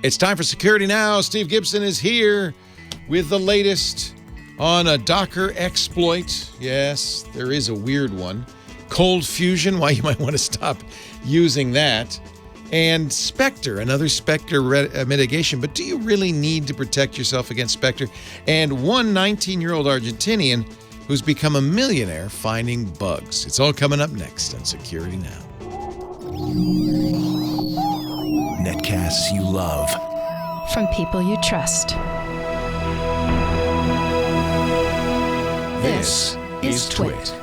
It's time for Security Now. Steve Gibson is here with the latest on a Docker exploit. Yes, there is a weird one. ColdFusion, why you might want to stop using that. And Spectre, another Spectre mitigation. But do you really need to protect yourself against Spectre? And one 19-year-old Argentinian who's become a millionaire finding bugs. It's all coming up next on Security Now. Netcasts you love. From people you trust. This is Twit.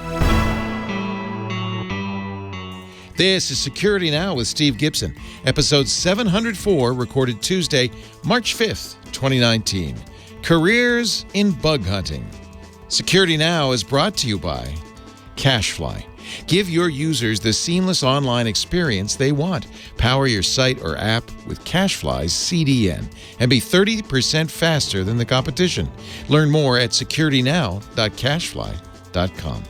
This is Security Now with Steve Gibson, episode 704, recorded Tuesday, March 5th, 2019. Careers in Bug Hunting. Security Now is brought to you by Cashfly. Give your users the seamless online experience they want. Power your site or app with Cashfly's CDN and be 30% faster than the competition. Learn more at securitynow.cashfly.com.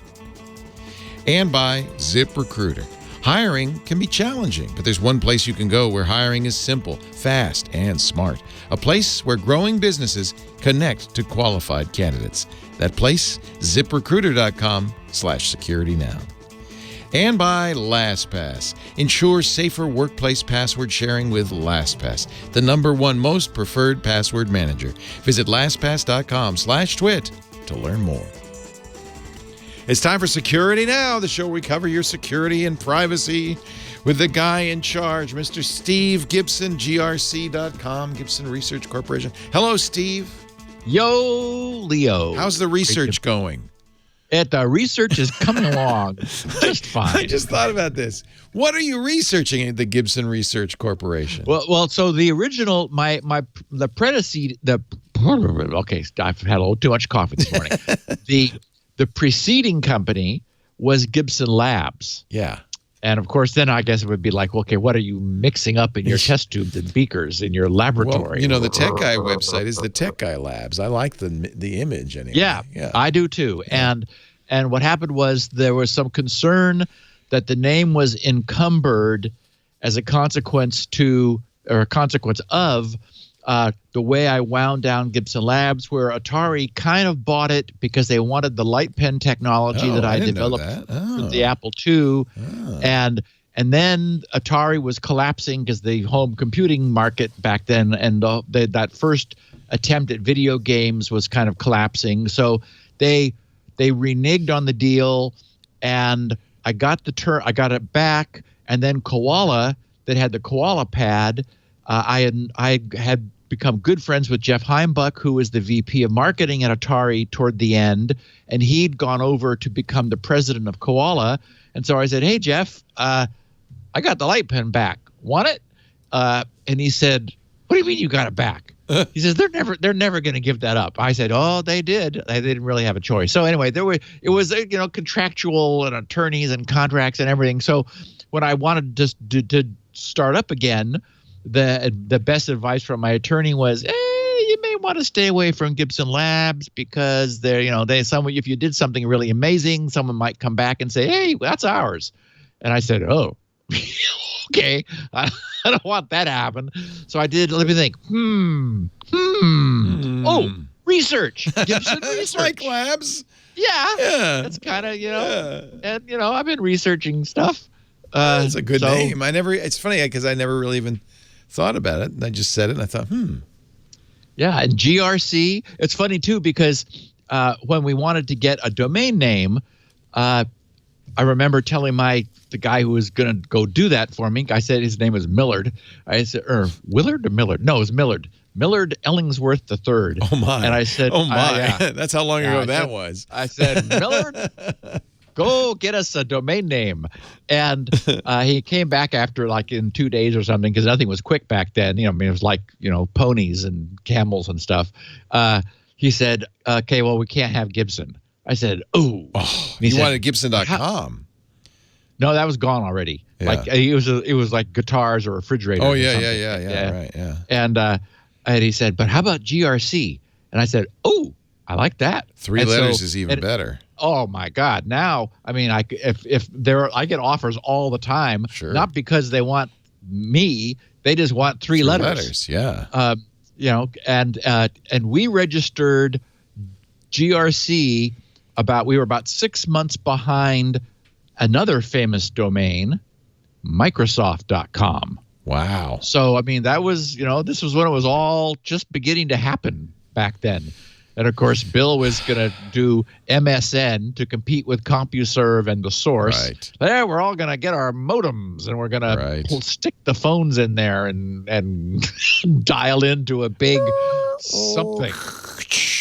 And by Ziprecruiter. Hiring can be challenging, but there's one place you can go where hiring is simple, fast, and smart. A place where growing businesses connect to qualified candidates. That place, ziprecruiter.com/securitynow. And by LastPass. Ensure safer workplace password sharing with LastPass, the #1 most preferred password manager. Visit lastpass.com/twit to learn more. It's time for Security Now, the show where we cover your security and privacy with the guy in charge, Mr. Steve Gibson, GRC.com, Gibson Research Corporation. Hello, Steve. Yo, Leo. How's the research going? The research is coming along just fine. I just thought about this. What are you researching at the Gibson Research Corporation? Well, so the original, the predecessor, okay, I've had a little too much coffee this morning. The preceding company was Gibson Labs. Yeah. And of course, then I guess it would be like, okay, what are you mixing up in your test tubes and beakers in your laboratory? Well, the Tech Guy website is the Tech Guy Labs. I like the image anyway. Yeah, I do too. Yeah. And what happened was there was some concern that the name was encumbered as a consequence of the way I wound down Gibson Labs, where Atari kind of bought it because they wanted the light pen technology that I developed for the Apple II. And then Atari was collapsing because the home computing market back then and that first attempt at video games was kind of collapsing. So they reneged on the deal, and I got it back. And then Koala, that had the Koala pad, I had become good friends with Jeff Heimbuch, who was the VP of marketing at Atari toward the end, and he'd gone over to become the president of Koala. And so I said, "Hey, Jeff, I got the light pen back. Want it?" And he said, "What do you mean you got it back?" He says, "They're never going to give that up." I said, "Oh, they did. They didn't really have a choice." So anyway, it was contractual and attorneys and contracts and everything. So when I wanted to start up again, the best advice from my attorney was, you may want to stay away from Gibson Labs because if you did something really amazing, someone might come back and say, "Hey, that's ours." And I said, "Oh, okay, I don't want that to happen." So I did. Let me think. Oh, research. Gibson Research. Like Labs. Yeah. That's kind of and I've been researching stuff. It's a good name. It's funny because I never really even thought about it. And I just said it and I thought, Yeah, and GRC, it's funny too because when we wanted to get a domain name, I remember telling the guy who was going to go do that for me, I said his name was Millard. I said, Willard or Millard? No, it was Millard. Millard Ellingsworth III. Oh, my. And I said, oh, my. That's how long ago that was. I said, Millard, go get us a domain name. And he came back after like in 2 days or something because nothing was quick back then. It was like, ponies and camels and stuff. He said, "Okay, well, we can't have Gibson." I said, "Oh." You wanted Gibson.com. No, that was gone already. Yeah. Like it was like guitars or refrigerators. Oh, yeah. Right, yeah. And he said, "But how about GRC?" And I said, "Oh, I like that." 3 letters is even better. Oh my God! Now, I mean, I get offers all the time. Sure. Not because they want me. They just want three letters. Yeah. And we registered GRC we were about 6 months behind another famous domain, Microsoft.com. Wow. So, I mean, that was, this was when it was all just beginning to happen back then. And, of course, Bill was going to do MSN to compete with CompuServe and The Source. Right. There, we're all going to get our modems, and we're going to stick the phones in there and dial into a big something.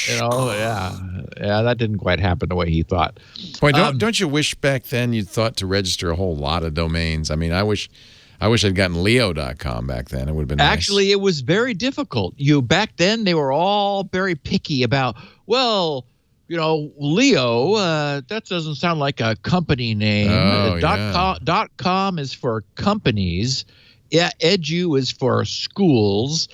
Yeah, that didn't quite happen the way he thought. Boy, don't you wish back then you'd thought to register a whole lot of domains? I mean, I wish I'd gotten Leo.com back then. It would have been nice. Actually, it was very difficult. Back then, they were all very picky about, Leo, that doesn't sound like a company name. .com is for companies. Yeah, edu is for schools.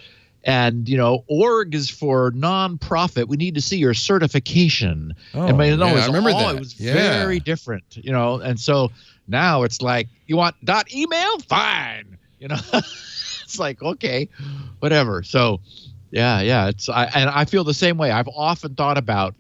And, org is for nonprofit. We need to see your certification. I remember that. It was very different, and so now it's like, you want .email? Fine. It's like, okay, whatever. So, yeah. I feel the same way. I've often thought about,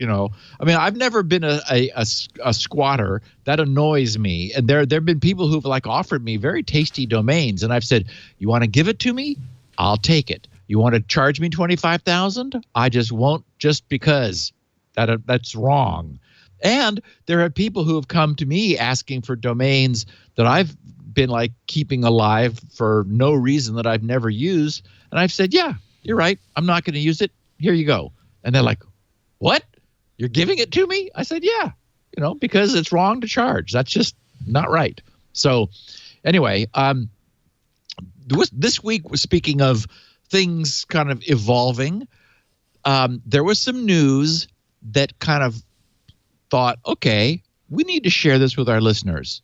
I've never been a squatter. That annoys me. And there have been people who've offered me very tasty domains, and I've said, you want to give it to me? I'll take it. You want to charge me $25,000? I just won't, just because that's wrong. And there are people who have come to me asking for domains that I've been keeping alive for no reason that I've never used. And I've said, yeah, you're right. I'm not going to use it. Here you go. And they're like, what? You're giving it to me? I said, yeah, because it's wrong to charge. That's just not right. So anyway, this week, speaking of things kind of evolving, there was some news that kind of thought, okay, we need to share this with our listeners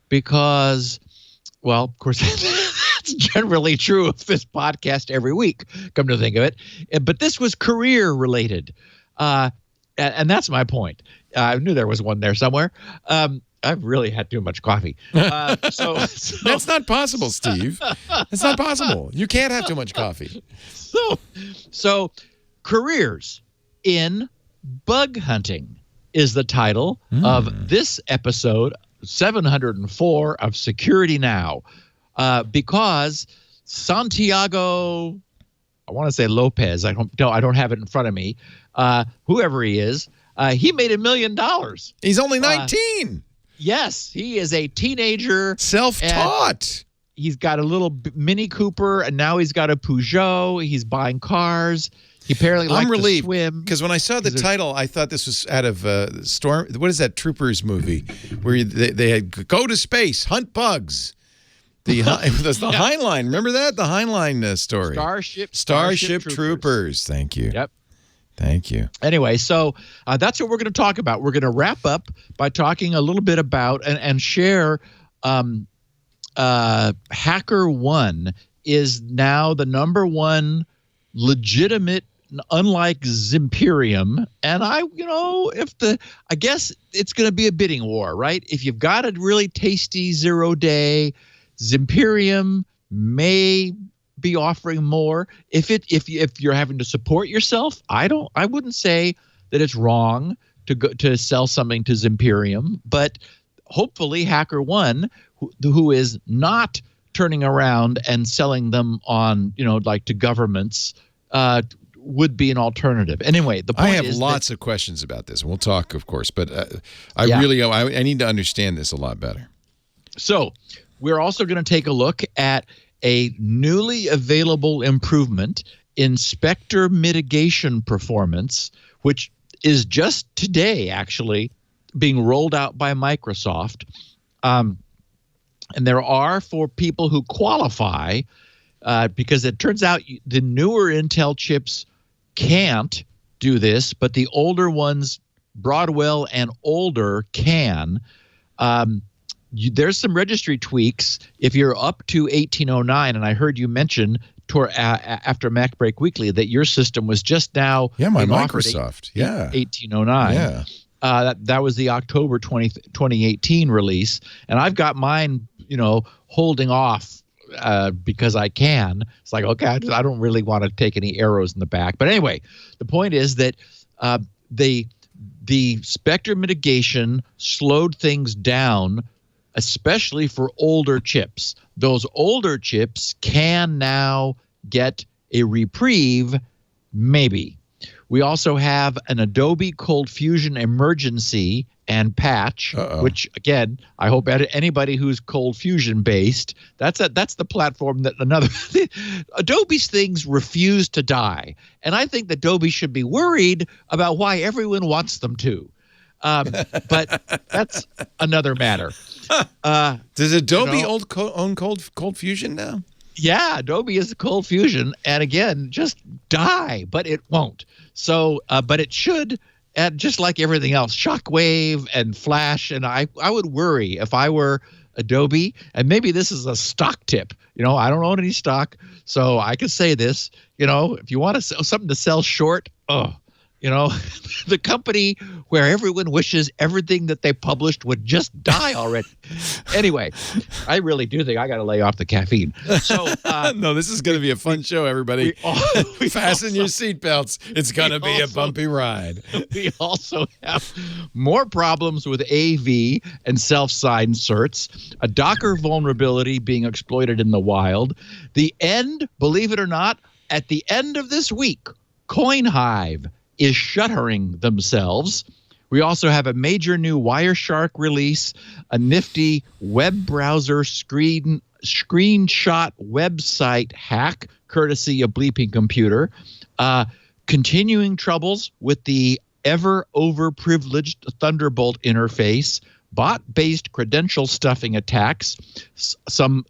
because, well, of course, that's generally true of this podcast every week, come to think of it. But this was career related. And that's my point. I knew there was one there somewhere. I've really had too much coffee. So that's not possible, Steve. That's not possible. You can't have too much coffee. So careers in bug hunting is the title of this episode 704 of Security Now, because Santiago, I want to say Lopez, I don't have it in front of me, whoever he is, he made $1 million. He's only 19. Yes, he is a teenager. Self-taught. He's got a little Mini Cooper, and now he's got a Peugeot. He's buying cars. He apparently likes to swim. Because when I saw the title, I thought this was out of Storm. What is that Troopers movie where they had go to space, hunt bugs? The Heinlein. Remember that? The Heinlein story. Starship Troopers. Thank you. Yep. Thank you. Anyway, so that's what we're going to talk about. We're going to wrap up by talking a little bit about and share HackerOne is now the #1 legitimate, unlike Zimperium. And I guess it's going to be a bidding war, right? If you've got a really tasty 0-day, Zimperium may be offering more. If you're having to support yourself, I wouldn't say that it's wrong to sell something to Zimperium, but hopefully HackerOne, who is not turning around and selling them on, to governments, would be an alternative. Anyway, the point is I have lots of questions about this, and we'll talk, of course, but I need to understand this a lot better. So we're also going to take a look at a newly available improvement in Spectre mitigation performance, which is just today actually being rolled out by Microsoft. And there are, for people who qualify, because it turns out the newer Intel chips can't do this, but the older ones, Broadwell and older, can. There's some registry tweaks if you're up to 1809, and I heard you mention after Mac Break Weekly that your system was just now my Microsoft 1809. That was the October 2018 release, and I've got mine holding off because I can. It's like, okay, I don't really want to take any arrows in the back. But anyway, the point is that the Spectre mitigation slowed things down, especially for older chips. Those older chips can now get a reprieve, maybe. We also have an Adobe ColdFusion emergency and patch, which, again, I hope anybody who's ColdFusion based, that's the platform that Adobe's things refuse to die. And I think that Adobe should be worried about why everyone wants them to. But that's another matter. Does Adobe own ColdFusion now? Yeah, Adobe is ColdFusion, and again, just die, but it won't. So, but it should, and just like everything else, Shockwave and Flash, and I would worry if I were Adobe, and maybe this is a stock tip. I don't own any stock, so I could say this. If you want to sell something to sell short, the company where everyone wishes everything that they published would just die already. Anyway, I really do think I got to lay off the caffeine. So no, this is going to be a fun show, everybody. We fasten your seatbelts. It's going to be a bumpy ride. We also have more problems with AV and self-signed certs, a Docker vulnerability being exploited in the wild. The end, believe it or not, at the end of this week, Coinhive is shuttering themselves. We also have a major new Wireshark release, a nifty web browser screenshot website hack, courtesy of Bleeping Computer, continuing troubles with the ever overprivileged Thunderbolt interface, bot-based credential stuffing attacks, some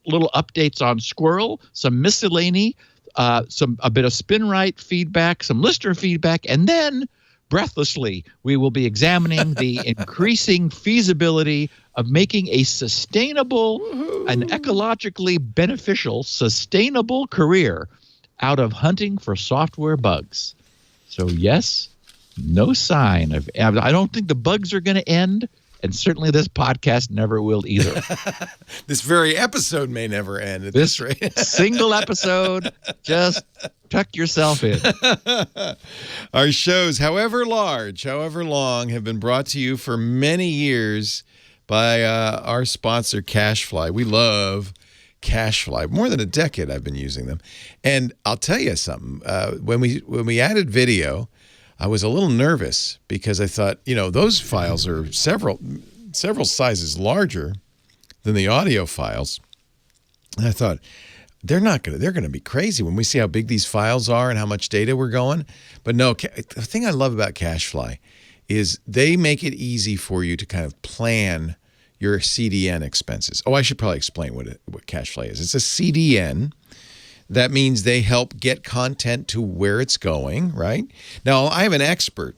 little updates on SQRL, some Miscellany, a bit of spinright feedback, some listener feedback, and then breathlessly we will be examining the increasing feasibility of making a sustainable and ecologically beneficial sustainable career out of hunting for software bugs. So yes, no sign of, I don't think the bugs are going to end. And certainly this podcast never will either. This very episode may never end at this rate. Single episode, just tuck yourself in. Our shows, however large, however long, have been brought to you for many years by our sponsor, Cashfly. We love Cashfly. More than a decade I've been using them. And I'll tell you something. When we added video, I was a little nervous because I thought, those files are several sizes larger than the audio files. And I thought, they're going to be crazy when we see how big these files are and how much data we're going. But no, the thing I love about Cashfly is they make it easy for you to kind of plan your CDN expenses. Oh, I should probably explain what Cashfly is. It's a CDN. That means they help get content to where it's going, right? Now, I have an expert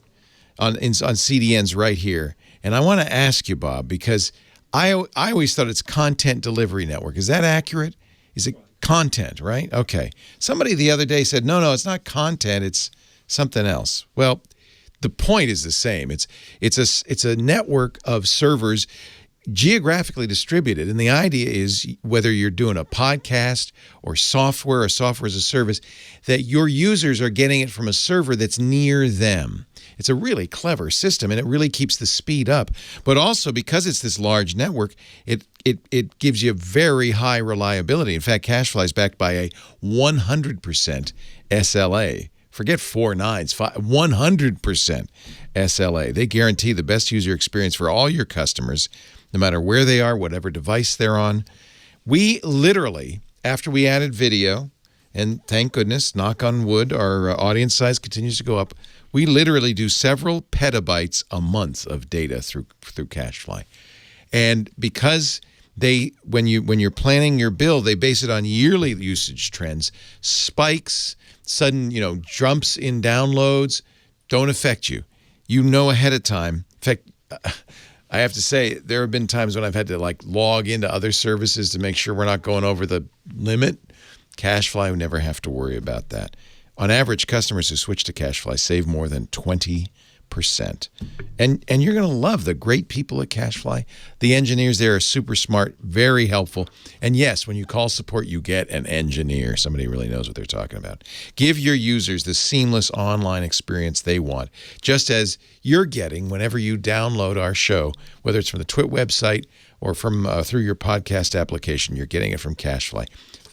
on CDNs right here, and I want to ask you, Bob, because I always thought it's content delivery network. Is that accurate? Is it content, right? Okay. Somebody the other day said, no, it's not content, it's something else. Well, the point is the same. It's a network of servers geographically distributed. And the idea is whether you're doing a podcast or software as a service, that your users are getting it from a server that's near them. It's a really clever system, and it really keeps the speed up. But also, because it's this large network, it gives you very high reliability. In fact, Cashfly is backed by a 100% SLA. Forget 4 nines, 100% SLA. They guarantee the best user experience for all your customers, no matter where they are, whatever device they're on. We literally, after we added video, and thank goodness, knock on wood, our audience size continues to go up, we literally do several petabytes a month of data through Cashfly. And because when you're planning your bill, they base it on yearly usage trends. Spikes, sudden jumps in downloads don't affect you. You know ahead of time. In fact, I have to say, there have been times when I've had to log into other services to make sure we're not going over the limit. Cashfly, we never have to worry about that. On average, customers who switch to Cashfly save more than 20% And you're going to love the great people at Cashfly. The engineers there are super smart, very helpful. And yes, when you call support, you get an engineer, somebody who really knows what they're talking about. Give your users the seamless online experience they want, just as you're getting whenever you download our show, whether it's from the Twit website or from through your podcast application. You're getting it from Cashfly,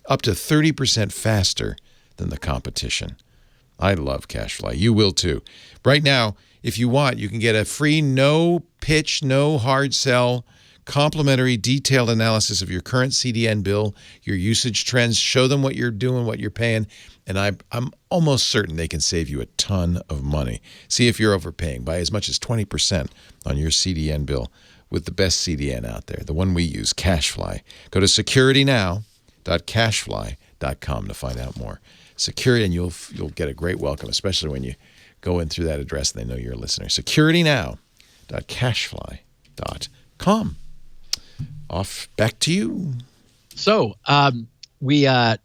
up to 30% faster than the competition. I love Cashfly. You will too. Right now, if you want, you can get a free, no pitch, no hard sell, complimentary detailed analysis of your current CDN bill, your usage trends, show them what you're doing, what you're paying, and I'm almost certain they can save you a ton of money. See if you're overpaying by as much as 20% on your CDN bill with the best CDN out there, the one we use, Cashfly. Go to securitynow.cashfly.com to find out more. Security, and you'll get a great welcome, especially when you go in through that address and they know you're a listener. securitynow.cashfly.com. Back to you. So we our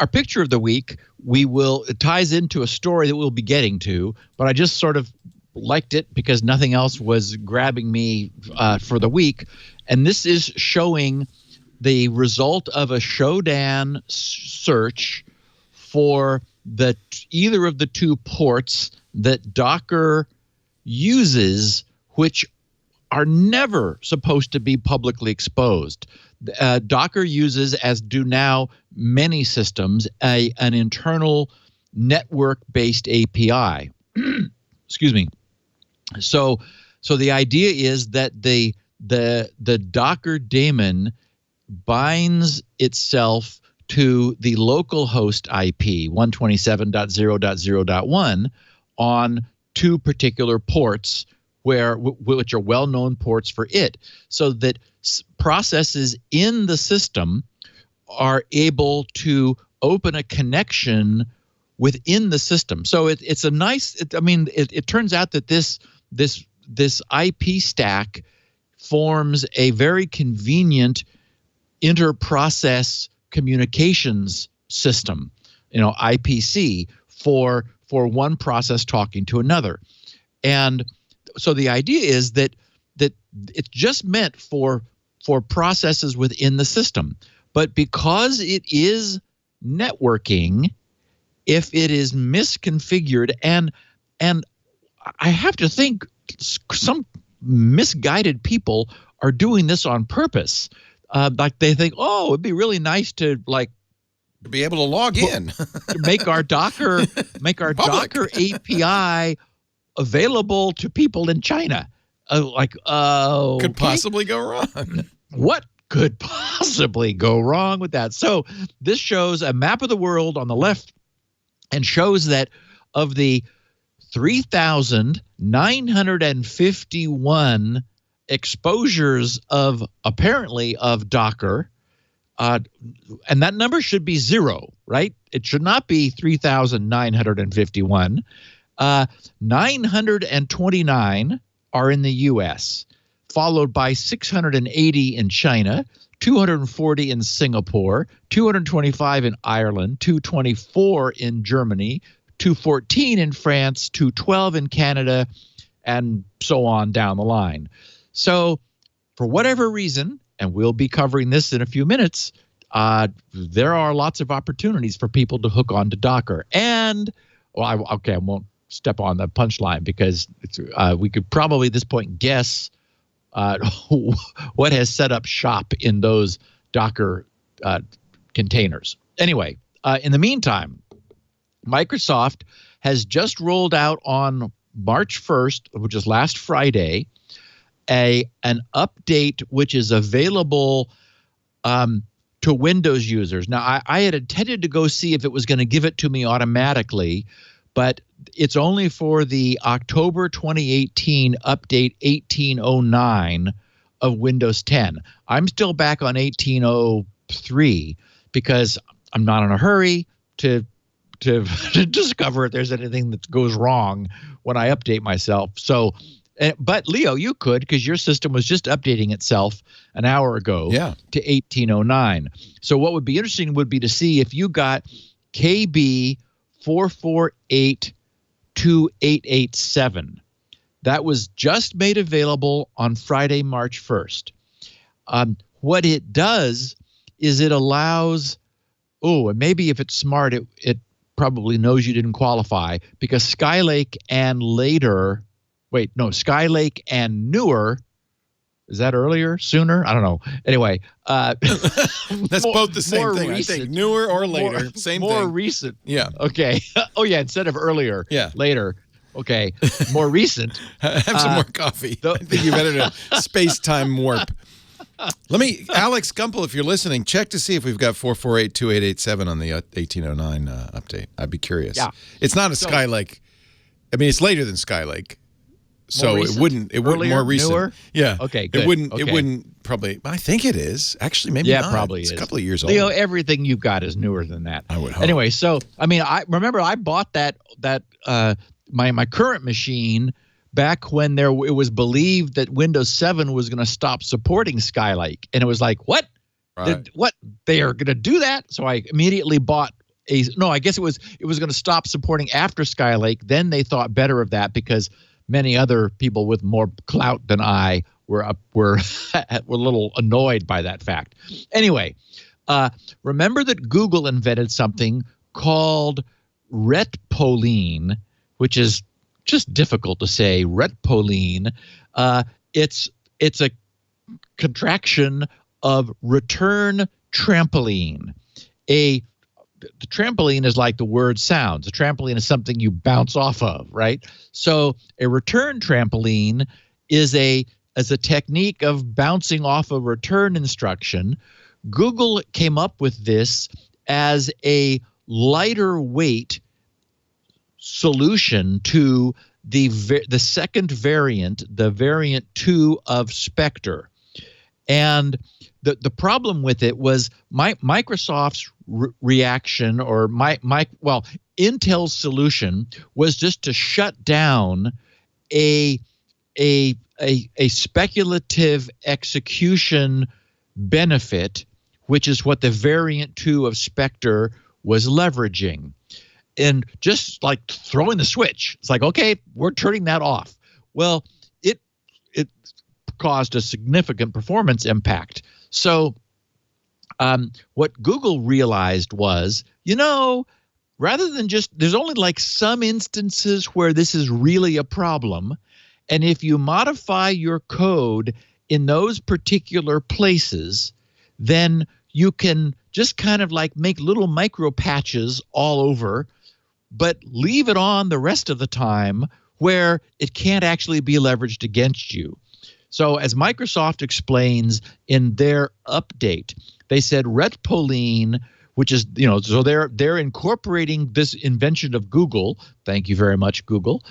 picture of the week, it ties into a story that we'll be getting to, but I just sort of liked it because nothing else was grabbing me for the week. And this is showing the result of a Shodan search for either of the two ports that Docker uses, which are never supposed to be publicly exposed. Docker uses, as do now many systems, an internal network-based API. Excuse me. So the idea is that the Docker daemon binds itself to the local host IP 127.0.0.1 on two particular ports which are well-known ports for it, so that processes in the system are able to open a connection within the system. So it's a nice. It turns out that this IP stack forms a very convenient inter-process communications system, IPC for one process talking to another. And so the idea is that it's just meant for processes within the system. But because it is networking, if it is misconfigured, and I have to think some misguided people are doing this on purpose. Like they think, it'd be really nice to be able to log in, to make our Docker API available to people in China. Could possibly go wrong. What could possibly go wrong with that? So this shows a map of the world on the left and shows that of the 3,951 exposures of Docker, and that number should be 0, right? It should not be 3,951. 929 are in the U.S., followed by 680 in China, 240 in Singapore, 225 in Ireland, 224 in Germany, 214 in France, 212 in Canada, and so on down the line. So for whatever reason, and we'll be covering this in a few minutes, there are lots of opportunities for people to hook on to Docker. And, I won't step on the punchline because we could probably at this point guess what has set up shop in those Docker containers. Anyway, in the meantime, Microsoft has just rolled out on March 1st, which is last Friday, an update which is available to Windows users. Now, I had intended to go see if it was going to give it to me automatically, but it's only for the October 2018 update 1809 of Windows 10. I'm still back on 1803 because I'm not in a hurry to discover if there's anything that goes wrong when I update myself. So, but Leo, you could, because your system was just updating itself an hour ago to 1809. So what would be interesting would be to see if you got KB 448287. That was just made available on Friday, March 1st. What it does is it allows, and maybe if it's smart, it probably knows you didn't qualify, because Skylake and Skylake and newer, is that earlier, sooner? I don't know. Anyway. That's both the same thing, recent, I think. Newer or later, same thing. More recent. Yeah. Okay. Oh, yeah, instead of earlier, later. Okay, more recent. Have some more coffee. I think you've entered a space-time warp. Alex Gumpel, if you're listening, check to see if we've got 448-2887 on the 1809 update. I'd be curious. Yeah. It's not a Skylake. I mean, it's later than Skylake. So it wouldn't more recent. Newer? Yeah. Okay, good. It wouldn't probably, I think it is. Actually, maybe not. Probably it's is. A couple of years old. Everything you've got is newer than that. I would hope. Anyway, so, I mean, I remember I bought that my current machine back when it was believed that Windows 7 was going to stop supporting Skylake, and it was like, what? Right. What? They are going to do that? So I immediately bought I guess it was going to stop supporting after Skylake. Then they thought better of that because many other people with more clout than I were were a little annoyed by that fact. Anyway, remember that Google invented something called retpoline, which is just difficult to say. Retpoline. It's a contraction of return trampoline. The trampoline is like the word sounds. A trampoline is something you bounce off of, right? So a return trampoline is a technique of bouncing off a return instruction. Google came up with this as a lighter weight solution to the second variant, the variant 2 of Spectre. And the problem with it was Microsoft's reaction, or Intel's solution was just to shut down a speculative execution benefit, which is what the variant 2 of Spectre was leveraging. And just like throwing the switch, it's like, okay, we're turning that off. Well, it caused a significant performance impact. So what Google realized was, rather than there's only like some instances where this is really a problem. And if you modify your code in those particular places, then you can just kind of like make little micro patches all over, but leave it on the rest of the time where it can't actually be leveraged against you. So as Microsoft explains in their update, they said retpoline, which is, so they're incorporating this invention of Google. Thank you very much, Google.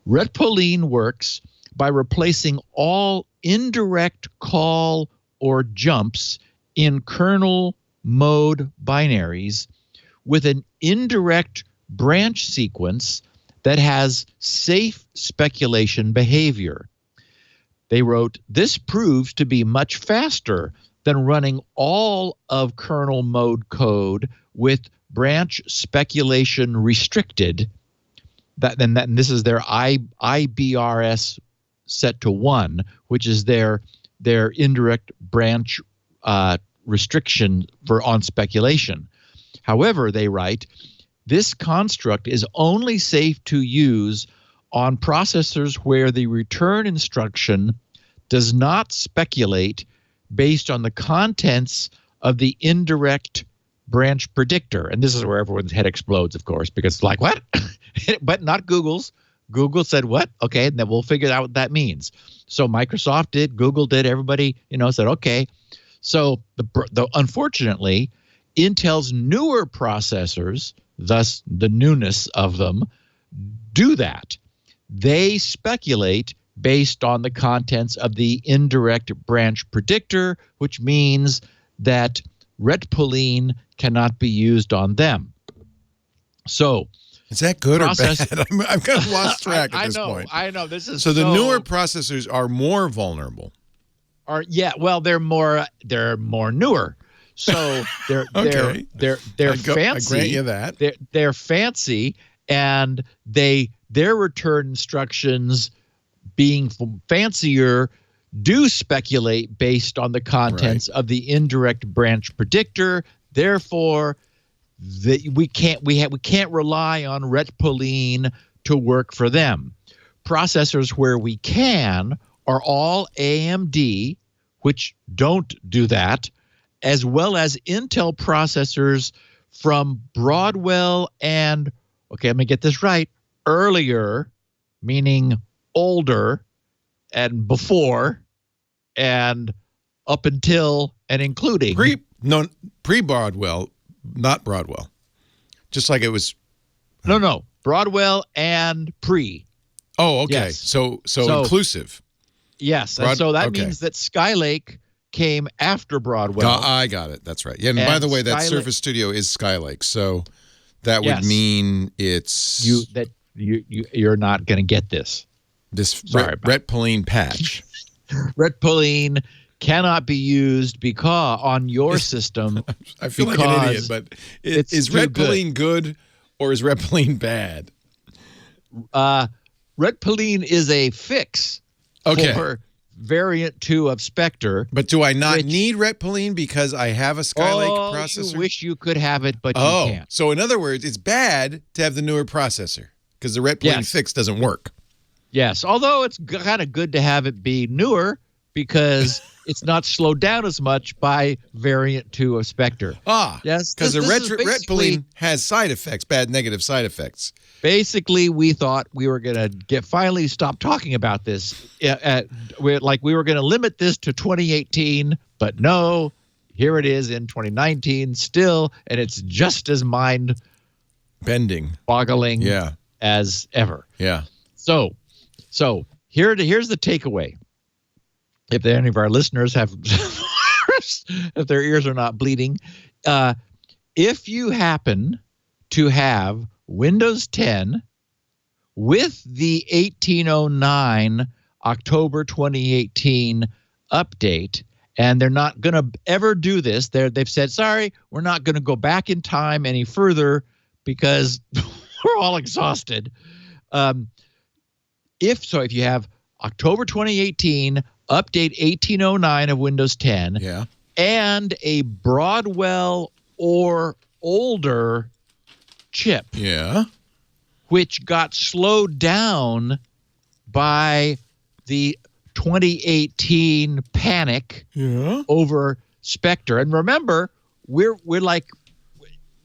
Retpoline works by replacing all indirect call or jumps in kernel mode binaries with an indirect branch sequence that has safe speculation behavior. They wrote, this proves to be much faster than running all of kernel mode code with branch speculation restricted. And this is their IBRS set to 1, which is their indirect branch restriction on speculation. However, they write, this construct is only safe to use on processors where the return instruction does not speculate based on the contents of the indirect branch predictor. And this is where everyone's head explodes, of course, because it's like, what? But not Google's. Google said, what? Okay, and then we'll figure out what that means. So Microsoft did, Google did, everybody, said, okay. So unfortunately, Intel's newer processors, thus the newness of them, do that. They speculate based on the contents of the indirect branch predictor, which means that retpoline cannot be used on them. So, is that good or bad? I'm kind of lost track at this point. I know. This is so the newer processors are more vulnerable. They're more newer. So they're okay. they're fancy. I grant you that. They're fancy, and their return instructions being fancier, do speculate based on the contents of the indirect branch predictor. Therefore, we can't rely on retpoline to work for them. Processors where we can are all AMD, which don't do that, as well as Intel processors from Broadwell and, okay, let me get this right, earlier, meaning older and before and up until and including. Pre-Broadwell, not Broadwell. Just like it was. No. Broadwell and pre. Oh, okay. Yes. So inclusive. Yes. And so that means that Skylake came after Broadwell. I got it. That's right. Yeah. And by the way, that Surface Studio is Skylake. So that would mean it's you're not going to get this. Retpoline patch. Retpoline cannot be used because on your system. I feel like an idiot, but is Retpoline good or is Retpoline bad? Retpoline is a fix for variant 2 of Spectre. But do I not need Retpoline because I have a Skylake processor? You wish you could have it, but you can't. So in other words, it's bad to have the newer processor because the Retpoline fix doesn't work. Yes, although it's kind of good to have it be newer because it's not slowed down as much by variant 2 of Spectre. Yes, because the Retpoline has side effects, bad negative side effects. Basically, we thought we were going to finally stop talking about this. We were going to limit this to 2018, but no, here it is in 2019 still, and it's just as mind-boggling as ever. Yeah. So here's the takeaway. If any of our listeners have, if their ears are not bleeding, if you happen to have Windows 10 with the 1809 October 2018 update, and they're not going to ever do this. They've said, sorry, we're not going to go back in time any further because we're all exhausted. If you have October 2018 update 1809 of Windows 10 and a Broadwell or older chip, which got slowed down by the 2018 panic over Spectre. And remember, we're like,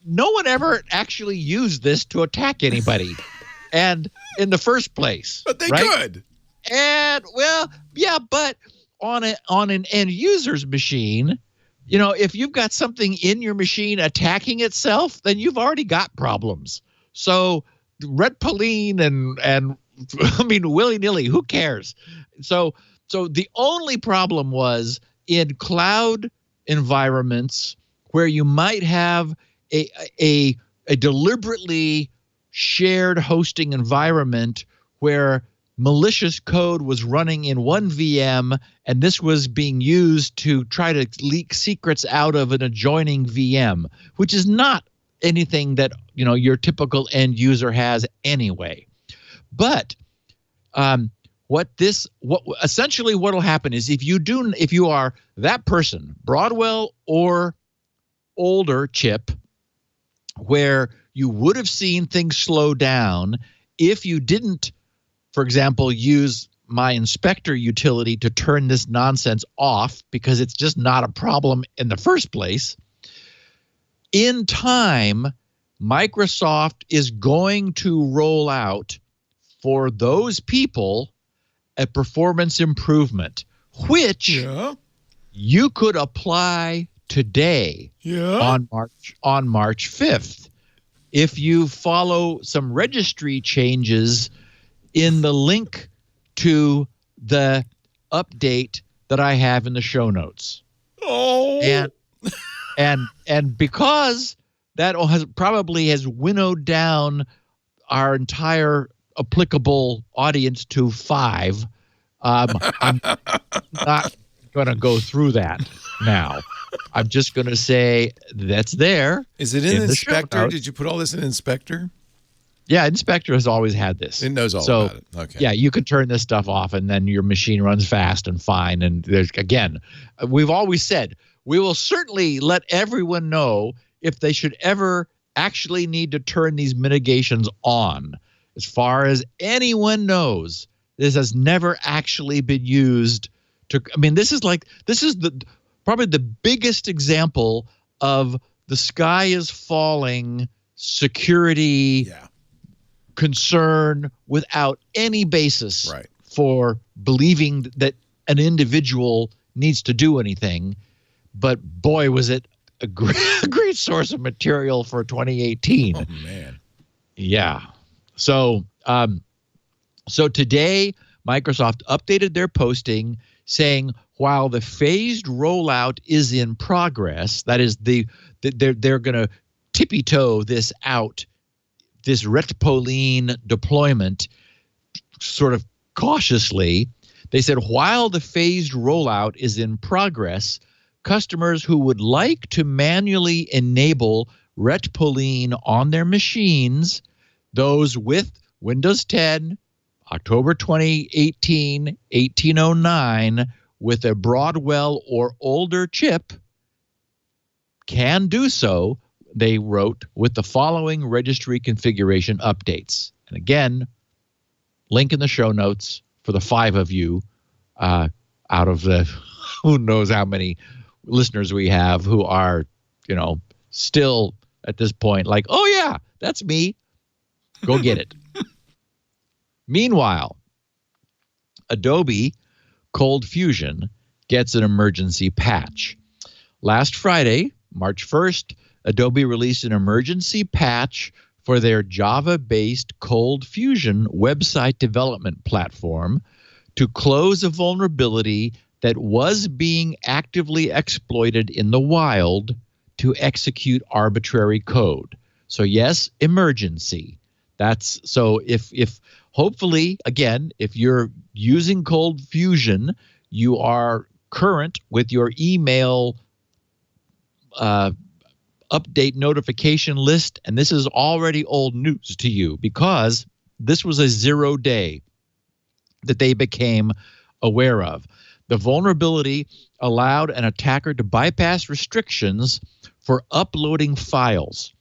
no one ever actually used this to attack anybody, and in the first place, but they could. And but on an end user's machine, if you've got something in your machine attacking itself, then you've already got problems. So Retpoline and I mean willy-nilly, who cares? So the only problem was in cloud environments where you might have a deliberately shared hosting environment where malicious code was running in one VM, and this was being used to try to leak secrets out of an adjoining VM, which is not anything that your typical end user has anyway. But essentially what will happen is if you are that person, Broadwell or older chip, where you would have seen things slow down if you didn't, for example, use my inspector utility to turn this nonsense off because it's just not a problem in the first place. In time, Microsoft is going to roll out for those people a performance improvement, which you could apply today on March 5th if you follow some registry changes in the link to the update that I have in the show notes. And because that probably has winnowed down our entire applicable audience to 5, I'm not going to go through that now. I'm just going to say that's there. Is it in Inspector? Did you put all this in Inspector? Yeah, Spectre has always had this. It knows all about it. Okay. Yeah, you could turn this stuff off, and then your machine runs fast and fine. And there's, again, we've always said we will certainly let everyone know if they should ever actually need to turn these mitigations on. As far as anyone knows, this has never actually been used to. I mean, this is probably the biggest example of the sky is falling security concern without any basis for believing that an individual needs to do anything. But boy, was it a great source of material for 2018. Oh, man. Yeah. So today, Microsoft updated their posting saying while the phased rollout is in progress, that is they're going to tippy-toe this out, this Retpoline deployment sort of cautiously. They said while the phased rollout is in progress, customers who would like to manually enable Retpoline on their machines, those with Windows 10, October 2018, 1809, with a Broadwell or older chip, can do so, they wrote, with the following registry configuration updates. And again, link in the show notes for the 5 of you out of the who knows how many listeners we have who are, still at this point like, oh, yeah, that's me. Go get it. Meanwhile, Adobe ColdFusion gets an emergency patch. Last Friday, March 1st, Adobe released an emergency patch for their Java-based ColdFusion website development platform to close a vulnerability that was being actively exploited in the wild to execute arbitrary code. So yes, emergency. That's so if hopefully, again, if you're using ColdFusion, you are current with your email update notification list, and this is already old news to you because this was a 0 day that they became aware of. The vulnerability allowed an attacker to bypass restrictions for uploading files.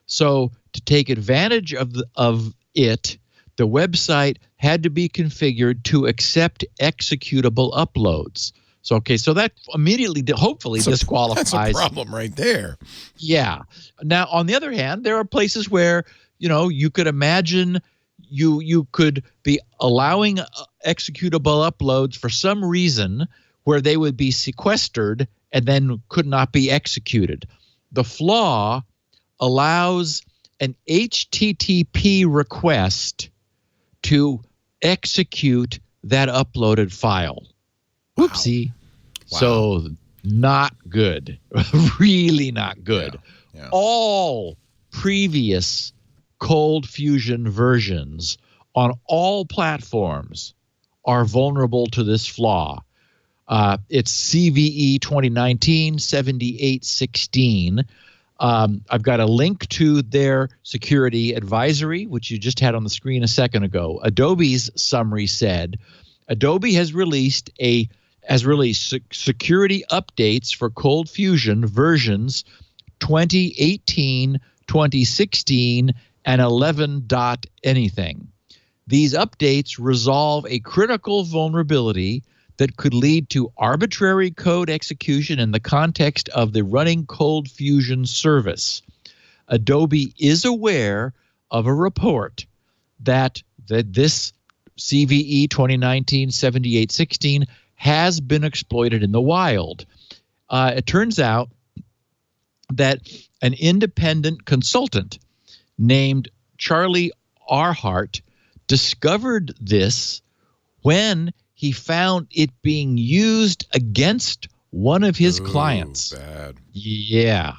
So to take advantage of it, the website had to be configured to accept executable uploads. So that immediately, hopefully, disqualifies. That's a problem right there. Yeah. Now, on the other hand, there are places where, you could imagine you could be allowing executable uploads for some reason where they would be sequestered and then could not be executed. The flaw allows an HTTP request to execute that uploaded file. Whoopsie. Wow. So not good. Really not good. Yeah. All previous ColdFusion versions on all platforms are vulnerable to this flaw. It's CVE 2019-7816. I've got a link to their security advisory, which you just had on the screen a second ago. Adobe's summary said, Adobe has released security updates for ColdFusion versions 2018, 2016, and 11. Anything. These updates resolve a critical vulnerability that could lead to arbitrary code execution in the context of the running ColdFusion service. Adobe is aware of a report that this CVE 2019-7816 has been exploited in the wild. It turns out that an independent consultant named Charlie Arhart discovered this when he found it being used against one of his clients. Bad. Yeah.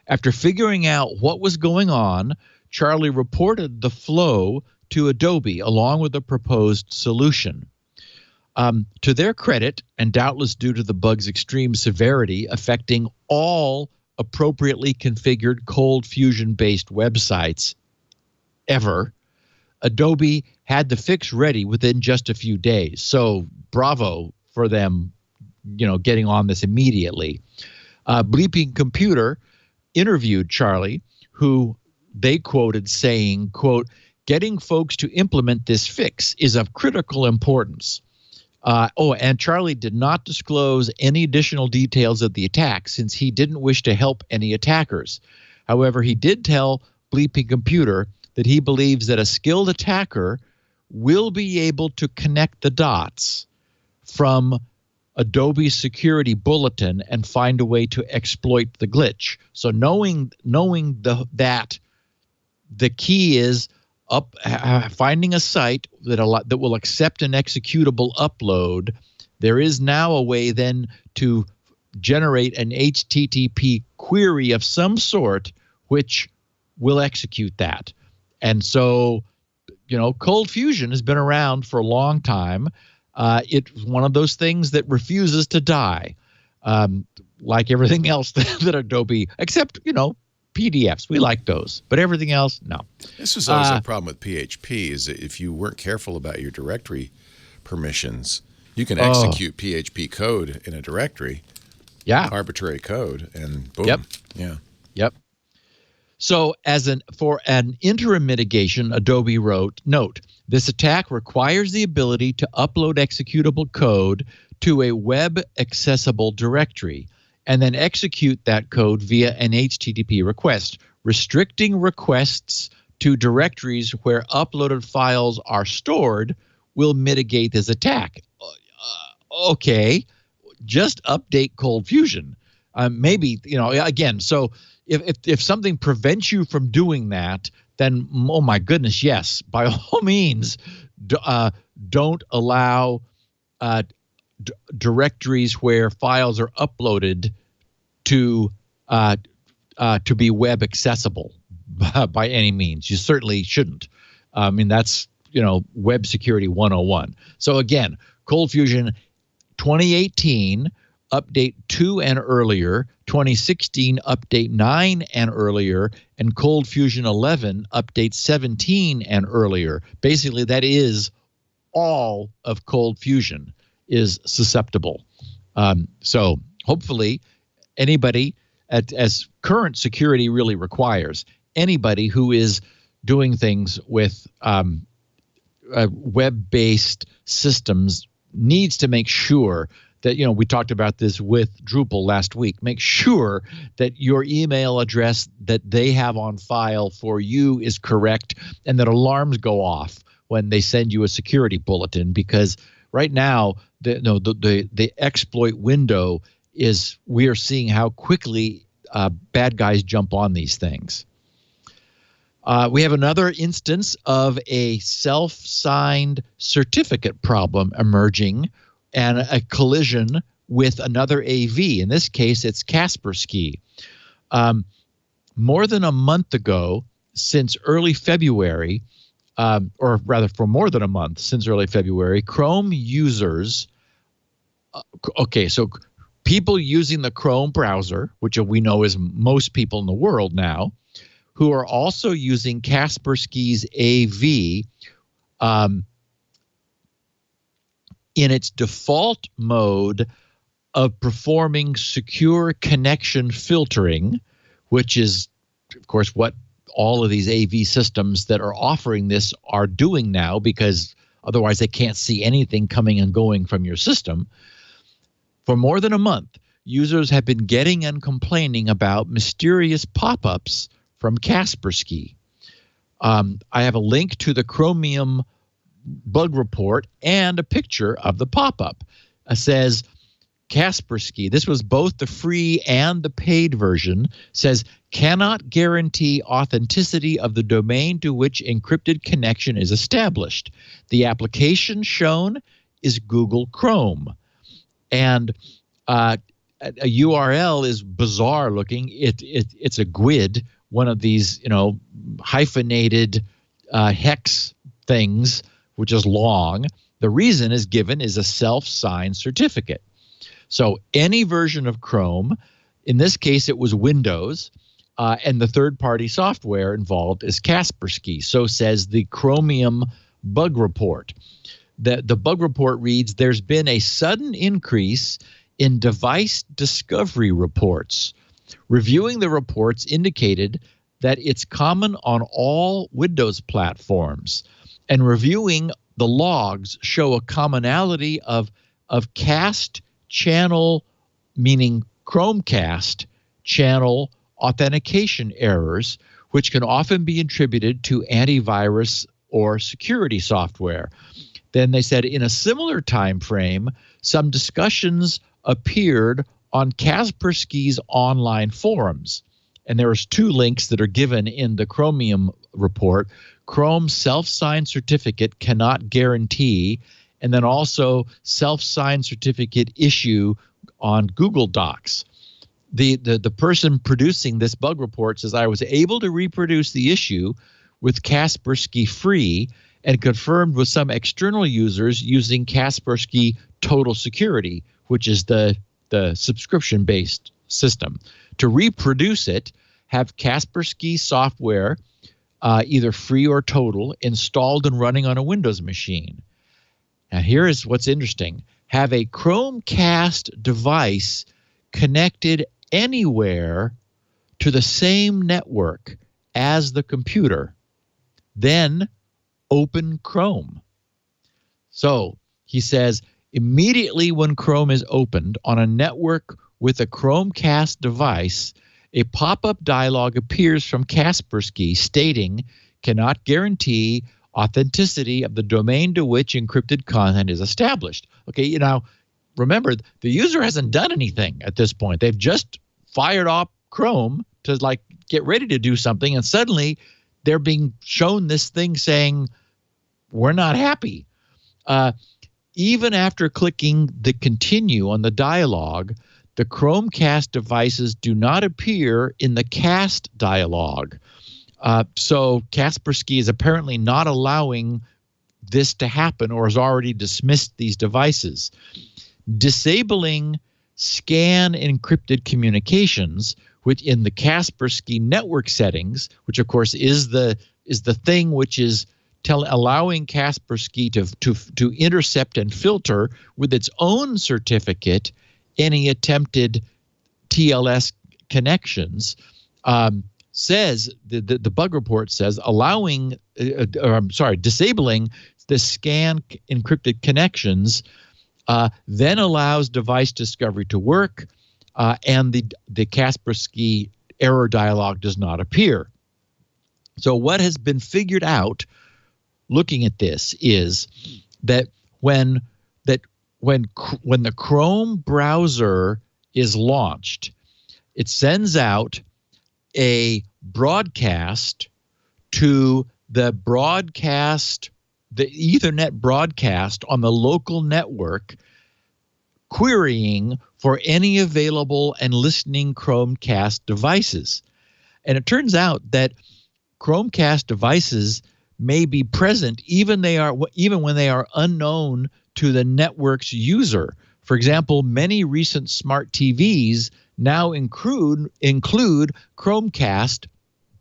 After figuring out what was going on, Charlie reported the flow to Adobe along with a proposed solution. To their credit, and doubtless due to the bug's extreme severity affecting all appropriately configured ColdFusion-based websites, ever, Adobe had the fix ready within just a few days. So bravo for them, getting on this immediately. Bleeping Computer interviewed Charlie, who they quoted saying, quote, "Getting folks to implement this fix is of critical importance." And Charlie did not disclose any additional details of the attack since he didn't wish to help any attackers. However, he did tell Bleeping Computer that he believes that a skilled attacker will be able to connect the dots from Adobe's security bulletin and find a way to exploit the glitch. So knowing that the key is finding a site that will accept an executable upload, there is now a way then to generate an HTTP query of some sort which will execute that. And so, ColdFusion has been around for a long time. It's one of those things that refuses to die, like everything else that Adobe, except, PDFs. We like those. But everything else, no. This was always a problem with PHP, is that if you weren't careful about your directory permissions, you can execute PHP code in a directory. Yeah. Arbitrary code, and boom. Yep. Yeah. Yep. So for an interim mitigation, Adobe wrote, note, this attack requires the ability to upload executable code to a web accessible directory and then execute that code via an HTTP request. Restricting requests to directories where uploaded files are stored will mitigate this attack. Okay, just update ColdFusion. Maybe, again, so if something prevents you from doing that, then, oh my goodness, yes, by all means, don't allow directories where files are uploaded to be web accessible by any means. You certainly shouldn't. I mean, that's, web security 101. So again, ColdFusion 2018, update 2 and earlier, 2016 update 9 and earlier, and ColdFusion 11 update 17 and earlier. Basically, that is all of ColdFusion is susceptible. So hopefully anybody, as current security really requires, anybody who is doing things with web-based systems needs to make sure that, we talked about this with Drupal last week. Make sure that your email address that they have on file for you is correct and that alarms go off when they send you a security bulletin, because right now the exploit window is, we are seeing how quickly bad guys jump on these things. We have another instance of a self-signed certificate problem emerging and a collision with another AV. In this case, it's Kaspersky. More than a month ago, since early February, or rather for more than a month since early February, Chrome users, so people using the Chrome browser, which we know is most people in the world now, who are also using Kaspersky's AV, in its default mode of performing secure connection filtering, which is, of course, what all of these AV systems that are offering this are doing now, because otherwise they can't see anything coming and going from your system. For more than a month, users have been getting and complaining about mysterious pop-ups from Kaspersky. I have a link to the Chromium bug report and a picture of the pop-up. It says Kaspersky, this was both the free and the paid version, says cannot guarantee authenticity of the domain to which encrypted connection is established. The application shown is Google Chrome. And a URL is bizarre looking. It's a GUID, one of these, hyphenated hex things, which is long. The reason is given is a self-signed certificate. So any version of Chrome, in this case it was Windows, And the third-party software involved is Kaspersky. So says the Chromium bug report. The bug report reads, there's been a sudden increase in device discovery reports. Reviewing the reports indicated that it's common on all Windows platforms. And reviewing the logs show a commonality of cast channel, meaning Chromecast channel authentication errors, which can often be attributed to antivirus or security software. Then they said in a similar time frame, some discussions appeared on Kaspersky's online forums. And there's 2 links that are given in the Chromium report. Chrome self-signed certificate cannot guarantee, and then also self-signed certificate issue on Google Docs. The person producing this bug report says, I was able to reproduce the issue with Kaspersky free and confirmed with some external users using Kaspersky Total Security, which is the subscription-based system. To reproduce it, have Kaspersky software, either free or total, installed and running on a Windows machine. Now, here is what's interesting. Have a Chromecast device connected anywhere to the same network as the computer. Then open Chrome. So he says, immediately when Chrome is opened on a network with a Chromecast device, a pop-up dialog appears from Kaspersky stating, cannot guarantee authenticity of the domain to which encrypted content is established. Okay, remember, the user hasn't done anything at this point. They've just fired off Chrome to get ready to do something, and suddenly they're being shown this thing saying, we're not happy. Even after clicking the continue on the dialog, the Chromecast devices do not appear in the cast dialog. So Kaspersky is apparently not allowing this to happen or has already dismissed these devices. Disabling scan encrypted communications, which in the Kaspersky network settings, which of course is the thing which is allowing Kaspersky to intercept and filter with its own certificate any attempted TLS connections, says the bug report says disabling the scan encrypted connections then allows device discovery to work, and the Kaspersky error dialog does not appear. So what has been figured out looking at this is that when the Chrome browser is launched, it sends out a broadcast to the Ethernet broadcast on the local network, querying for any available and listening Chromecast devices. And it turns out that Chromecast devices may be present even when they are unknown to the network's user. For example, many recent smart TVs now include Chromecast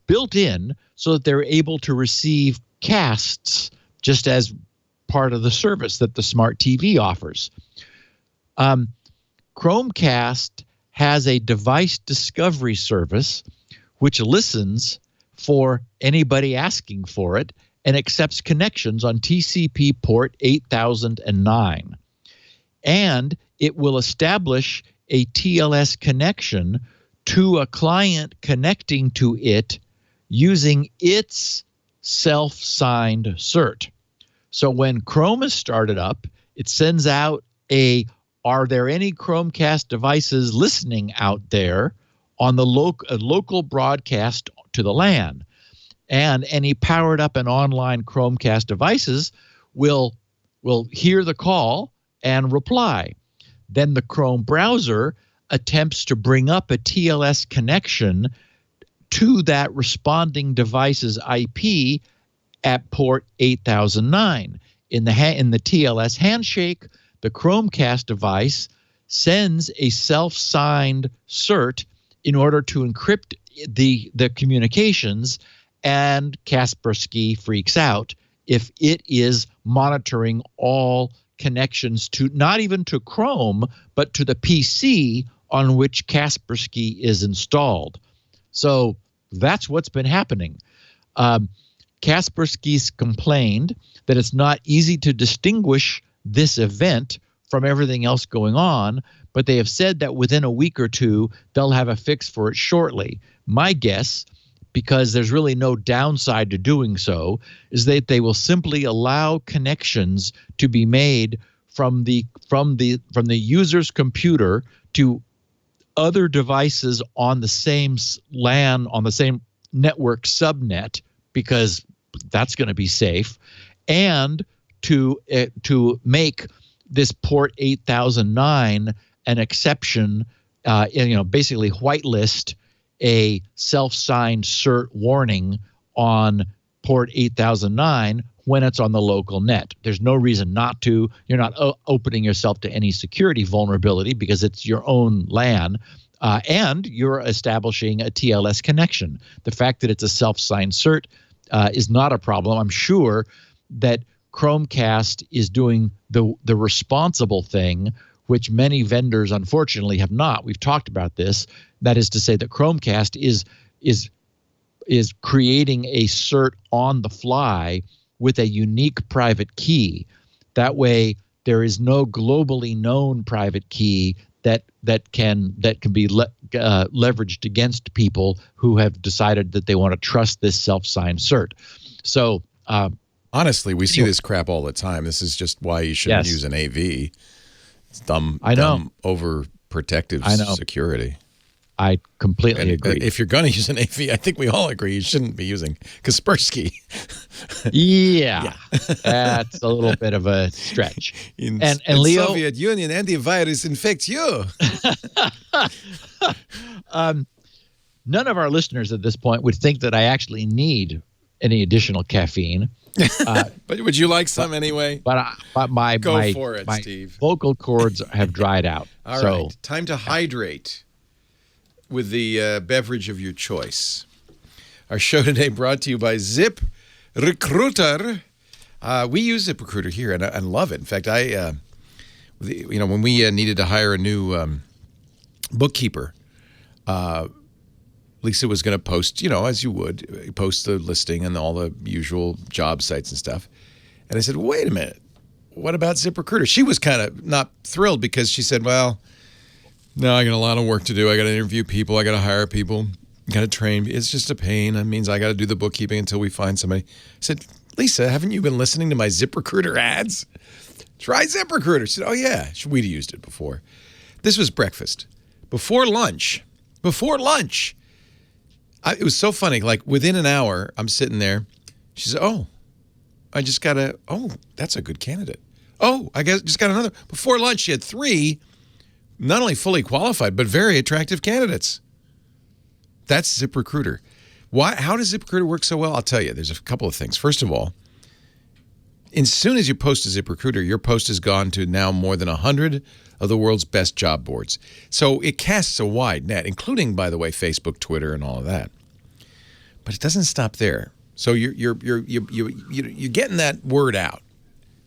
built in so that they're able to receive casts just as part of the service that the smart TV offers. Chromecast has a device discovery service which listens for anybody asking for it and accepts connections on TCP port 8009. And it will establish a TLS connection to a client connecting to it using its self-signed cert. So when Chrome is started up, it sends out are there any Chromecast devices listening out there on the local broadcast to the LAN? And any powered up and online Chromecast devices will hear the call and reply. Then the Chrome browser attempts to bring up a TLS connection to that responding device's IP at port 8009. In the TLS handshake, the Chromecast device sends a self-signed cert in order to encrypt the communications, and Kaspersky freaks out if it is monitoring all connections to not even to Chrome, but to the PC on which Kaspersky is installed. So that's what's been happening. Kaspersky's complained that it's not easy to distinguish this event from everything else going on, but they have said that within a week or two, they'll have a fix for it shortly. My guess, because there's really no downside to doing so, is that they will simply allow connections to be made from the user's computer to other devices on the same LAN, on the same network subnet, because that's going to be safe, and to make this port 8009 an exception, basically whitelist a self-signed cert warning on port 8009 when it's on the local net. There's no reason not to. You're not opening yourself to any security vulnerability because it's your own LAN, and you're establishing a TLS connection. The fact that it's a self-signed cert is not a problem. I'm sure that Chromecast is doing the responsible thing, which many vendors unfortunately have not. We've talked about this. That is to say that Chromecast is creating a cert on the fly with a unique private key. That way, there is no globally known private key that can be leveraged against people who have decided that they want to trust this self-signed cert. So, honestly, we see this crap all the time. This is just why you shouldn't use an AV. It's dumb, overprotective security. I completely agree. If you're going to use an AV, I think we all agree you shouldn't be using Kaspersky. Yeah, that's a little bit of a stretch. In Leo, Soviet Union, antivirus infects you. None of our listeners at this point would think that I actually need any additional caffeine. But would you like some anyway? But my Steve. Vocal cords have dried out. All right, time to hydrate with the beverage of your choice. Our show today brought to you by Ziprecruiter. We use Ziprecruiter here, and I love it. In fact, when we needed to hire a new bookkeeper, Lisa was going to post, as you would, post the listing and all the usual job sites and stuff. And I said, wait a minute, what about Ziprecruiter? She was kind of not thrilled because she said, well, no, I got a lot of work to do. I got to interview people. I got to hire people. I got to train. It's just a pain. That means I got to do the bookkeeping until we find somebody. I said, Lisa, haven't you been listening to my Ziprecruiter ads? Try Ziprecruiter. She said, oh, yeah. We'd used it before. This was breakfast. Before lunch. It was so funny. Like within an hour, I'm sitting there. She said, that's a good candidate. Oh, I just got another. Before lunch, she had 3, not only fully qualified, but very attractive candidates. That's Ziprecruiter. How does Ziprecruiter work so well? I'll tell you. There's a couple of things. First of all, as soon as you post to Ziprecruiter, your post has gone to now more than 100 of the world's best job boards. So it casts a wide net, including, by the way, Facebook, Twitter, and all of that. But it doesn't stop there. So you're getting that word out.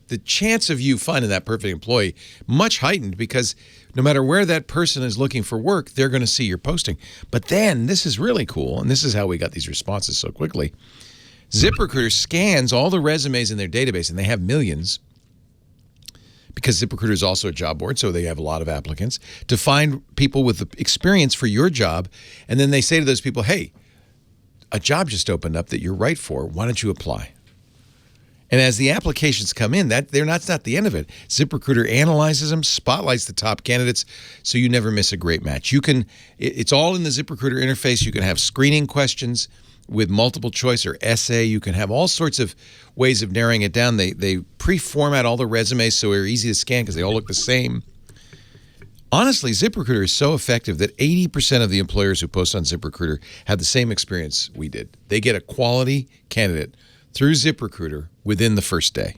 The chance of you finding that perfect employee much heightened because no matter where that person is looking for work, they're going to see your posting. But then this is really cool, and this is how we got these responses so quickly. Ziprecruiter scans all the resumes in their database, and they have millions because Ziprecruiter is also a job board, so they have a lot of applicants, to find people with the experience for your job. And then they say to those people, hey, a job just opened up that you're right for. Why don't you apply? And as the applications come in, that's not the end of it. ZipRecruiter analyzes them, spotlights the top candidates, so you never miss a great match. It's all in the ZipRecruiter interface. You can have screening questions with multiple choice or essay. You can have all sorts of ways of narrowing it down. They pre-format all the resumes so they're easy to scan because they all look the same. Honestly, ZipRecruiter is so effective that 80% of the employers who post on ZipRecruiter have the same experience we did. They get a quality candidate through ZipRecruiter within the first day.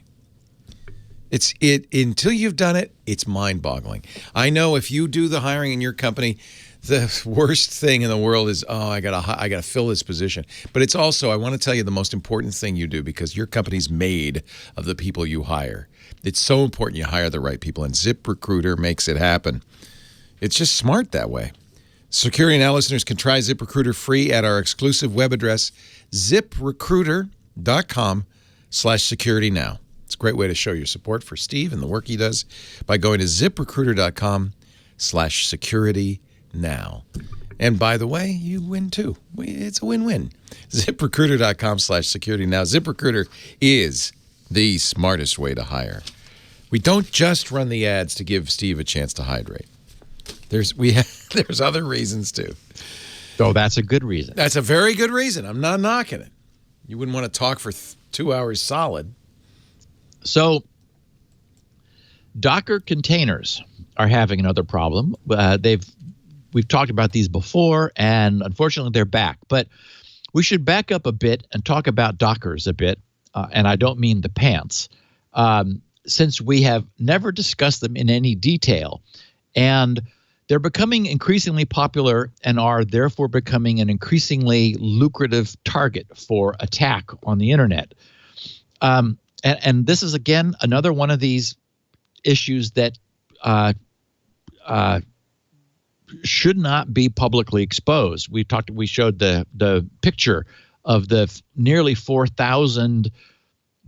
Until you've done it, it's mind-boggling. I know if you do the hiring in your company, the worst thing in the world is, I gotta fill this position. But it's also, I want to tell you the most important thing you do, because your company's made of the people you hire. It's so important you hire the right people, and Ziprecruiter makes it happen. It's just smart that way. Security Now listeners can try Ziprecruiter free at our exclusive web address, ziprecruiter.com/securitynow. It's a great way to show your support for Steve and the work he does by going to ziprecruiter.com/securitynow. And by the way, you win too. It's a win-win. ziprecruiter.com/securitynow. Ziprecruiter is the smartest way to hire. We don't just run the ads to give Steve a chance to hydrate. There's other reasons too. So that's a good reason. That's a very good reason. I'm not knocking it. You wouldn't want to talk for 2 hours solid. So Docker containers are having another problem. We've talked about these before, and unfortunately they're back. But we should back up a bit and talk about Dockers a bit, and I don't mean the pants, since we have never discussed them in any detail. And they're becoming increasingly popular and are therefore becoming an increasingly lucrative target for attack on the internet. And this is, again, another one of these issues that should not be publicly exposed. We showed the picture of the nearly 4,000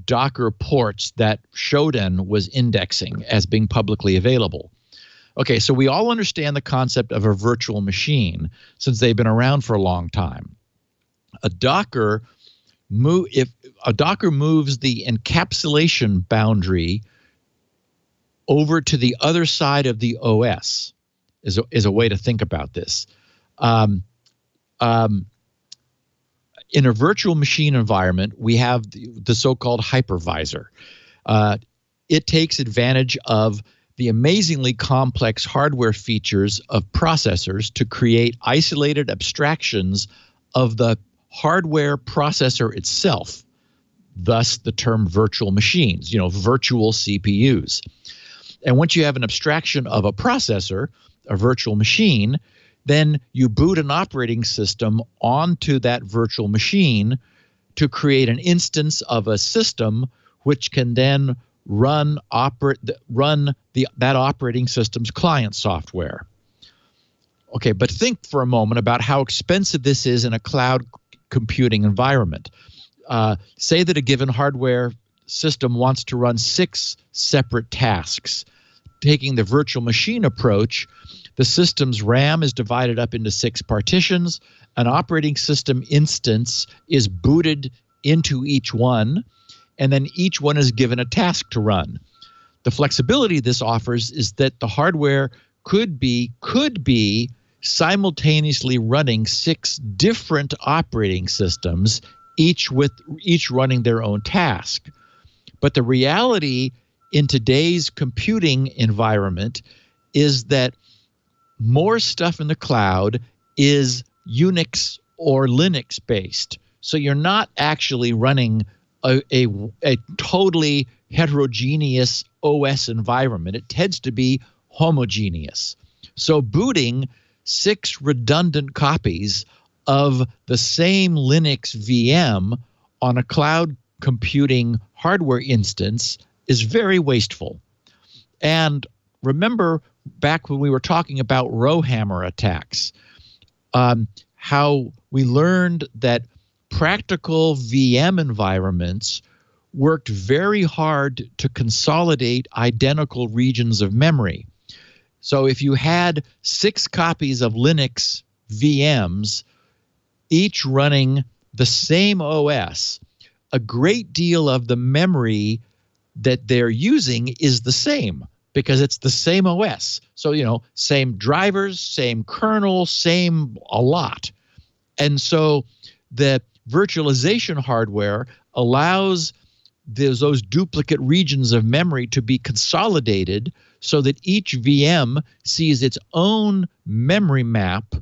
Docker ports that Shodan was indexing as being publicly available. Okay, so we all understand the concept of a virtual machine since they've been around for a long time. If a Docker moves the encapsulation boundary over to the other side of the OS, is a way to think about this. In a virtual machine environment, we have the so-called hypervisor. It takes advantage of the amazingly complex hardware features of processors to create isolated abstractions of the hardware processor itself, thus the term virtual machines, virtual CPUs. And once you have an abstraction of a processor, a virtual machine, then you boot an operating system onto that virtual machine to create an instance of a system which can then run that operating system's client software. Okay, but think for a moment about how expensive this is in a cloud computing environment. Say that a given hardware system wants to run 6 separate tasks. Taking the virtual machine approach, the system's RAM is divided up into 6 partitions. An operating system instance is booted into each one, and then each one is given a task to run. The flexibility this offers is that the hardware could be simultaneously running 6 different operating systems, each running their own task. But the reality in today's computing environment is that more stuff in the cloud is Unix or Linux based. So you're not actually running a totally heterogeneous OS environment. It tends to be homogeneous. So booting 6 redundant copies of the same Linux VM on a cloud computing hardware instance is very wasteful. And remember back when we were talking about rowhammer attacks, how we learned that practical VM environments worked very hard to consolidate identical regions of memory. So if you had 6 copies of Linux VMs, each running the same OS, a great deal of the memory that they're using is the same because it's the same OS. So, same drivers, same kernel, same a lot. And so the virtualization hardware allows those duplicate regions of memory to be consolidated so that each VM sees its own memory map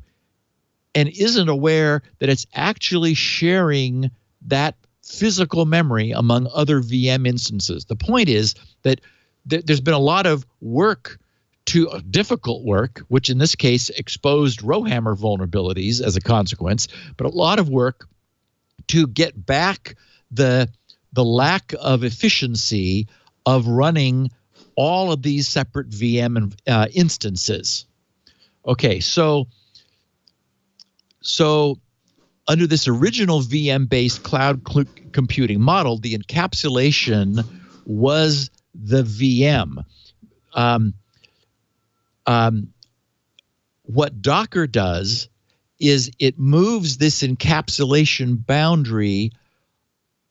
and isn't aware that it's actually sharing that physical memory among other VM instances. The point is that there's been a lot of work to difficult work, which in this case exposed rowhammer vulnerabilities as a consequence, but a lot of work to get back the lack of efficiency of running all of these separate VM instances. Okay, so under this original VM-based cloud computing model, the encapsulation was the VM. What Docker does is it moves this encapsulation boundary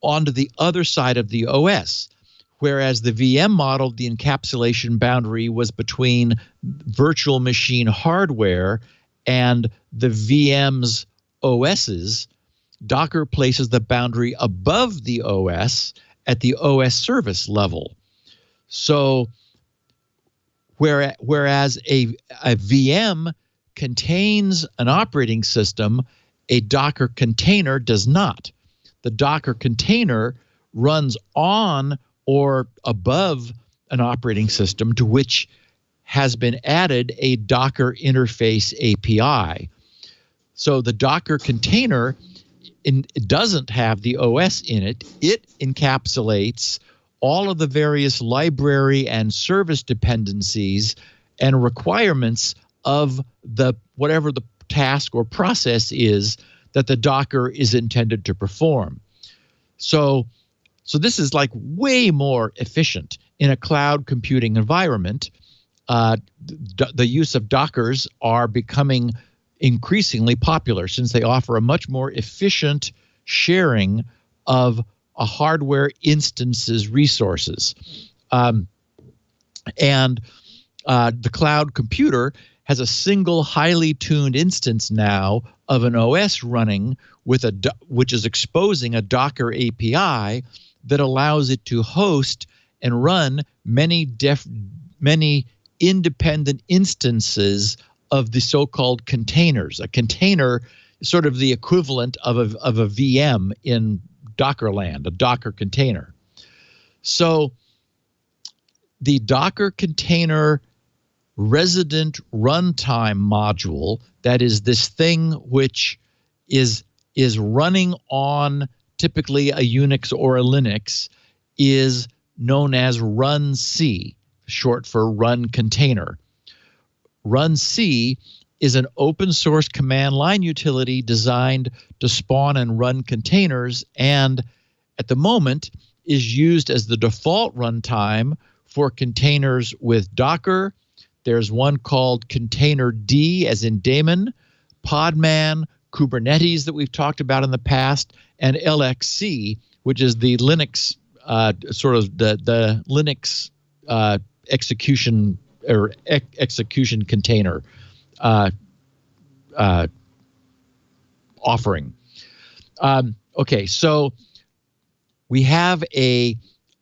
onto the other side of the OS, whereas the VM model, the encapsulation boundary was between virtual machine hardware and the VM's OSs. Docker places the boundary above the OS at the OS service level. So whereas a VM contains an operating system, a Docker container does not. The Docker container runs on or above an operating system to which has been added a Docker interface API. So the Docker container it doesn't have the OS in it. It encapsulates all of the various library and service dependencies and requirements of the whatever the task or process is that the Docker is intended to perform. So this is like way more efficient in a cloud computing environment. The use of Dockers are becoming increasingly popular since they offer a much more efficient sharing of a hardware instance's resources. And the cloud computer has a single highly tuned instance now of an OS running with which is exposing a Docker API that allows it to host and run many independent instances of the so-called containers. A container is sort of the equivalent of a VM in Docker land, a Docker container. So the Docker container resident runtime module, that is this thing which is running on typically a Unix or a Linux, is known as runC, short for run container. runC is an open source command line utility designed to spawn and run containers, and at the moment is used as the default runtime for containers with Docker. There's one called Containerd, as in daemon, Podman, Kubernetes that we've talked about in the past, and LXC, which is the Linux sort of the Linux execution or execution container offering. Okay, so we have a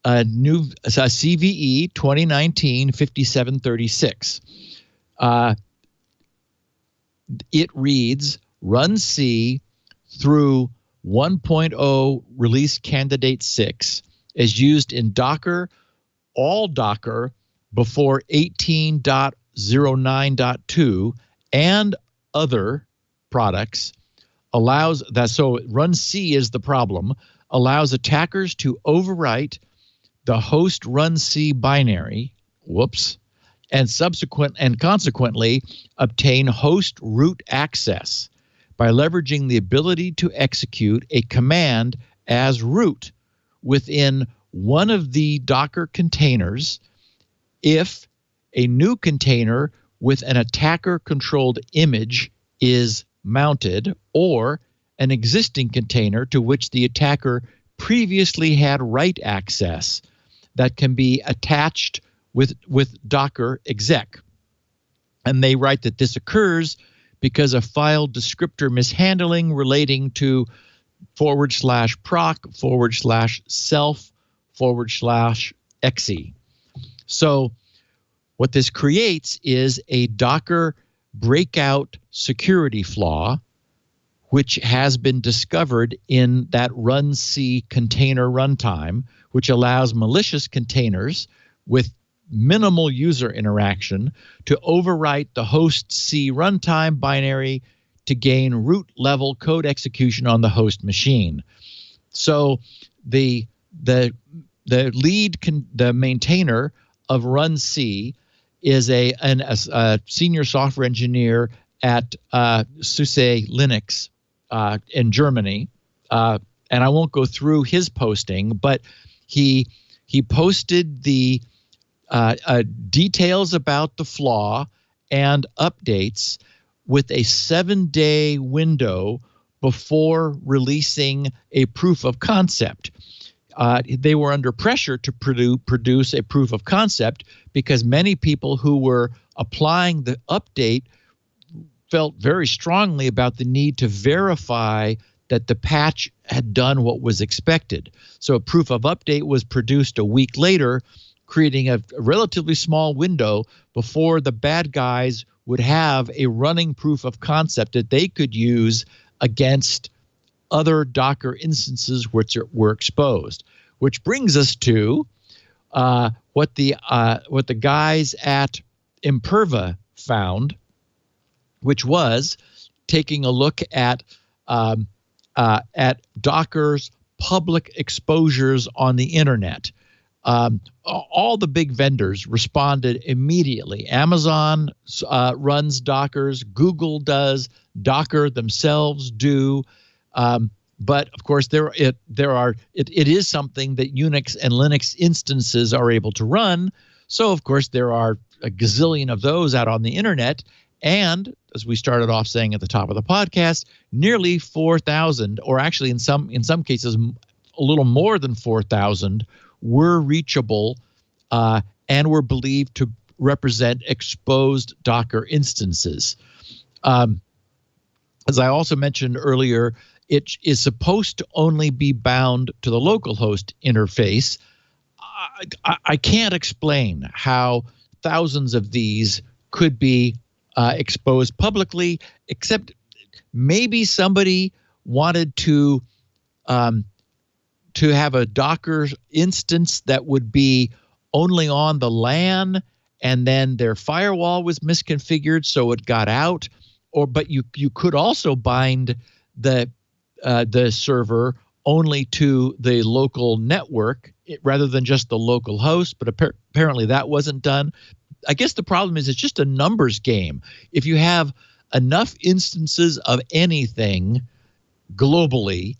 new CVE 2019-5736. It reads runC through 1.0 release candidate 6 is used in Docker, all Docker before 18.09.2 and other products. Allows that, so runC is the problem, allows attackers to overwrite the host runC binary, and consequently obtain host root access by leveraging the ability to execute a command as root within one of the Docker containers if a new container with an attacker-controlled image is mounted, or an existing container to which the attacker previously had write access that can be attached with Docker exec. And they write that this occurs because of file descriptor mishandling relating to /proc/self/exe. So what this creates is a Docker breakout security flaw, which has been discovered in that runC container runtime, which allows malicious containers with minimal user interaction to overwrite the host C runtime binary to gain root level code execution on the host machine. So the maintainer of Run C is a senior software engineer at SUSE Linux in Germany, and I won't go through his posting, but he posted the details about the flaw and updates with a 7-day window before releasing a proof of concept. They were under pressure to produce a proof of concept because many people who were applying the update felt very strongly about the need to verify that the patch had done what was expected. So a proof of update was produced a week later, creating a relatively small window before the bad guys would have a running proof of concept that they could use against other Docker instances which were exposed. Which brings us to what the guys at Imperva found, which was taking a look at Docker's public exposures on the internet. All the big vendors responded immediately. Amazon runs Dockers, Google does, Docker themselves do. But of course, it is something that Unix and Linux instances are able to run. So of course, there are a gazillion of those out on the internet. And as we started off saying at the top of the podcast, nearly 4,000, or actually in some cases a little more than 4,000, were reachable and were believed to represent exposed Docker instances. As I also mentioned earlier, it is supposed to only be bound to the localhost interface. I can't explain how thousands of these could be exposed publicly, except maybe somebody wanted to have a Docker instance that would be only on the LAN, and then their firewall was misconfigured, so it got out. But you could also bind the server only to the local network rather than just the local host. But apparently that wasn't done. I guess the problem is it's just a numbers game. If you have enough instances of anything globally,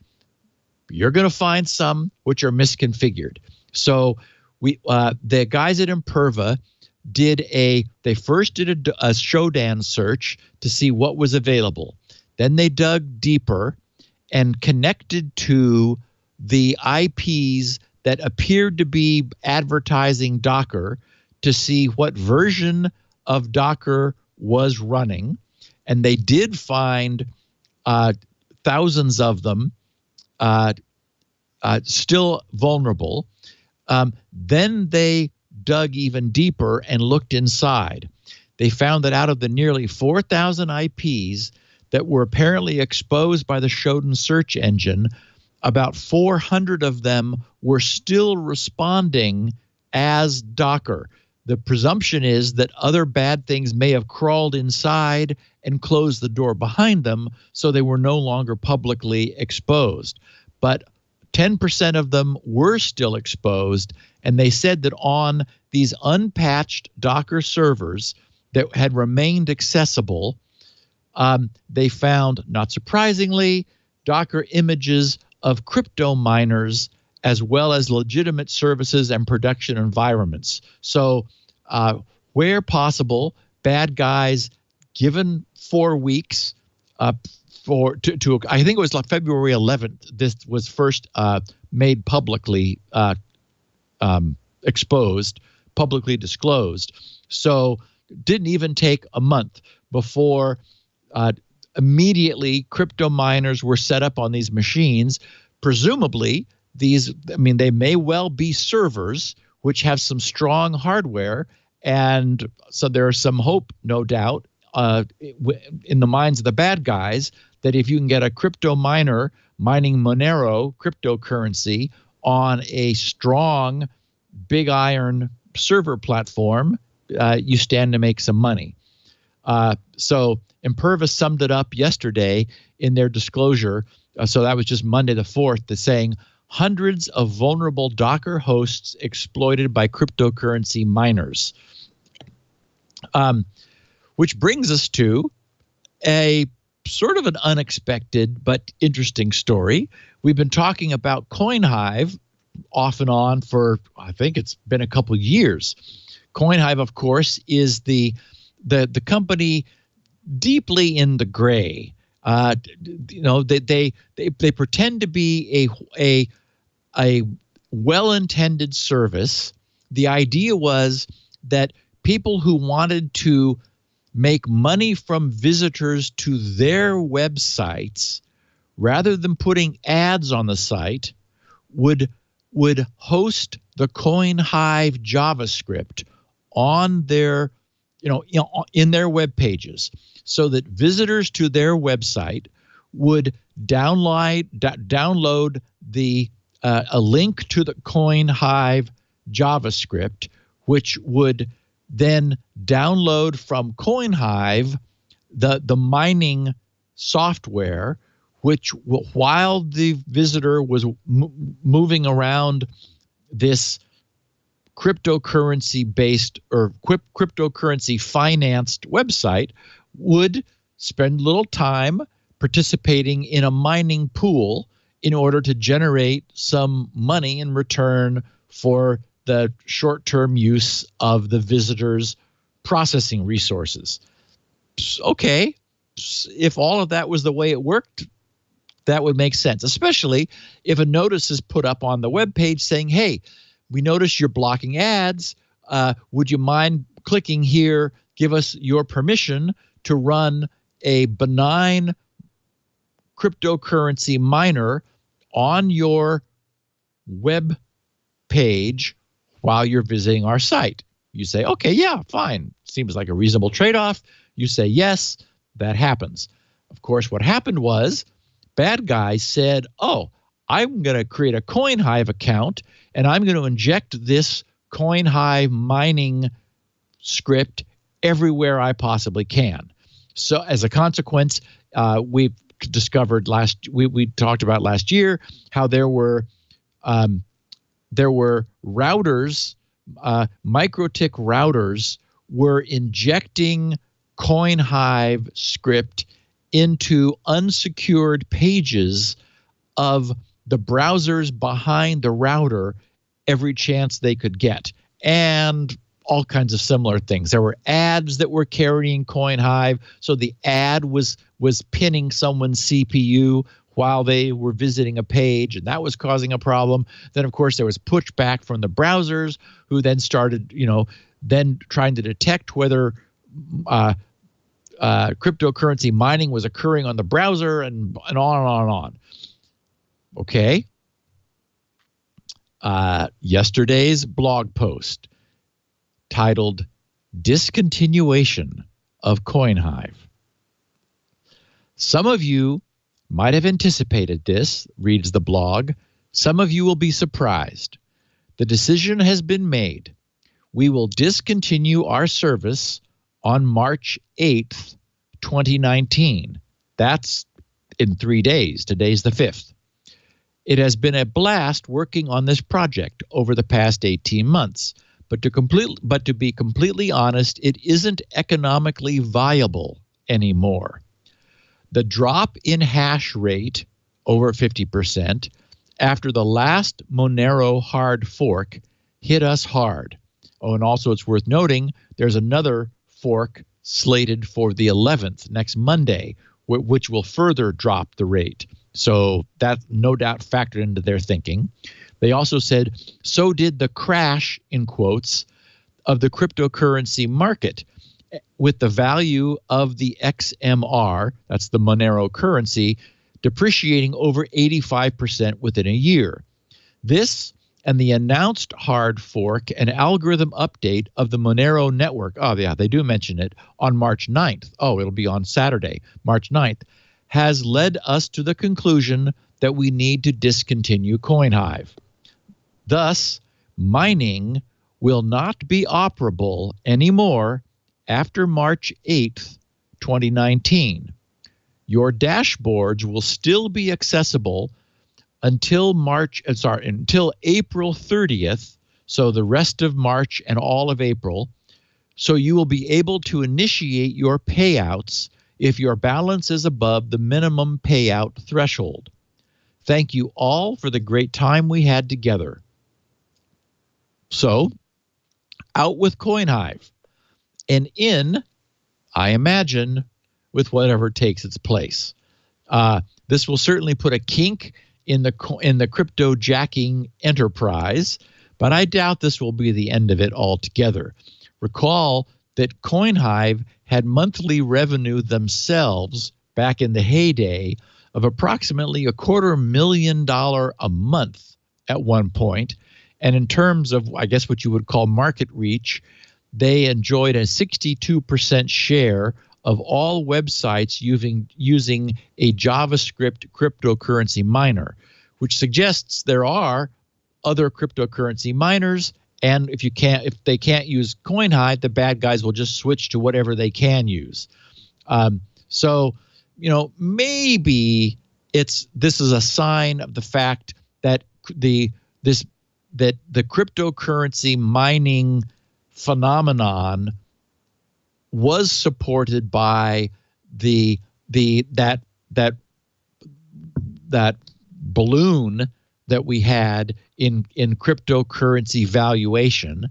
you're going to find some which are misconfigured. So the guys at Imperva they first did a Shodan search to see what was available. Then they dug deeper and connected to the IPs that appeared to be advertising Docker to see what version of Docker was running. And they did find thousands of them still vulnerable. Then they dug even deeper and looked inside. They found that out of the nearly 4,000 IPs that were apparently exposed by the Shodan search engine, about 400 of them were still responding as Docker. The presumption is that other bad things may have crawled inside and closed the door behind them, so they were no longer publicly exposed. But 10% of them were still exposed, and they said that on these unpatched Docker servers that had remained accessible, they found, not surprisingly, Docker images of crypto miners as well as legitimate services and production environments. So where possible, bad guys, given 4 weeks I think it was like February 11th, this was first made publicly exposed, publicly disclosed. So didn't even take a month before immediately crypto miners were set up on these machines. Presumably, they may well be servers which have some strong hardware, and so there's some hope, no doubt, in the minds of the bad guys that if you can get a crypto miner mining Monero cryptocurrency on a strong big iron server platform, you stand to make some money. So Imperva summed it up yesterday in their disclosure. So that was just Monday the 4th, that's saying hundreds of vulnerable Docker hosts exploited by cryptocurrency miners. Which brings us to a sort of an unexpected but interesting story. We've been talking about Coinhive off and on for, I think it's been a couple of years. Coinhive, of course, is the company deeply in the gray. They pretend to be a well-intended service. The idea was that people who wanted to make money from visitors to their websites, rather than putting ads on the site, would host the Coinhive JavaScript on their, in their web pages, so that visitors to their website would download the a link to the Coinhive JavaScript, which would then download from Coinhive the mining software, which while the visitor was moving around this cryptocurrency-based or cryptocurrency-financed website, would spend a little time participating in a mining pool in order to generate some money in return for the short-term use of the visitor's processing resources. Okay, if all of that was the way it worked, that would make sense, especially if a notice is put up on the web page saying, hey, we notice you're blocking ads. Would you mind clicking here, give us your permission to run a benign cryptocurrency miner on your web page while you're visiting our site? You say, okay, yeah, fine. Seems like a reasonable trade-off. You say yes, that happens. Of course, what happened was bad guys said, oh, I'm going to create a Coinhive account and I'm going to inject this Coinhive mining script everywhere I possibly can. So as a consequence, we've discovered we talked about last year how there were routers, MikroTik routers were injecting Coinhive script into unsecured pages of the browsers behind the router every chance they could get, and all kinds of similar things. There were ads that were carrying Coinhive, so the ad was pinning someone's CPU while they were visiting a page, and that was causing a problem. Then, of course, there was pushback from the browsers, who then started, then trying to detect whether cryptocurrency mining was occurring on the browser, and on and on and on. Okay. Yesterday's blog post titled Discontinuation of Coinhive. Some of you might have anticipated this, reads the blog. Some of you will be surprised. The decision has been made. We will discontinue our service on March 8th, 2019. That's in 3 days. Today's the 5th. It has been a blast working on this project over the past 18 months. But to be completely honest, it isn't economically viable anymore. The drop in hash rate, over 50%, after the last Monero hard fork hit us hard. Oh, and also it's worth noting there's another fork slated for the 11th, next Monday, which will further drop the rate. So that no doubt factored into their thinking. They also said, so did the crash, in quotes, of the cryptocurrency market, with the value of the XMR, that's the Monero currency, depreciating over 85% within a year. This and the announced hard fork and algorithm update of the Monero network, oh yeah, they do mention it, on March 9th. Oh, it'll be on Saturday, March 9th, has led us to the conclusion that we need to discontinue Coinhive. Thus, mining will not be operable anymore after March 8th, 2019. Your dashboards will still be accessible until April 30th, so the rest of March and all of April. So you will be able to initiate your payouts if your balance is above the minimum payout threshold. Thank you all for the great time we had together. So, out with Coinhive, and in, I imagine, with whatever takes its place. This will certainly put a kink in the crypto jacking enterprise, but I doubt this will be the end of it altogether. Recall that Coinhive had monthly revenue themselves back in the heyday of approximately $250,000 a month at one point. And in terms of, I guess, what you would call market reach, they enjoyed a 62% share of all websites using a JavaScript cryptocurrency miner, which suggests there are other cryptocurrency miners. And if they can't use Coinhive, the bad guys will just switch to whatever they can use. So, maybe this is a sign of the fact that the cryptocurrency mining phenomenon was supported by that balloon that we had in cryptocurrency valuation,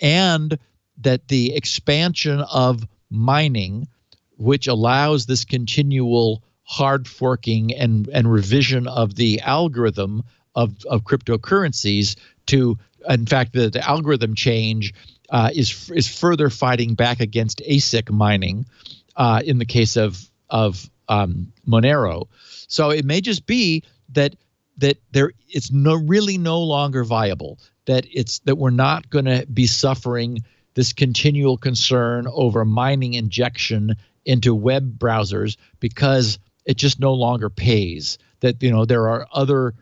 and that the expansion of mining, which allows this continual hard forking and revision of the algorithm of cryptocurrencies to, in fact, the algorithm change is further fighting back against ASIC mining in the case of Monero. So it may just be that it's really no longer viable, that we're not going to be suffering this continual concern over mining injection into web browsers because it just no longer pays. That there are other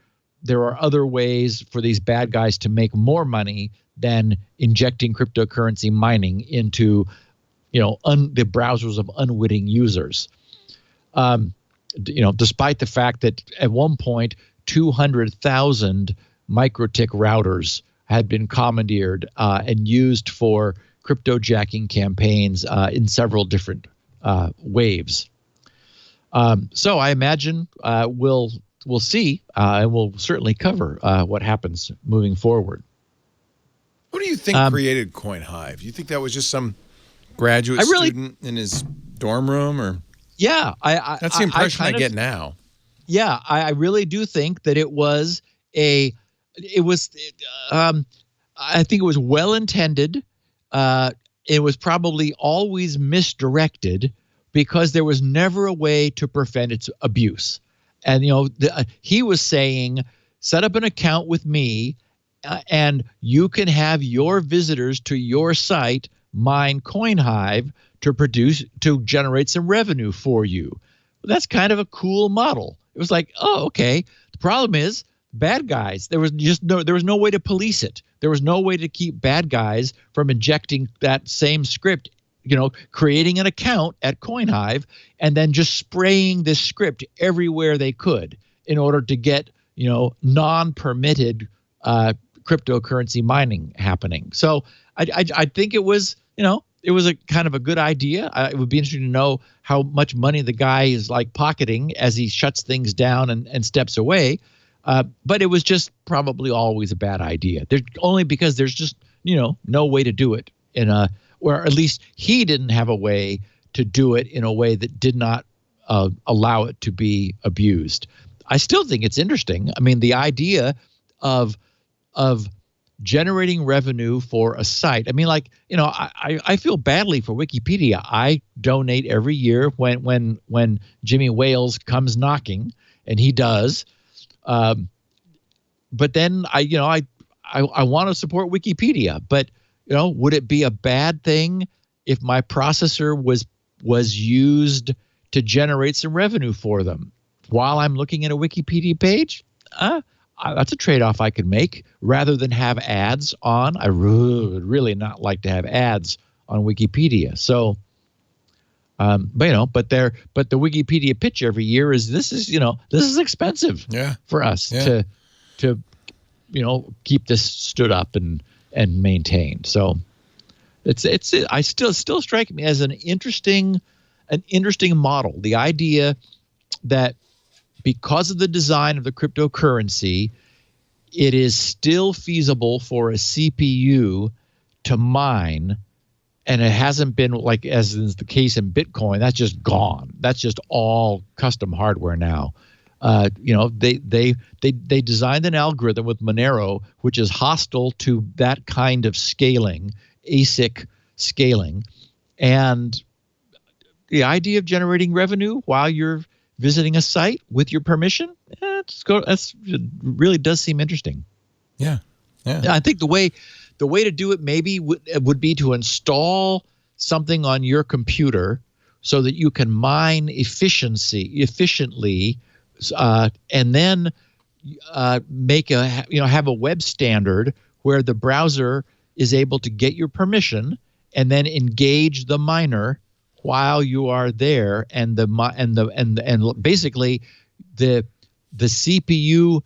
ways for these bad guys to make more money than injecting cryptocurrency mining into the browsers of unwitting users. Despite the fact that at one point 200,000 MikroTik routers had been commandeered and used for cryptojacking campaigns in several different waves. So I imagine we'll see, and we'll certainly cover what happens moving forward. Who do you think created Coinhive? Do you think that was just some graduate student in his dorm room, or? Yeah, that's the impression I get now. Yeah, I really do think that it was I think it was well intended. It was probably always misdirected because there was never a way to prevent its abuse. And he was saying, set up an account with me, and you can have your visitors to your site mine Coinhive to generate some revenue for you. Well, that's kind of a cool model. It was like, oh, okay. The problem is bad guys. There was no way to police it. There was no way to keep bad guys from injecting that same script, creating an account at Coinhive and then just spraying this script everywhere they could in order to get, non-permitted cryptocurrency mining happening. So I think it was, it was a kind of a good idea. It would be interesting to know how much money the guy is pocketing as he shuts things down and steps away. But it was just probably always a bad idea. Only because there's just, no way to do it or at least he didn't have a way to do it in a way that did not allow it to be abused. I still think it's interesting. I mean, the idea of generating revenue for a site. I mean, I feel badly for Wikipedia. I donate every year when Jimmy Wales comes knocking, and he does. But then I want to support Wikipedia. But would it be a bad thing if my processor was used to generate some revenue for them while I'm looking at a Wikipedia page? that's a trade-off I could make rather than have ads on. I would really not like to have ads on Wikipedia. So, but the Wikipedia pitch every year is this is expensive for us to keep this stood up and maintained. So I still strike me as an interesting model. The idea that because of the design of the cryptocurrency, it is still feasible for a CPU to mine, and it hasn't been like, as is the case in Bitcoin, that's just gone. That's just all custom hardware now. They designed an algorithm with Monero, which is hostile to that kind of scaling, ASIC scaling, and the idea of generating revenue while you're visiting a site with your permission, it really does seem interesting. Yeah. I think the way to do it maybe would be to install something on your computer so that you can mine efficiently, and then have a web standard where the browser is able to get your permission and then engage the miner while you are there, and basically the CPU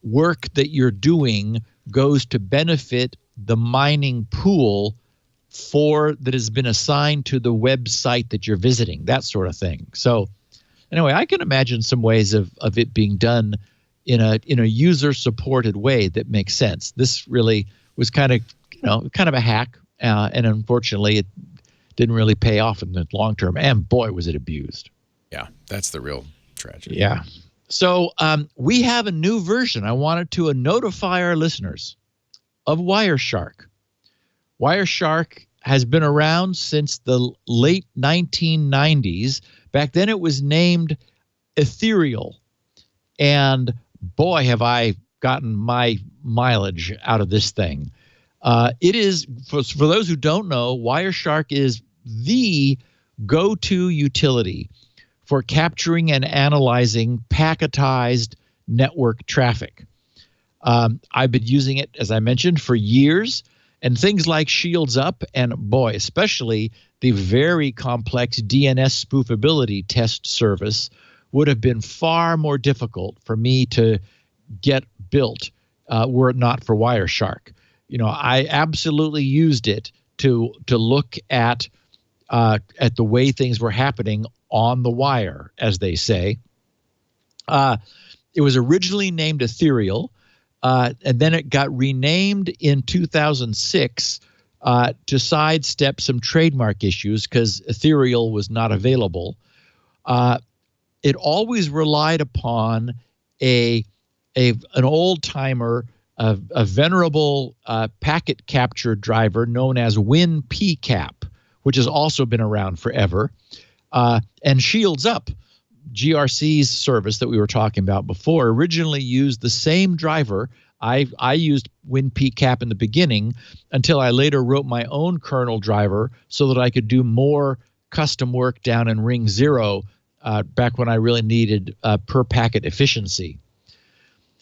work that you're doing goes to benefit the mining pool that has been assigned to the website that you're visiting, that sort of thing. So anyway, I can imagine some ways of it being done in a user supported way that makes sense. This really was kind of a hack, and unfortunately it didn't really pay off in the long term, and boy was it abused. Yeah, that's the real tragedy. Yeah. So we have a new version. I wanted to notify our listeners of Wireshark. Wireshark has been around since the late 1990s. Back then it was named Ethereal. And boy, have I gotten my mileage out of this thing. It is, for those who don't know, Wireshark is the go-to utility for capturing and analyzing packetized network traffic. I've been using it, as I mentioned, for years, and things like Shields Up and, boy, especially the very complex DNS spoofability test service would have been far more difficult for me to get built were it not for Wireshark. I absolutely used it to look at the way things were happening on the wire, as they say. It was originally named Ethereal, and then it got renamed in 2006 to sidestep some trademark issues because Ethereal was not available. It always relied upon an old-timer, a venerable packet capture driver known as WinPCAP, which has also been around forever. And Shields Up, GRC's service that we were talking about before, originally used the same driver. I used WinPCAP in the beginning until I later wrote my own kernel driver so that I could do more custom work down in Ring 0 back when I really needed per packet efficiency.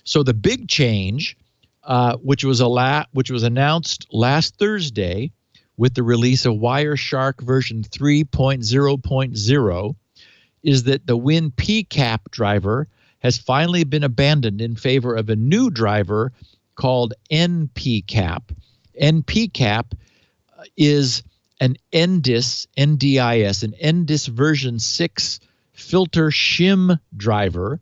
So the big change, which was announced last Thursday with the release of Wireshark version 3.0.0, is that the WinPCAP driver has finally been abandoned in favor of a new driver called NPCAP. NPCAP is an NDIS, an NDIS version 6 filter shim driver,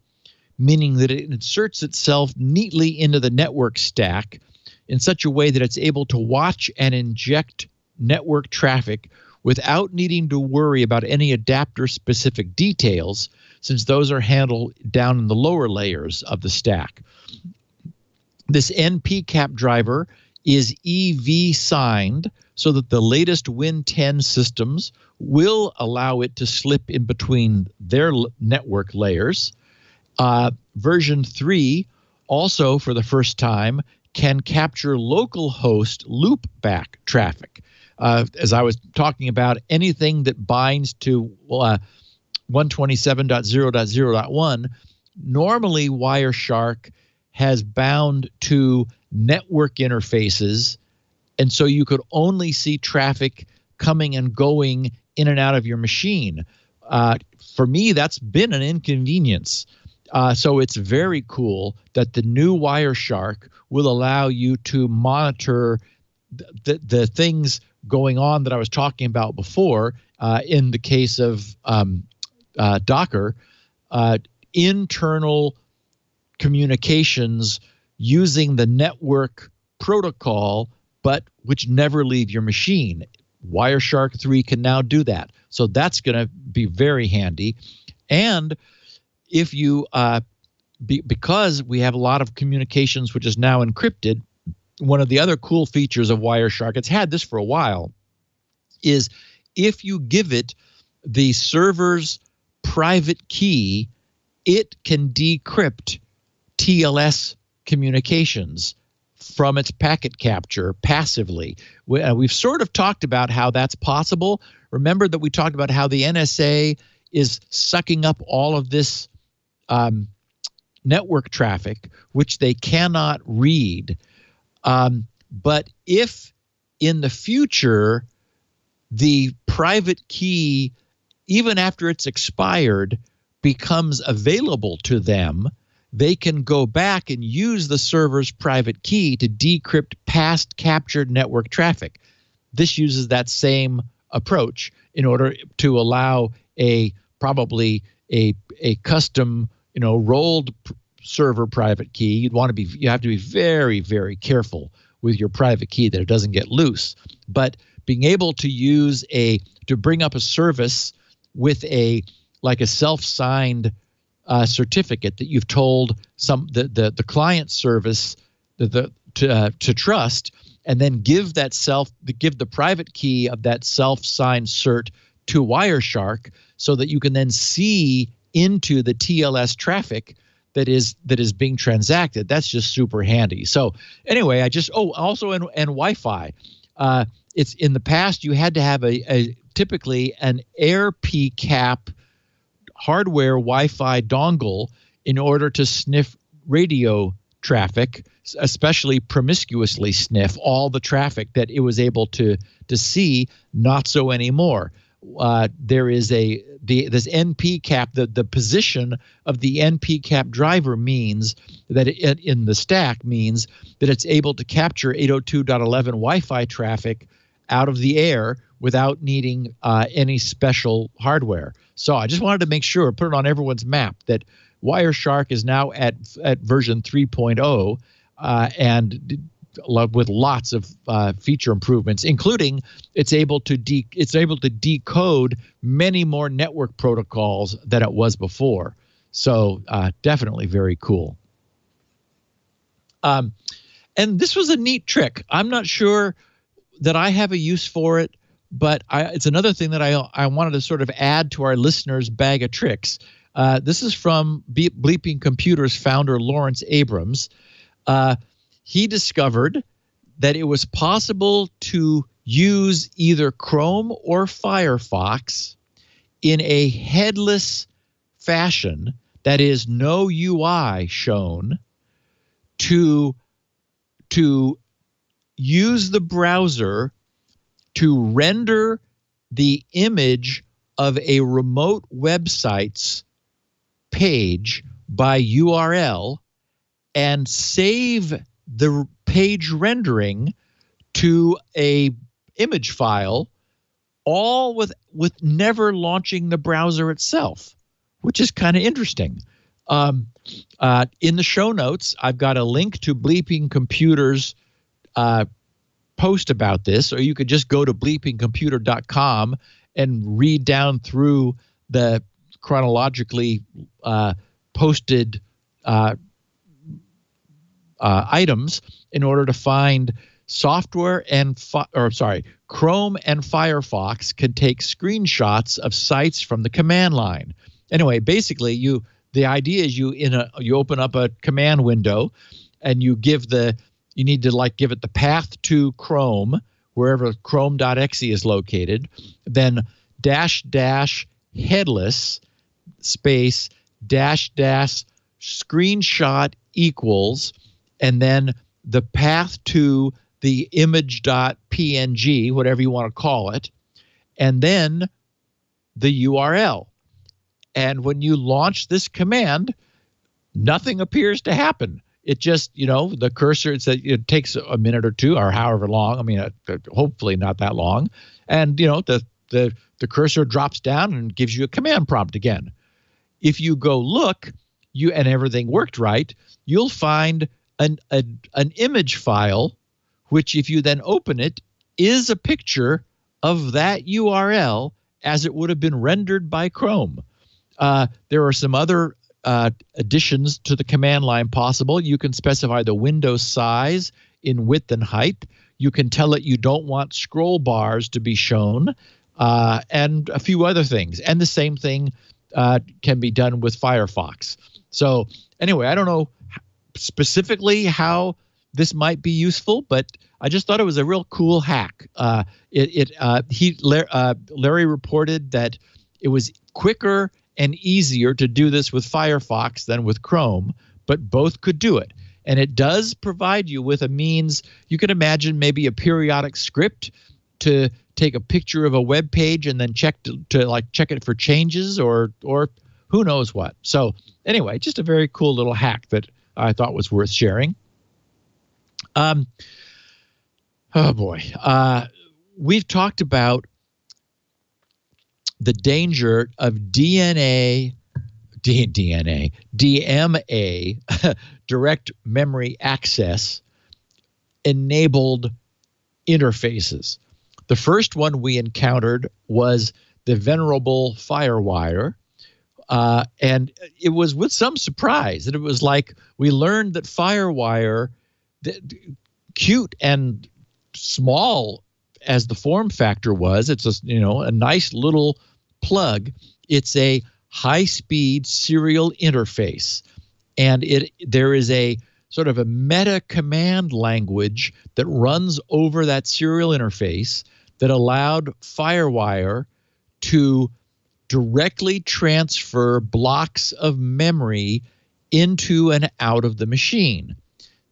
meaning that it inserts itself neatly into the network stack in such a way that it's able to watch and inject network traffic without needing to worry about any adapter-specific details, since those are handled down in the lower layers of the stack. This NPCAP driver is EV signed so that the latest Win 10 systems will allow it to slip in between their network layers. Version 3 also, for the first time, can capture local host loopback traffic. As I was talking about, anything that binds to 127.0.0.1, normally Wireshark has bound to network interfaces, and so you could only see traffic coming and going in and out of your machine. For me, that's been an inconvenience. So it's very cool that the new Wireshark will allow you to monitor the things going on that I was talking about before. In the case of Docker, internal communications using the network protocol, but which never leave your machine. Wireshark 3 can now do that. So that's going to be very handy. And if you, because we have a lot of communications which is now encrypted, one of the other cool features of Wireshark, it's had this for a while, is if you give it the server's private key, it can decrypt TLS communications from its packet capture passively. We've sort of talked about how that's possible. Remember that we talked about how the NSA is sucking up all of this network traffic, which they cannot read. But if in the future the private key, even after it's expired, becomes available to them, they can go back and use the server's private key to decrypt past captured network traffic. This uses that same approach in order to allow probably a custom, rolled server private key. You have to be very, very careful with your private key that it doesn't get loose. But being able to to bring up a service with a self-signed certificate that you've told the client service to trust, and then give the private key of that self-signed cert to Wireshark, so that you can then see into the TLS traffic that is being transacted. That's just super handy. So anyway, also in Wi-Fi, it's in the past you had to have typically an AirPCAP hardware Wi-Fi dongle in order to sniff radio traffic, especially promiscuously sniff all the traffic that it was able to see. Not so anymore. There is this NPCAP, the position of the NPCAP driver means that in the stack means that it's able to capture 802.11 Wi-Fi traffic out of the air without needing any special hardware. So I just wanted to make sure, put it on everyone's map, that Wireshark is now at version 3.0 and with lots of feature improvements, including it's able to decode many more network protocols than it was before. So definitely very cool. And this was a neat trick. I'm not sure that I have a use for it, but it's another thing that I wanted to sort of add to our listeners' bag of tricks. This is from Bleeping Computers founder Lawrence Abrams. He discovered that it was possible to use either Chrome or Firefox in a headless fashion, that is, no UI shown, to use the browser to render the image of a remote website's page by URL and save the page rendering to a image file, all with never launching the browser itself, which is kind of interesting. In the show notes, I've got a link to Bleeping Computers post about this, or you could just go to bleepingcomputer.com and read down through the chronologically posted items in order to find software Chrome and Firefox can take screenshots of sites from the command line. Anyway, basically, the idea is you open up a command window and you give it the path to Chrome, wherever chrome.exe is located, then -- headless space -- screenshot equals, and then the path to the image.png, whatever you want to call it, and then the URL. And when you launch this command, nothing appears to happen. It just, the cursor, it takes a minute or two or however long. I mean, hopefully not that long. And, the cursor drops down and gives you a command prompt again. If you go look, and everything worked right, you'll find an image file, which if you then open it, is a picture of that URL as it would have been rendered by Chrome. There are some other additions to the command line possible. You can specify the window size in width and height. You can tell it you don't want scroll bars to be shown, and a few other things. And the same thing can be done with Firefox. So anyway, I don't know specifically how this might be useful, but I just thought it was a real cool hack. Larry reported that it was quicker and easier to do this with Firefox than with Chrome, but both could do it. And it does provide you with a means. You can imagine maybe a periodic script to take a picture of a web page and then check it for changes or who knows what. So anyway, just a very cool little hack that I thought was worth sharing. Oh boy. We've talked about the danger of DMA, direct memory access enabled interfaces. The first one we encountered was the venerable FireWire, and it was with some surprise. And it was like we learned that FireWire, cute and small as the form factor was, it's a nice little plug. It's a high-speed serial interface, and there is a sort of a meta command language that runs over that serial interface that allowed FireWire to directly transfer blocks of memory into and out of the machine.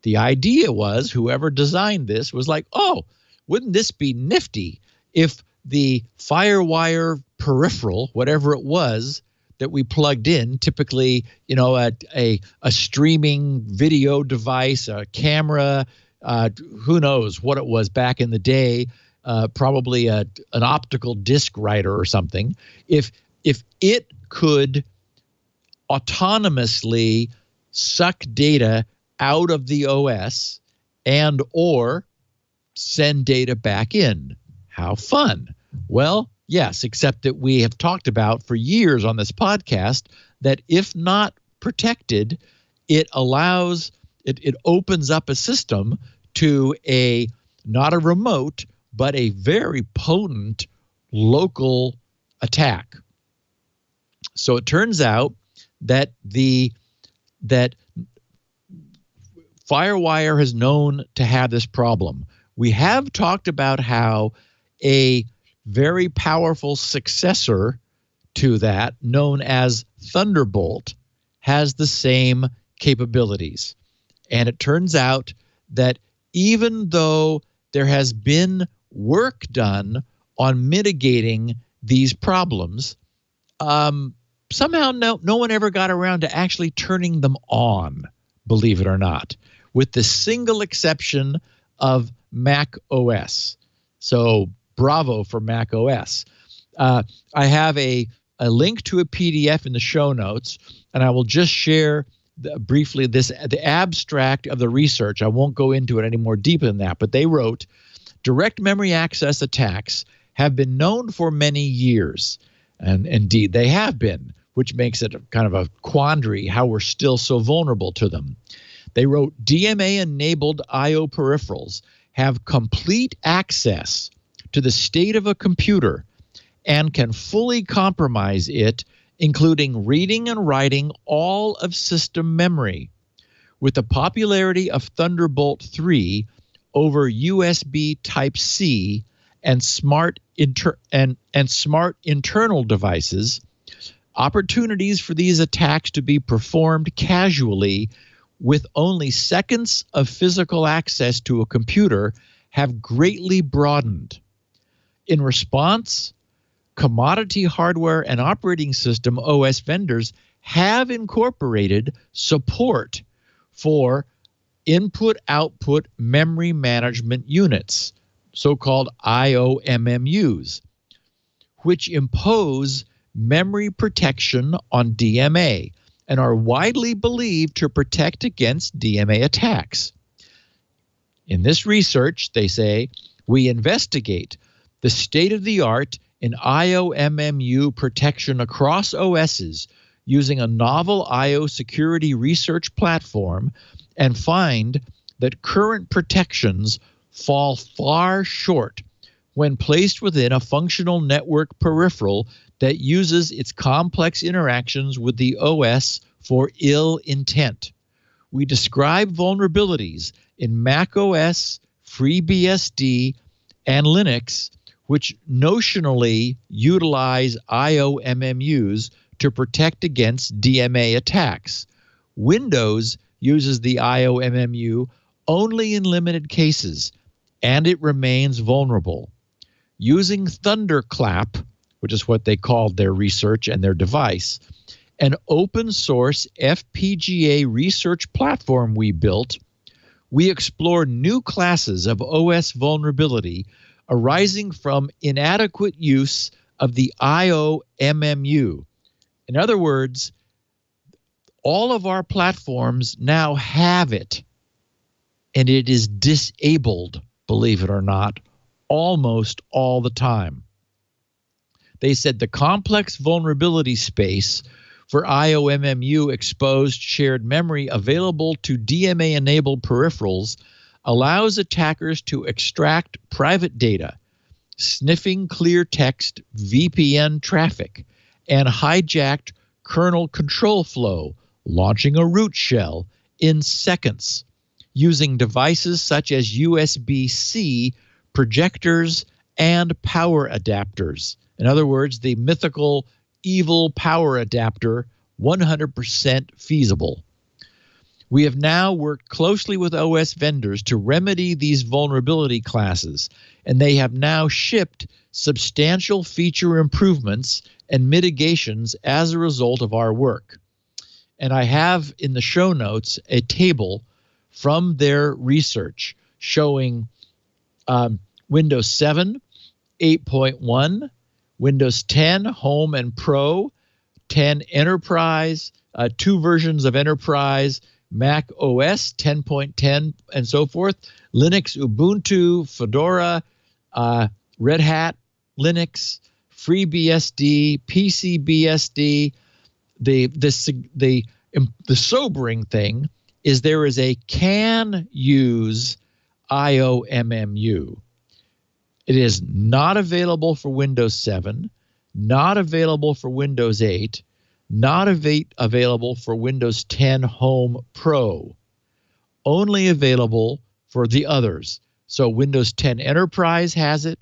The idea was, whoever designed this was like, oh, wouldn't this be nifty if the FireWire peripheral, whatever it was that we plugged in, typically, a streaming video device, a camera, who knows what it was back in the day, probably an optical disc writer or something. If it could autonomously suck data out of the OS and or send data back in, how fun. Well, yes, except that we have talked about for years on this podcast that if not protected, it opens up a system to not a remote, but a very potent local attack. So it turns out that that FireWire is known to have this problem. We have talked about how a very powerful successor to that, known as Thunderbolt, has the same capabilities. And it turns out that even though there has been work done on mitigating these problems, somehow no one ever got around to actually turning them on, believe it or not, with the single exception of Mac OS. So bravo for Mac OS. I have a link to a PDF in the show notes, and I will just share briefly the abstract of the research. I won't go into it any more deep than that, but they wrote, direct memory access attacks have been known for many years, and indeed they have been, which makes it kind of a quandary how we're still so vulnerable to them. They wrote, DMA-enabled I/O peripherals have complete access to the state of a computer and can fully compromise it, including reading and writing all of system memory. With the popularity of Thunderbolt 3 over USB Type-C and smart internal devices, opportunities for these attacks to be performed casually with only seconds of physical access to a computer have greatly broadened. In response, commodity hardware and operating system OS vendors have incorporated support for input-output memory management units, so-called IOMMUs, which impose memory protection on DMA and are widely believed to protect against DMA attacks. In this research, they say, we investigate the state-of-the-art in IOMMU protection across OSs using a novel IO security research platform and find that current protections fall far short when placed within a functional network peripheral that uses its complex interactions with the OS for ill intent. We describe vulnerabilities in Mac OS, FreeBSD, and Linux, which notionally utilize IOMMUs to protect against DMA attacks. Windows uses the IOMMU only in limited cases, and it remains vulnerable. Using Thunderclap, which is what they called their research and their device, an open source FPGA research platform we built, we explore new classes of OS vulnerability arising from inadequate use of the IOMMU. In other words, all of our platforms now have it, and it is disabled, believe it or not, almost all the time. They said the complex vulnerability space for IOMMU exposed shared memory available to DMA-enabled peripherals allows attackers to extract private data, sniffing clear text VPN traffic, and hijacked kernel control flow, launching a root shell in seconds, using devices such as USB-C projectors and power adapters. In other words, the mythical evil power adapter, 100% feasible. We have now worked closely with OS vendors to remedy these vulnerability classes, and they have now shipped substantial feature improvements and mitigations as a result of our work. And I have in the show notes a table from their research showing Windows 7, 8.1, Windows 10 Home and Pro, 10 Enterprise, 2 versions of Enterprise, Mac OS 10.10 and so forth, Linux, Ubuntu, Fedora, Red Hat, Linux, FreeBSD, PCBSD. The sobering thing is there is a can use IOMMU. It is not available for Windows 7, not available for Windows 8, not available for Windows 10 Home Pro, only available for the others. So Windows 10 Enterprise has it,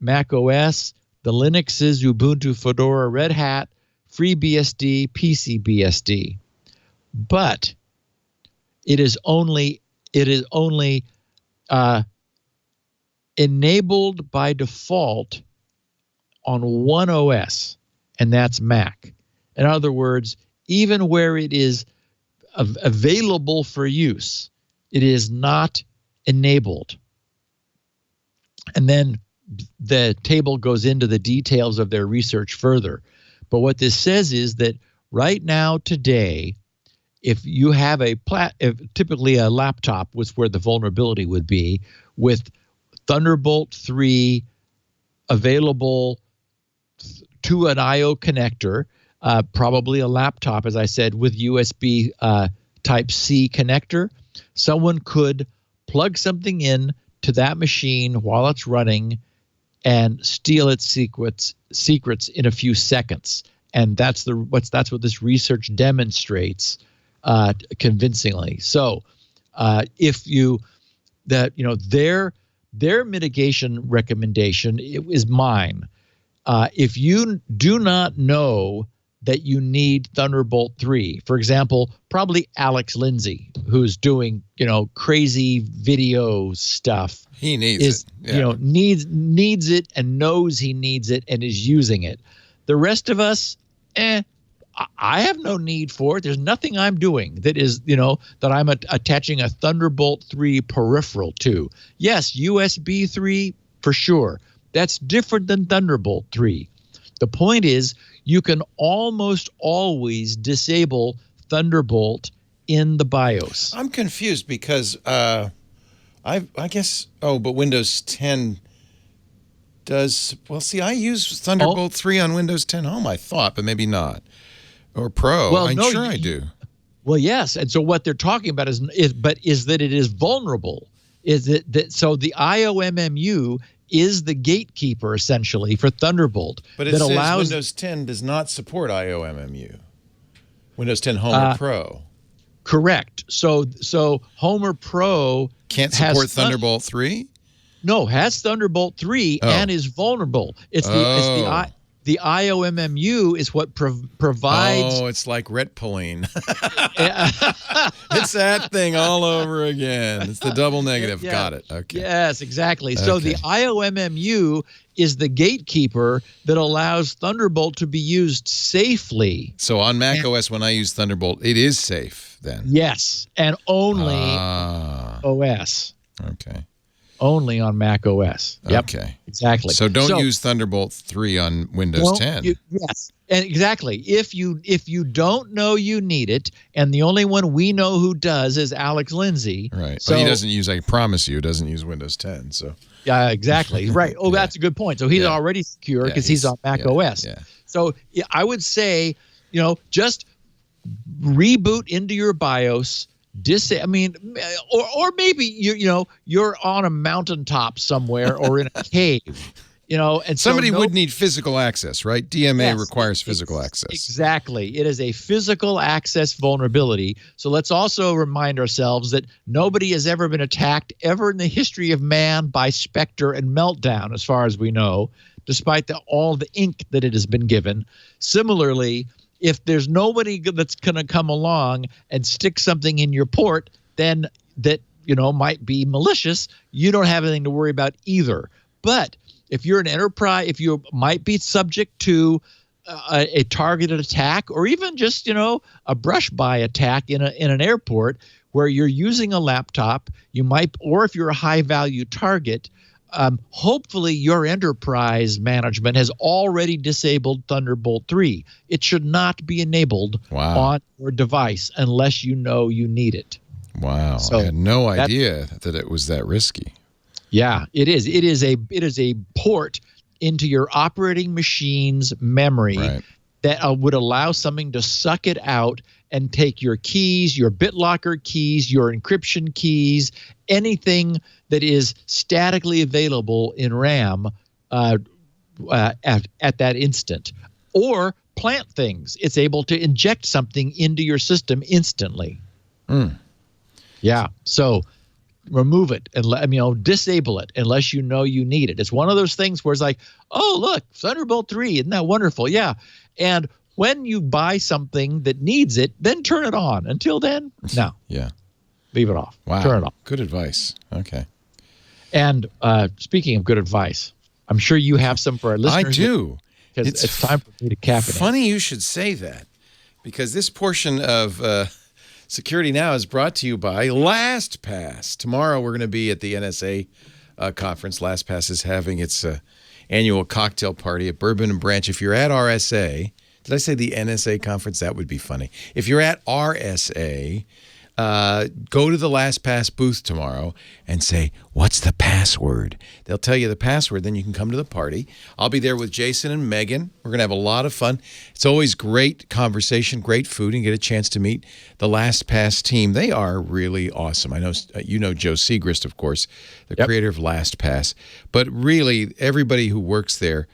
Mac OS, the Linuxes, Ubuntu, Fedora, Red Hat, FreeBSD, PCBSD. But it is only enabled by default on one OS, and that's Mac. In other words, even where it is available for use, it is not enabled. And then the table goes into the details of their research further. But what this says is that right now, today, if you have typically a laptop was where the vulnerability would be, with Thunderbolt 3 available to an I/O connector, probably a laptop, as I said, with USB Type-C connector, someone could plug something in to that machine while it's running and steal its secrets in a few seconds. And that's what this research demonstrates convincingly. So their mitigation recommendation is mine. If you do not know that you need Thunderbolt 3. For example, probably Alex Lindsay, who's doing, crazy video stuff. He needs it. Yeah. Needs it and knows he needs it and is using it. The rest of us, I have no need for it. There's nothing I'm doing that is, that I'm attaching a Thunderbolt 3 peripheral to. Yes, USB 3 for sure. That's different than Thunderbolt 3. The point is, you can almost always disable Thunderbolt in the BIOS. I'm confused because I guess, but Windows 10 does, well, see, I use Thunderbolt 3 on Windows 10 Home, I thought, but maybe not. Or Pro. Well, I'm sure I do. Well, yes. And so what they're talking about is that it is vulnerable. So the IOMMU is the gatekeeper essentially for Thunderbolt. But it says Windows 10 does not support IOMMU. Windows 10 Home or Pro. Correct. So Home or Pro can't support Thunderbolt 3? No, has Thunderbolt 3 and is vulnerable. It's the IOMMU is what provides. Oh, it's like retpulling. It's that thing all over again. It's the double negative. Yeah. Got it. Okay. Yes, exactly. Okay. So the IOMMU is the gatekeeper that allows Thunderbolt to be used safely. So on Mac OS, when I use Thunderbolt, it is safe then? Yes, and only OS. Okay. Only on Mac OS. Yep. Okay. Exactly. So don't use Thunderbolt 3 on Windows 10. Yes. And exactly. If you don't know you need it, and the only one we know who does is Alex Lindsay. Right. So he doesn't use, I promise you, doesn't use Windows 10. So yeah, exactly. Right. Oh, that's a good point. So he's already secure because he's on Mac OS. Yeah. So I would say, just reboot into your BIOS. Or maybe you're on a mountaintop somewhere or in a cave, and somebody would need physical access, right? DMA requires physical access. Exactly. It is a physical access vulnerability. So let's also remind ourselves that nobody has ever been attacked ever in the history of man by Spectre and Meltdown, as far as we know, despite all the ink that it has been given. Similarly, if there's nobody that's going to come along and stick something in your port, then that might be malicious, you don't have anything to worry about either. But if you're an enterprise, if you might be subject to a targeted attack, or even just a brush by attack in an airport where you're using a laptop, you might, or if you're a high value target. Hopefully your enterprise management has already disabled Thunderbolt 3. It should not be enabled on your device unless you know you need it. Wow. So I had no idea that it was that risky. Yeah, it is. It is a port into your operating machine's memory that would allow something to suck it out and take your keys, your BitLocker keys, your encryption keys, anything that is statically available in RAM at that instant, or plant things. It's able to inject something into your system instantly. Yeah, so remove it and disable it unless you know you need it. It's one of those things where it's like, oh, look, Thunderbolt 3, isn't that wonderful? Yeah, and when you buy something that needs it, then turn it on. Until then, no. Yeah. Leave it off. Wow. Turn it off. Good advice. Okay. And speaking of good advice, I'm sure you have some for our listeners. I do. Because it's time for me to caffeinate. Funny you should say that, because this portion of Security Now is brought to you by LastPass. Tomorrow we're going to be at the NSA conference. LastPass is having its annual cocktail party at Bourbon and Branch. If you're at RSA, did I say the NSA conference? That would be funny. If you're at RSA, go to the LastPass booth tomorrow and say, what's the password? They'll tell you the password, then you can come to the party. I'll be there with Jason and Megan. We're going to have a lot of fun. It's always great conversation, great food, and get a chance to meet the LastPass team. They are really awesome. I know you know Joe Segrist, of course, the creator of LastPass. But really, everybody who works there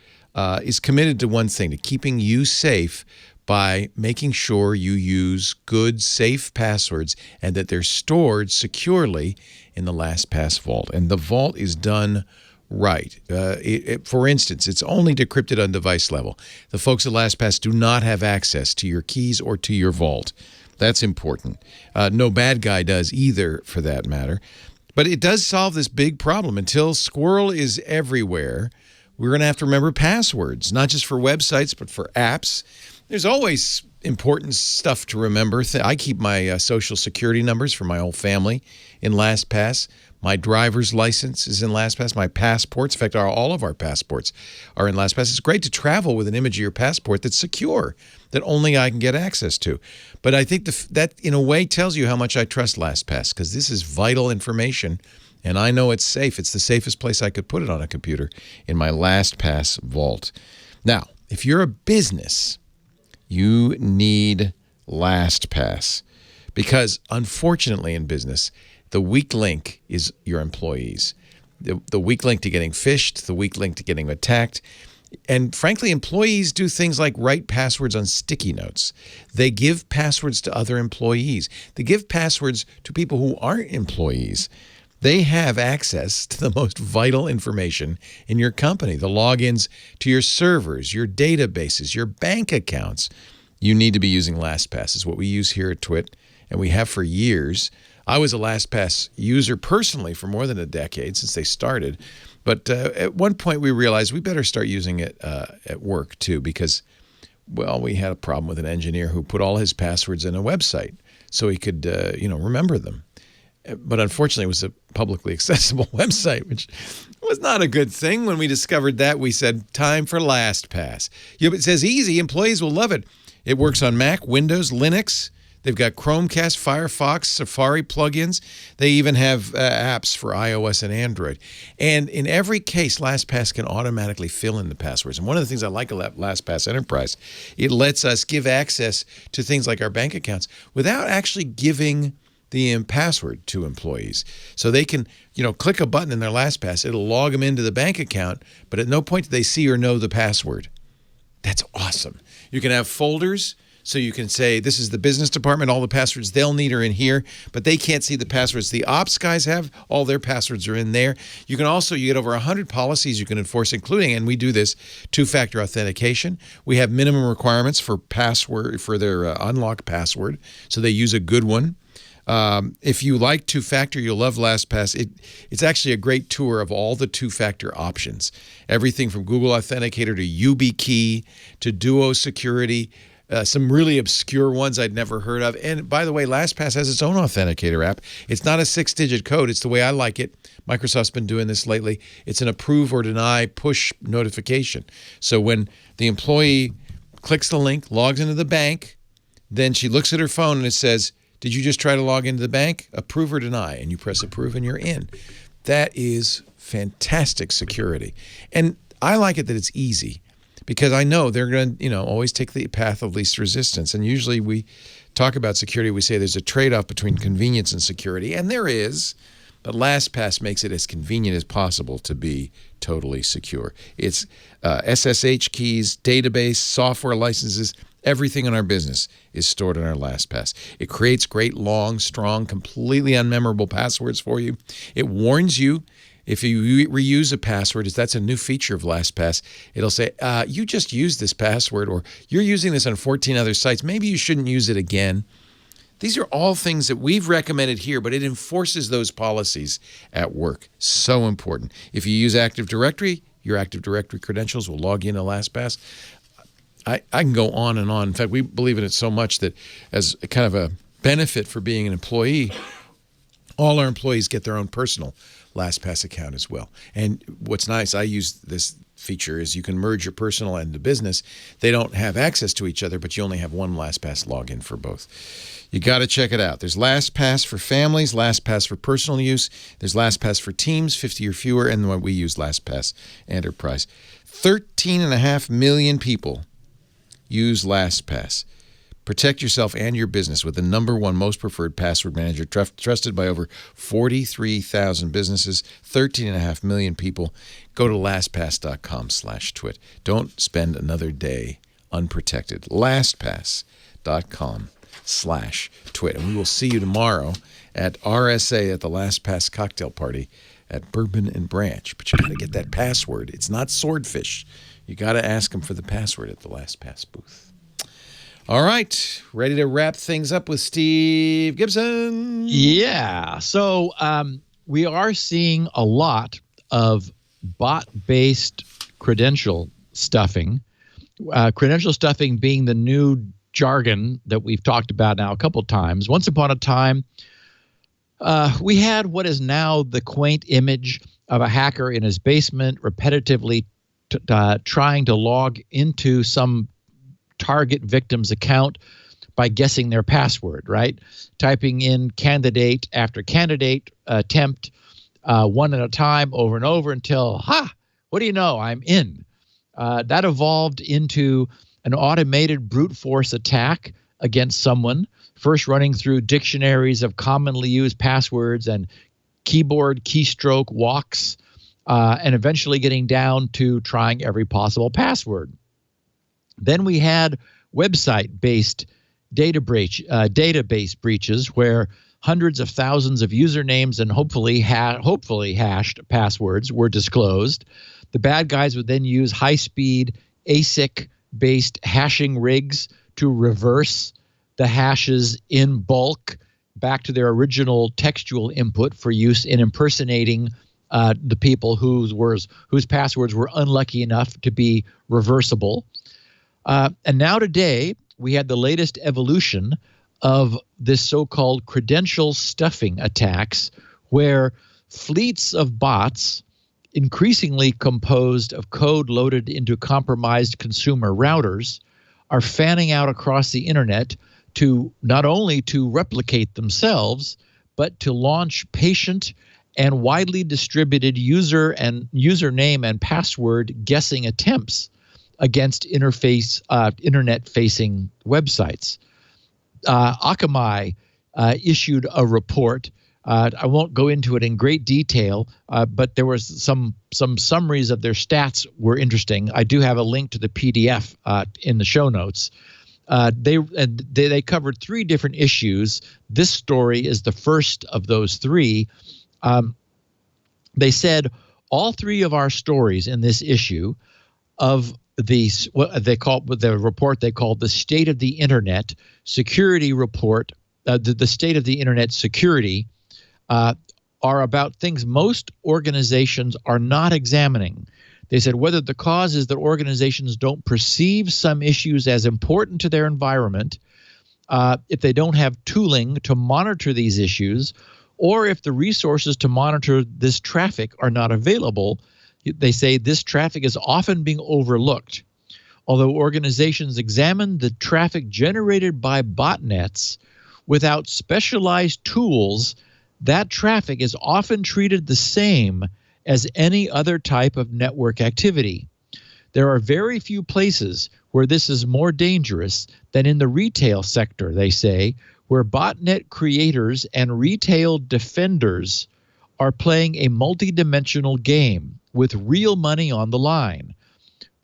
is committed to one thing, to keeping you safe by making sure you use good, safe passwords and that they're stored securely in the LastPass vault. And the vault is done Right. For instance, it's only decrypted on device level. The folks at LastPass do not have access to your keys or to your vault. That's important. No bad guy does either, for that matter. But it does solve this big problem. Until Squirrel is everywhere, we're going to have to remember passwords, not just for websites, but for apps. There's always important stuff to remember. I keep my social security numbers for my whole family in LastPass. My driver's license is in LastPass. My passports, in fact, all of our passports are in LastPass. It's great to travel with an image of your passport that's secure, that only I can get access to. But I think that, in a way, tells you how much I trust LastPass, because this is vital information, and I know it's safe. It's the safest place I could put it on a computer, in my LastPass vault. Now, if you're a business, you need LastPass, because unfortunately in business, the weak link is your employees. The weak link to getting phished, the weak link to getting attacked. And frankly, employees do things like write passwords on sticky notes. They give passwords to other employees. They give passwords to people who aren't employees. They have access to the most vital information in your company, the logins to your servers, your databases, your bank accounts. You need to be using LastPass. Is what we use here at Twit, and we have for years. I was a LastPass user personally for more than a decade, since they started. But at one point we realized we better start using it at work too, because, well, we had a problem with an engineer who put all his passwords in a website so he could, remember them. But unfortunately, it was a publicly accessible website, which was not a good thing. When we discovered that, we said, time for LastPass. Yeah, but it says easy. Employees will love it. It works on Mac, Windows, Linux. They've got Chromecast, Firefox, Safari plugins. They even have apps for iOS and Android. And in every case, LastPass can automatically fill in the passwords. And one of the things I like about LastPass Enterprise, it lets us give access to things like our bank accounts without actually giving the password to employees. So they can, click a button in their LastPass. It'll log them into the bank account, but at no point do they see or know the password. That's awesome. You can have folders. So you can say, this is the business department, all the passwords they'll need are in here, but they can't see the passwords the ops guys have. All their passwords are in there. You can also, you get over 100 policies you can enforce, including, and we do this, two-factor authentication. We have minimum requirements for password, for their unlock password, so they use a good one. If you like two-factor, you'll love LastPass. It's actually a great tour of all the two-factor options. Everything from Google Authenticator to YubiKey to Duo Security, some really obscure ones I'd never heard of. And by the way, LastPass has its own authenticator app. It's not a 6-digit code. It's the way I like it. Microsoft's been doing this lately. It's an approve or deny push notification. So when the employee clicks the link, logs into the bank, then she looks at her phone and it says, did you just try to log into the bank? Approve or deny. And you press approve and you're in. That is fantastic security. And I like it that it's easy, because I know they're going to, always take the path of least resistance. And usually we talk about security, we say there's a trade-off between convenience and security, and there is, but LastPass makes it as convenient as possible to be totally secure. It's SSH keys, database, software licenses, everything in our business is stored in our LastPass. It creates great, long, strong, completely unmemorable passwords for you. It warns you if you reuse a password. That's a new feature of LastPass. It'll say, you just used this password, or you're using this on 14 other sites. Maybe you shouldn't use it again. These are all things that we've recommended here, but it enforces those policies at work. So important. If you use Active Directory, your Active Directory credentials will log in to LastPass. I can go on and on. In fact, we believe in it so much that as a kind of a benefit for being an employee, all our employees get their own personal LastPass account as well. And what's nice, I use this feature, is you can merge your personal and the business. They don't have access to each other, but you only have one LastPass login for both. You got to check it out. There's LastPass for families, LastPass for personal use. There's LastPass for teams, 50 or fewer, and then we use LastPass Enterprise. 13.5 million people use LastPass. Protect yourself and your business with the #1 most preferred password manager, trusted by over 43,000 businesses, 13.5 million people. Go to LastPass.com/twit. Don't spend another day unprotected. LastPass.com/twit. And we will see you tomorrow at RSA at the LastPass cocktail party at Bourbon and Branch. But you got to get that password. It's not Swordfish. You got to ask them for the password at the LastPass booth. All right, ready to wrap things up with Steve Gibson? Yeah. So we are seeing a lot of bot-based credential stuffing. Credential stuffing being the new jargon that we've talked about now a couple times. Once upon a time, we had what is now the quaint image of a hacker in his basement repetitively trying to log into some target victim's account by guessing their password, right? Typing in candidate after candidate attempt one at a time over and over until, what do you know, I'm in. That evolved into an automated brute force attack against someone, first running through dictionaries of commonly used passwords and keyboard keystroke walks, and eventually getting down to trying every possible password. Then we had website-based database breaches where hundreds of thousands of usernames and hopefully hashed passwords were disclosed. The bad guys would then use high-speed ASIC-based hashing rigs to reverse the hashes in bulk back to their original textual input for use in impersonating the people whose passwords were unlucky enough to be reversible. And now today, we had the latest evolution of this so-called credential stuffing attacks, where fleets of bots, increasingly composed of code loaded into compromised consumer routers, are fanning out across the internet to not only to replicate themselves, but to launch patient and widely distributed username and password guessing attempts against internet-facing websites. Akamai issued a report. I won't go into it in great detail, but there was some summaries of their stats were interesting. I do have a link to the PDF in the show notes. They covered 3 different issues. This story is the first of those 3. They said all 3 of our stories in this issue of what the report they called the State of the Internet Security Report, the State of the Internet Security, are about things most organizations are not examining. They said whether the cause is that organizations don't perceive some issues as important to their environment, if they don't have tooling to monitor these issues, or if the resources to monitor this traffic are not available. They say this traffic is often being overlooked. Although organizations examine the traffic generated by botnets without specialized tools, that traffic is often treated the same as any other type of network activity. There are very few places where this is more dangerous than in the retail sector, they say, where botnet creators and retail defenders are playing a multidimensional game with real money on the line.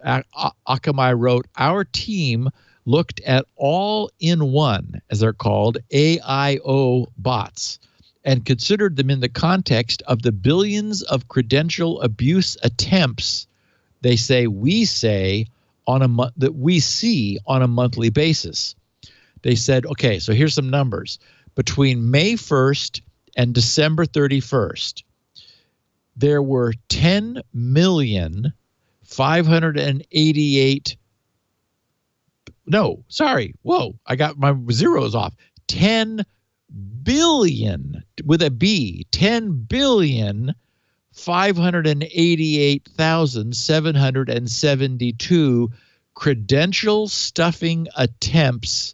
Akamai wrote, our team looked at all-in-one, as they're called, AIO bots, and considered them in the context of the billions of credential abuse attempts they say we see on a monthly basis. They said, okay, so here's some numbers. Between May 1st and December 31st, there were 10,588. No, sorry. Whoa, I got my zeros off. 10 billion with a B. 10,588,772 credential stuffing attempts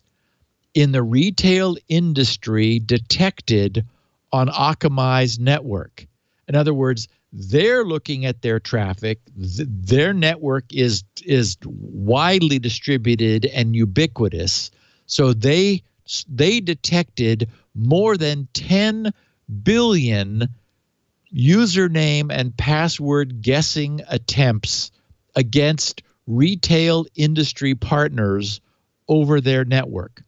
in the retail industry detected on Akamai's network. In other words, they're looking at their traffic. Their network is widely distributed and ubiquitous. So they detected more than 10 billion username and password guessing attempts against retail industry partners over their network.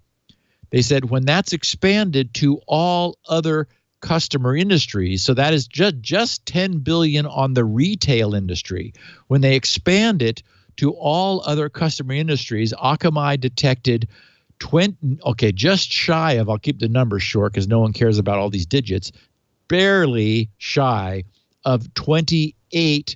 They said when that's expanded to all other customer industries. So that is just 10 billion on the retail industry. When they expand it to all other customer industries, Akamai detected just shy of, I'll keep the numbers short because no one cares about all these digits, barely shy of 28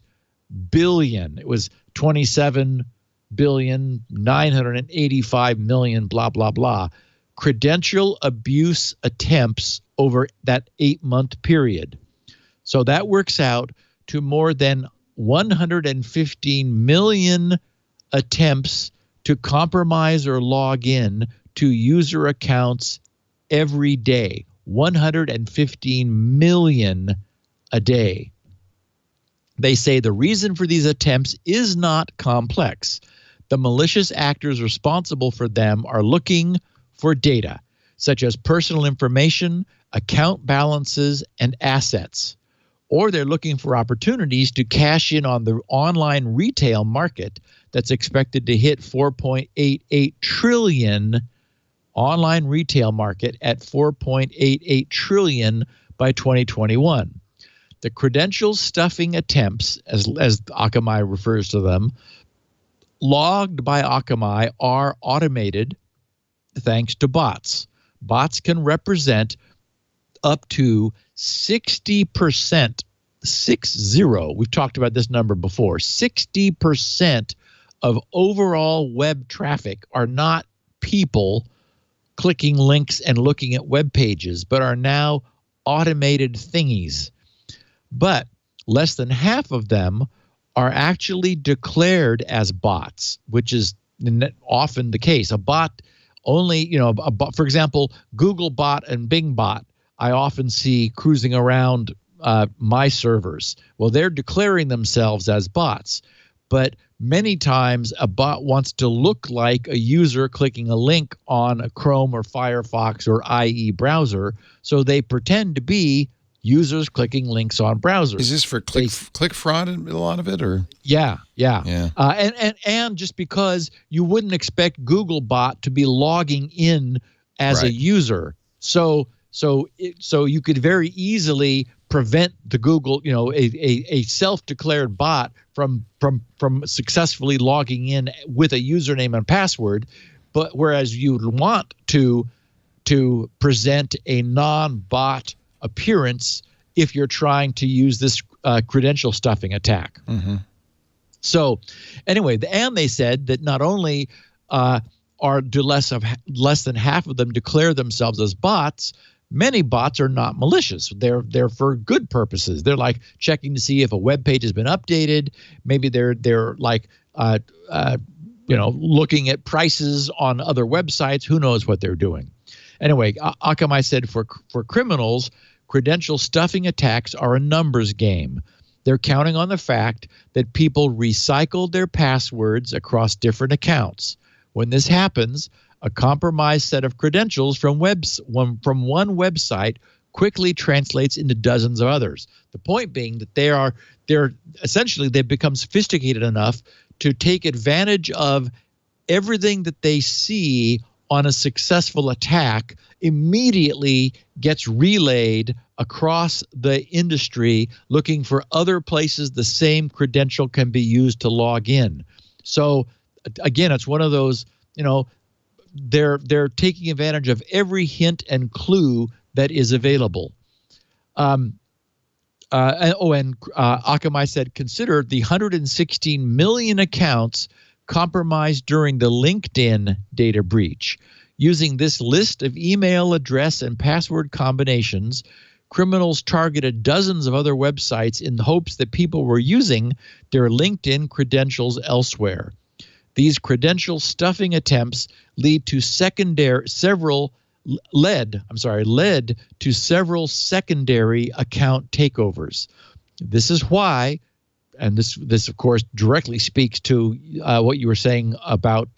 billion. It was 27 billion, 985 million, blah, blah, blah. Credential abuse attempts over that 8-month period. So that works out to more than 115 million attempts to compromise or log in to user accounts every day. 115 million a day. They say the reason for these attempts is not complex. The malicious actors responsible for them are looking for data, such as personal information, account balances, and assets. Or they're looking for opportunities to cash in on the online retail market that's expected to hit 4.88 trillion, online retail market at 4.88 trillion by 2021. The credential stuffing attempts, as Akamai refers to them, logged by Akamai are automated thanks to bots. Bots can represent up to 60%, 60, we've talked about this number before, 60% of overall web traffic are not people clicking links and looking at web pages, but are now automated thingies. But less than half of them are actually declared as bots, which is often the case. A bot only, for example, Google bot and Bing bot, I often see cruising around my servers. Well, they're declaring themselves as bots, but many times a bot wants to look like a user clicking a link on a Chrome or Firefox or IE browser, so they pretend to be users clicking links on browsers. Is this for click fraud in a lot of it, or? Yeah. And just because you wouldn't expect Googlebot to be logging in as a user, so you could very easily prevent the Google, a self-declared bot from successfully logging in with a username and password, but whereas you'd want to present a non-bot appearance if you're trying to use this credential stuffing attack. Mm-hmm. So anyway, and they said that not only do less than half of them declare themselves as bots, many bots are not malicious. They're for good purposes. They're like checking to see if a web page has been updated. Maybe they're like looking at prices on other websites. Who knows what they're doing? Anyway, Akamai said for criminals, credential stuffing attacks are a numbers game. They're counting on the fact that people recycled their passwords across different accounts. When this happens, a compromised set of credentials from one website quickly translates into dozens of others. The point being that they've become sophisticated enough to take advantage of everything that they see on a successful attack immediately gets relayed across the industry, looking for other places the same credential can be used to log in. So again, it's one of those, they're taking advantage of every hint and clue that is available. Akamai said, consider the 116 million accounts compromised during the LinkedIn data breach. Using this list of email address and password combinations, criminals targeted dozens of other websites in the hopes that people were using their LinkedIn credentials elsewhere. These credential stuffing attempts led to several secondary account takeovers. This is why, and this of course directly speaks to what you were saying about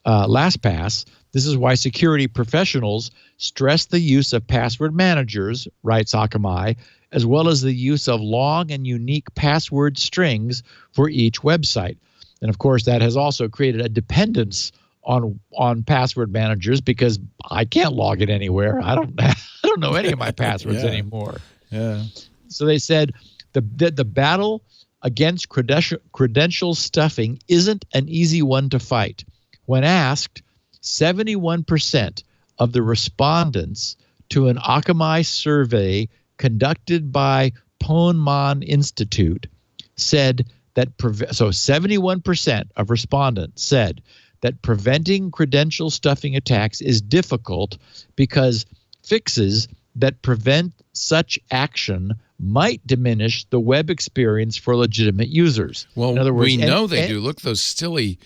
LastPass. This is why security professionals stress the use of password managers, writes Akamai, as well as the use of long and unique password strings for each website. And of course, that has also created a dependence on password managers, because I can't log in anywhere. I don't don't know any of my passwords anymore. Yeah. So they said the battle against credential stuffing isn't an easy one to fight. When asked, 71% of the respondents to an Akamai survey conducted by Ponemon Institute said that so 71% of respondents said that preventing credential stuffing attacks is difficult because fixes that prevent such action might diminish the web experience for legitimate users. Well, in other words, we know they do. Look, those silly.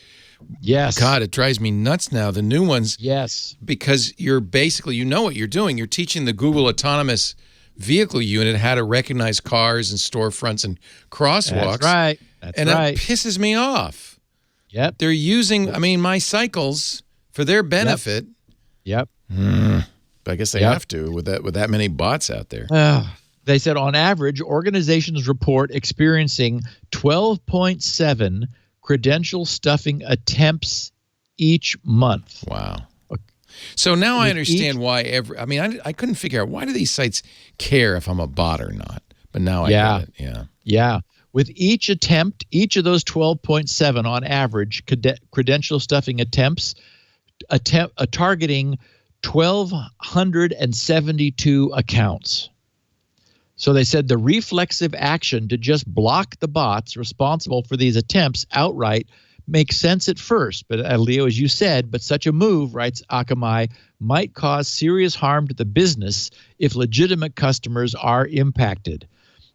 Yes. God, it drives me nuts now. The new ones. Yes. Because you're basically, you know what you're doing. You're teaching the Google Autonomous Vehicle Unit how to recognize cars and storefronts and crosswalks. That's right. That's and right. it pisses me off. Yep. They're using, I mean, my cycles for their benefit. Yep. But I guess they have to with that many bots out there. They said on average, organizations report experiencing 12.7 credential stuffing attempts each month. Wow. So now I understand why I couldn't figure out, why do these sites care if I'm a bot or not? But now I get it. Yeah. Yeah. With each attempt, each of those 12.7 on average credential stuffing attempts, targeting 1,272 accounts. So they said the reflexive action to just block the bots responsible for these attempts outright makes sense at first. But Leo, as you said, but such a move, writes Akamai, might cause serious harm to the business if legitimate customers are impacted.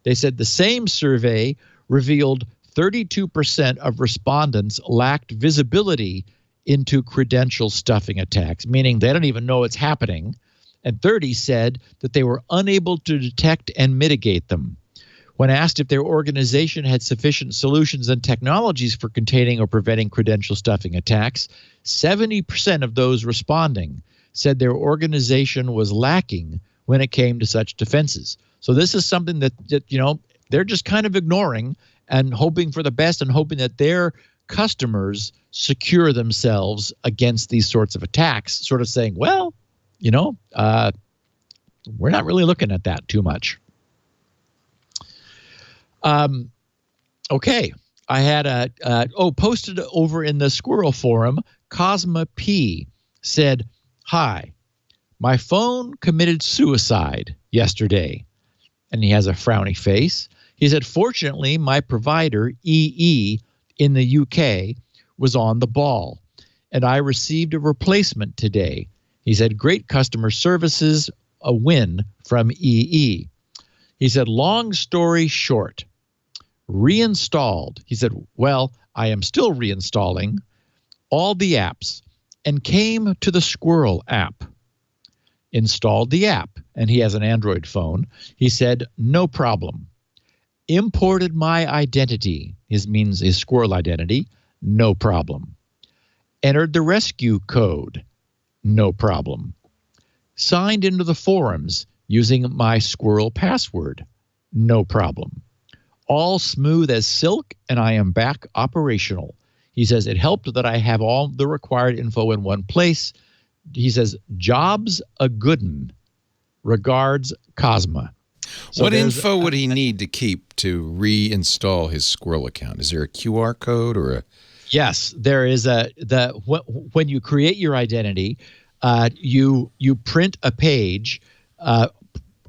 They said the same survey revealed 32% of respondents lacked visibility into credential stuffing attacks, meaning they don't even know it's happening. And 30 said that they were unable to detect and mitigate them. When asked if their organization had sufficient solutions and technologies for containing or preventing credential stuffing attacks, 70% of those responding said their organization was lacking when it came to such defenses. So this is something that they're just kind of ignoring and hoping for the best and hoping that their customers secure themselves against these sorts of attacks, sort of saying, well, we're not really looking at that too much. Okay. I had posted over in the Squirrel forum, Cosma P said, "Hi, my phone committed suicide yesterday." And he has a frowny face. He said, "Fortunately, my provider, EE, in the UK, was on the ball, and I received a replacement today." He said, "Great customer services, a win from EE." He said, "Long story short, reinstalled." He said, "Well, I am still reinstalling all the apps and came to the Squirrel app. Installed the app," and he has an Android phone. He said, "No problem. Imported my identity," his Squirrel identity, "no problem. Entered the rescue code, no problem. Signed into the forums using my Squirrel password, no problem. All smooth as silk, and I am back operational." He says, "It helped that I have all the required info in one place." He says, "Job's a good'un. Regards, Cosma." So what info would he need to keep to reinstall his Squirrel account? Is there a QR code or a... Yes, there is when you create your identity, you print a page.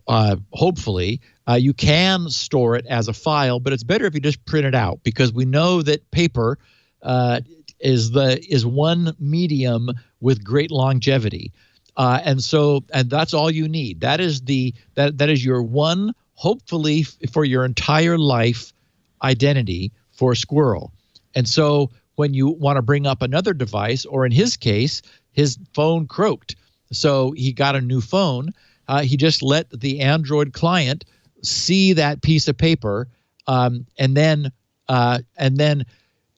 Hopefully, you can store it as a file, but it's better if you just print it out, because we know that paper is one medium with great longevity, and that's all you need. That is that is your one, hopefully for your entire life, identity for Squirrel. And so when you want to bring up another device, or in his case, his phone croaked, so he got a new phone. He just let the Android client see that piece of paper, and then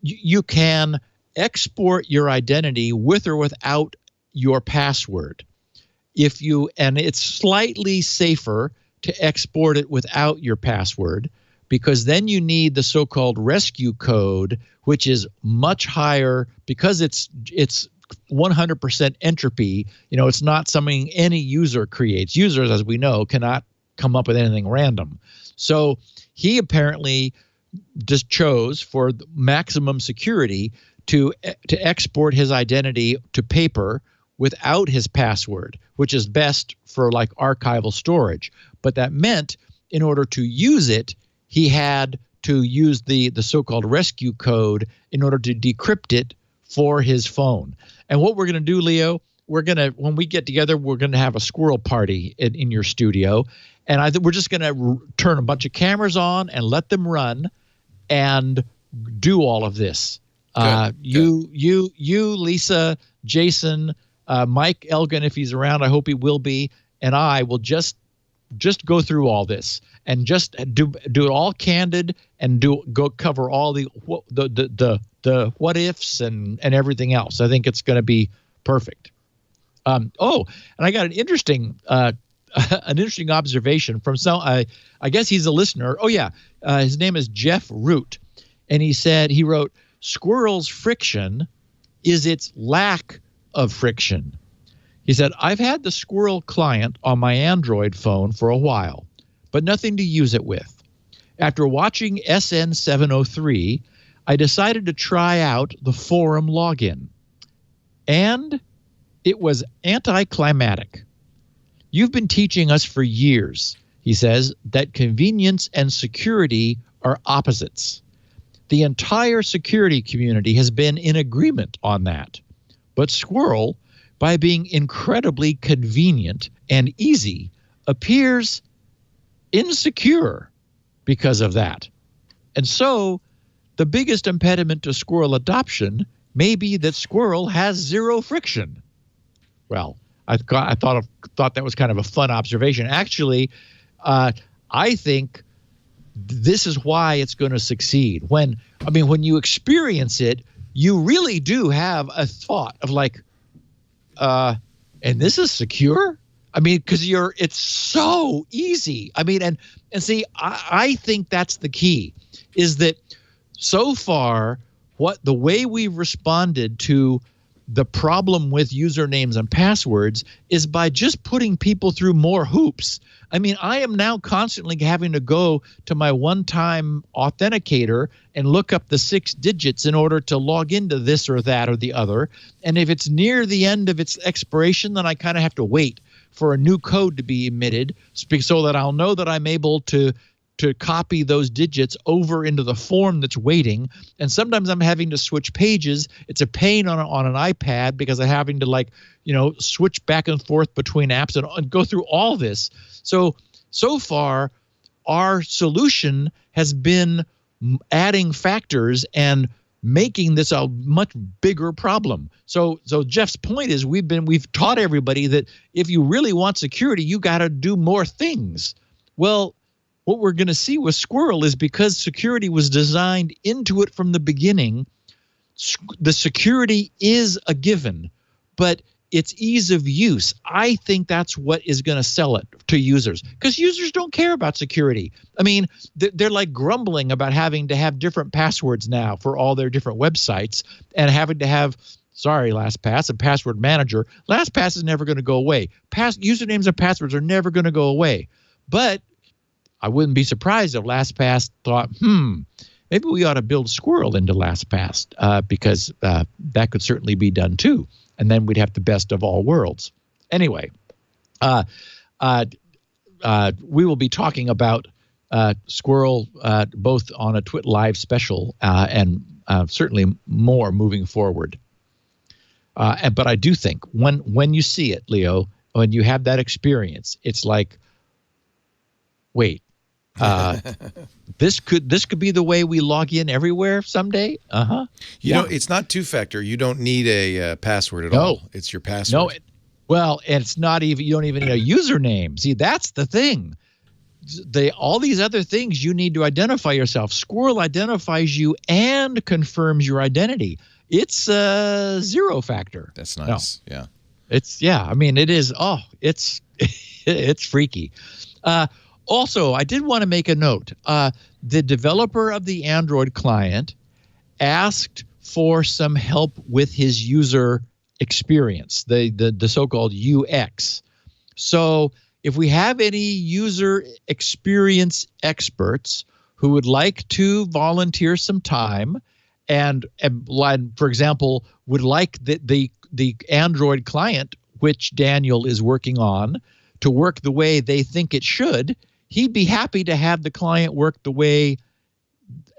you can export your identity with or without your password. And it's slightly safer to export it without your password, because then you need the so-called rescue code, which is much higher because it's 100% entropy. It's not something any user creates. Users, as we know, cannot come up with anything random. So he apparently just chose for maximum security to export his identity to paper without his password, which is best for like archival storage. But that meant in order to use it, he had to use the so-called rescue code in order to decrypt it for his phone. And what we're going to do, Leo, when we get together, we're going to have a squirrel party in your studio. And we're just going to turn a bunch of cameras on and let them run and do all of this. You, Lisa, Jason, Mike Elgin, if he's around, I hope he will be, and I will just go through all this and just do it all candid and go cover all the what ifs and everything else. I think it's going to be perfect. And I got an interesting observation from some. I guess he's a listener. Oh yeah, his name is Jeff Root, and he wrote, "Squirrel's friction is its lack of friction." He said, "I've had the Squirrel client on my Android phone for a while, but nothing to use it with. After watching SN703, I decided to try out the forum login, and it was anticlimactic. You've been teaching us for years," he says, "that convenience and security are opposites. The entire security community has been in agreement on that. But Squirrel, by being incredibly convenient and easy, appears insecure because of that. And so the biggest impediment to Squirrel adoption may be that Squirrel has zero friction." Well, I thought that was kind of a fun observation. Actually, I think this is why it's going to succeed. When you experience it, you really do have a thought of like, and this is secure? Because it's so easy. And see, I think that's the key, is that so far, the way we've responded to the problem with usernames and passwords is by just putting people through more hoops. I am now constantly having to go to my one-time authenticator and look up the 6 digits in order to log into this or that or the other. And if it's near the end of its expiration, then I kind of have to wait for a new code to be emitted so that I'll know that I'm able to copy those digits over into the form that's waiting. And sometimes I'm having to switch pages. It's a pain on an iPad because I'm having to switch back and forth between apps and go through all this. So far, our solution has been adding factors and making this a much bigger problem. So Jeff's point is we've taught everybody that if you really want security, you got to do more things. Well, what we're going to see with Squirrel is because security was designed into it from the beginning, the security is a given, but it's ease of use. I think that's what is going to sell it to users, because users don't care about security. They're like grumbling about having to have different passwords now for all their different websites and having to have, sorry, LastPass, a password manager. LastPass is never going to go away. Usernames and passwords are never going to go away. But I wouldn't be surprised if LastPass thought, maybe we ought to build Squirrel into LastPass because that could certainly be done too. And then we'd have the best of all worlds. Anyway, we will be talking about Squirrel both on a Twit Live special and certainly more moving forward. But I do think when you see it, Leo, when you have that experience, it's like, wait, this could be the way we log in everywhere someday. It's not two-factor. You don't need a password at all. It's your password. No, and it's not even. You don't even need a username. See, that's the thing. All these other things you need to identify yourself. Squirrel identifies you and confirms your identity. It's zero factor. That's nice. No. Yeah. It is. Oh, it's it's freaky. Also, I did want to make a note. The developer of the Android client asked for some help with his user experience, the so-called UX. So if we have any user experience experts who would like to volunteer some time and for example, would like the Android client, which Daniel is working on, to work the way they think it should, he'd be happy to have the client work the way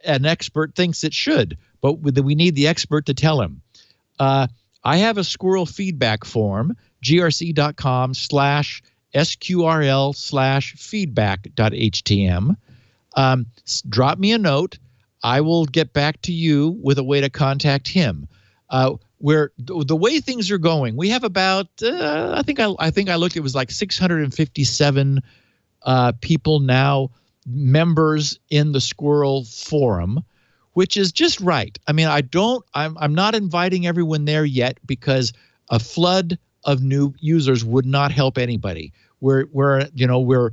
an expert thinks it should. But we need the expert to tell him. I have a Squirrel feedback form, grc.com/SQRL/feedback.htm. Drop me a note. I will get back to you with a way to contact him. Where the way things are going, we have about I think I looked, it was like 657 people now, members in the Squirrel forum, which is just right. I mean, I'm not inviting everyone there yet because a flood of new users would not help anybody. The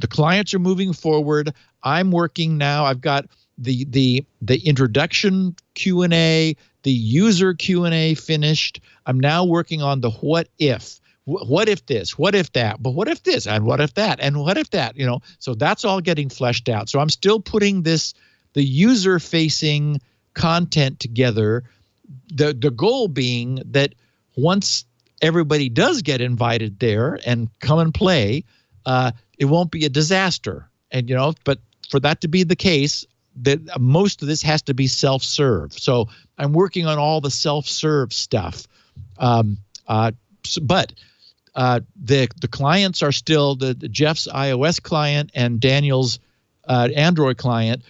clients are moving forward. I'm working now. I've got the introduction Q&A, the user Q&A finished. I'm now working on the what if. What if this? What if that? But what if this? And what if that? And what if that? So that's all getting fleshed out. So I'm still putting the user-facing content together. The goal being that once everybody does get invited there and come and play, it won't be a disaster. And but for that to be the case, that most of this has to be self-serve. So I'm working on all the self-serve stuff. But the clients are still the Jeff's iOS client and Daniel's Android client.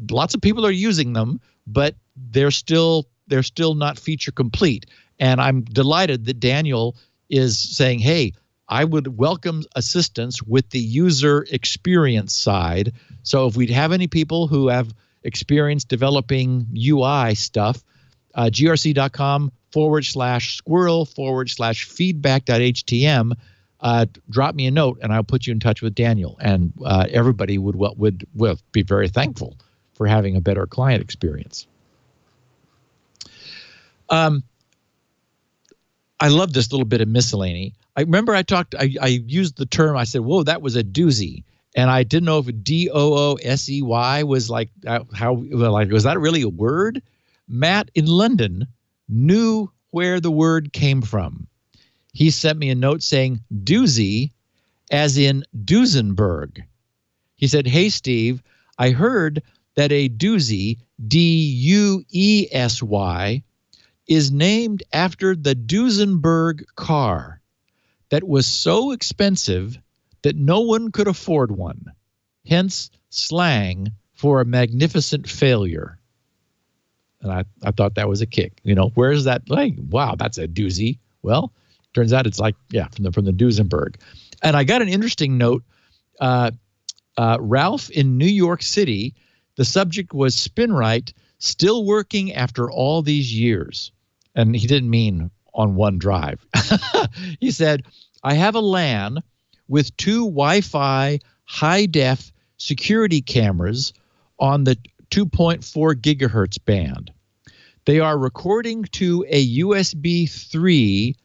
Lots of people are using them, but they're still not feature complete. And I'm delighted that Daniel is saying, hey, I would welcome assistance with the user experience side. So if we have any people who have experience developing UI stuff, grc.com/squirrel/feedback.htm, drop me a note and I'll put you in touch with Daniel. And everybody would be very thankful for having a better client experience. I love this little bit of miscellany. I remember I used the term, I said, whoa, that was a doozy. And I didn't know if DOOSEY was like, was that really a word? Matt in London knew where the word came from. He sent me a note saying doozy, as in Duesenberg. He said, hey, Steve, I heard that a doozy, DUESY, is named after the Duesenberg car that was so expensive that no one could afford one, hence slang for a magnificent failure. And I thought that was a kick. Where's that? Like, wow, that's a doozy. Well, turns out it's like, from the Duesenberg. And I got an interesting note. Ralph in New York City, the subject was spinright, still working after all these years. And he didn't mean on one drive. He said, I have a LAN with 2 Wi-Fi high-def security cameras on the 2.4 gigahertz band. They are recording to a USB 3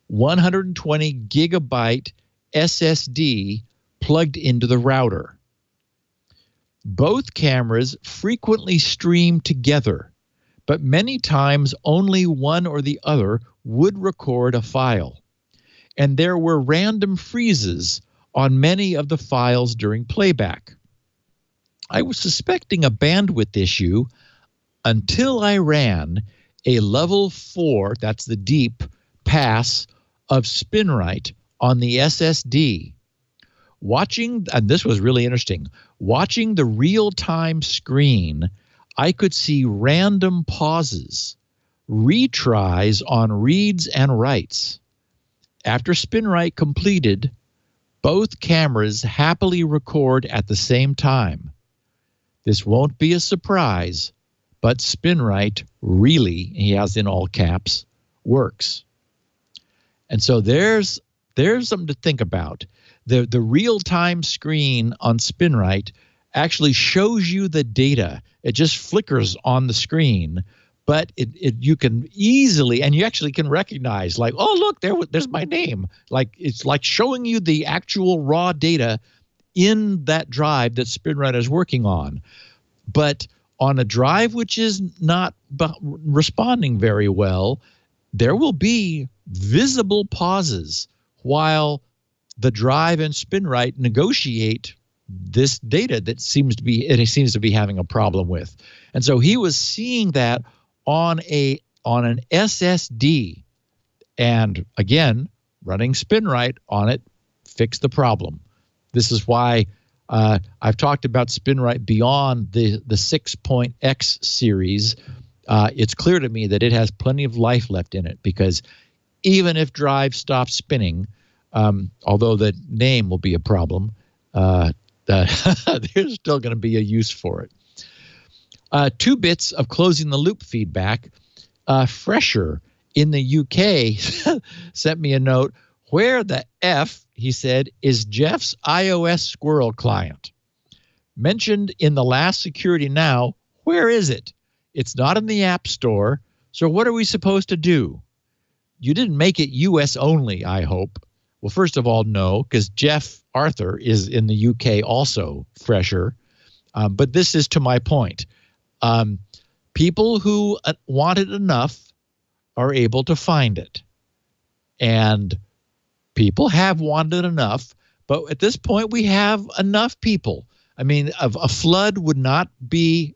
120 gigabyte SSD plugged into the router. Both cameras frequently stream together, but many times only one or the other would record a file. And there were random freezes on many of the files during playback. I was suspecting a bandwidth issue until I ran a level 4, that's the deep, pass of spinright on the SSD. And this was really interesting, watching the real-time screen, I could see random pauses, retries on reads and writes. After spinright completed, both cameras happily record at the same time. This won't be a surprise, but spinright really, he has in all caps, works. And so there's something to think about. The real-time screen on spinright actually shows you the data. It just flickers on the screen, but you can easily, and you actually can recognize, like, oh, look, there's my name. Like, it's like showing you the actual raw data in that drive that SpinRite is working on. But on a drive which is not responding very well, there will be visible pauses while the drive and SpinRite negotiate this data that seems to be having a problem with. And so he was seeing that on an SSD, and again, running SpinRite on it fixed the problem. This is why I've talked about SpinRite beyond the 6.x series. It's clear to me that it has plenty of life left in it, because even if drive stops spinning, although the name will be a problem, there's still going to be a use for it. 2 bits of closing the loop feedback. Fresher in the UK sent me a note. Where the F, he said, is Jeff's iOS Squirrel client? Mentioned in the last Security Now, where is it? It's not in the App Store, so what are we supposed to do? You didn't make it US only, I hope. Well, first of all, no, because Jeff Arthur is in the UK also, Fresher. But this is to my point. People who want it enough are able to find it. And people have wanted enough, but at this point we have enough people. I mean, a flood wouldn't be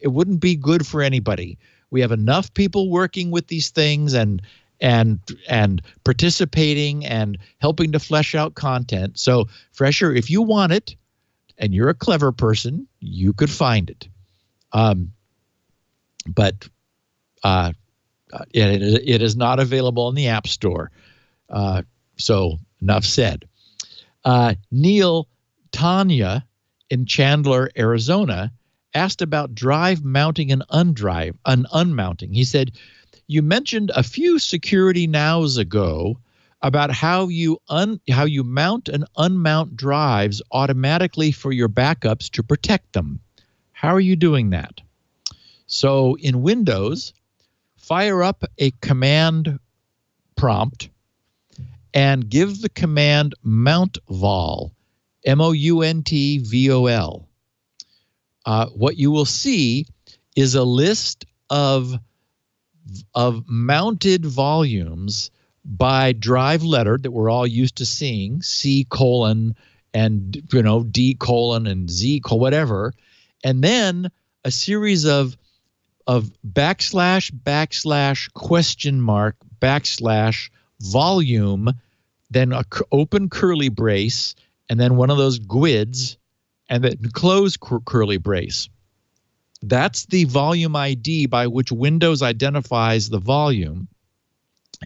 good for anybody. We have enough people working with these things and participating and helping to flesh out content. So, Fresher, if you want it and you're a clever person, you could find it. But it is not available in the App Store. So enough said. Neil Tanya in Chandler, Arizona, asked about drive mounting and unmounting. He said, you mentioned a few Security Nows ago about how you mount and unmount drives automatically for your backups to protect them. How are you doing that? So in Windows, fire up a command prompt and give the command mountvol, MOUNTVOL. What you will see is a list of mounted volumes by drive letter that we're all used to seeing, C: and D: and Z: whatever, and then a series of \\, volume, then a open curly brace, and then one of those GUIDs, and then close curly brace. That's the volume ID by which Windows identifies the volume,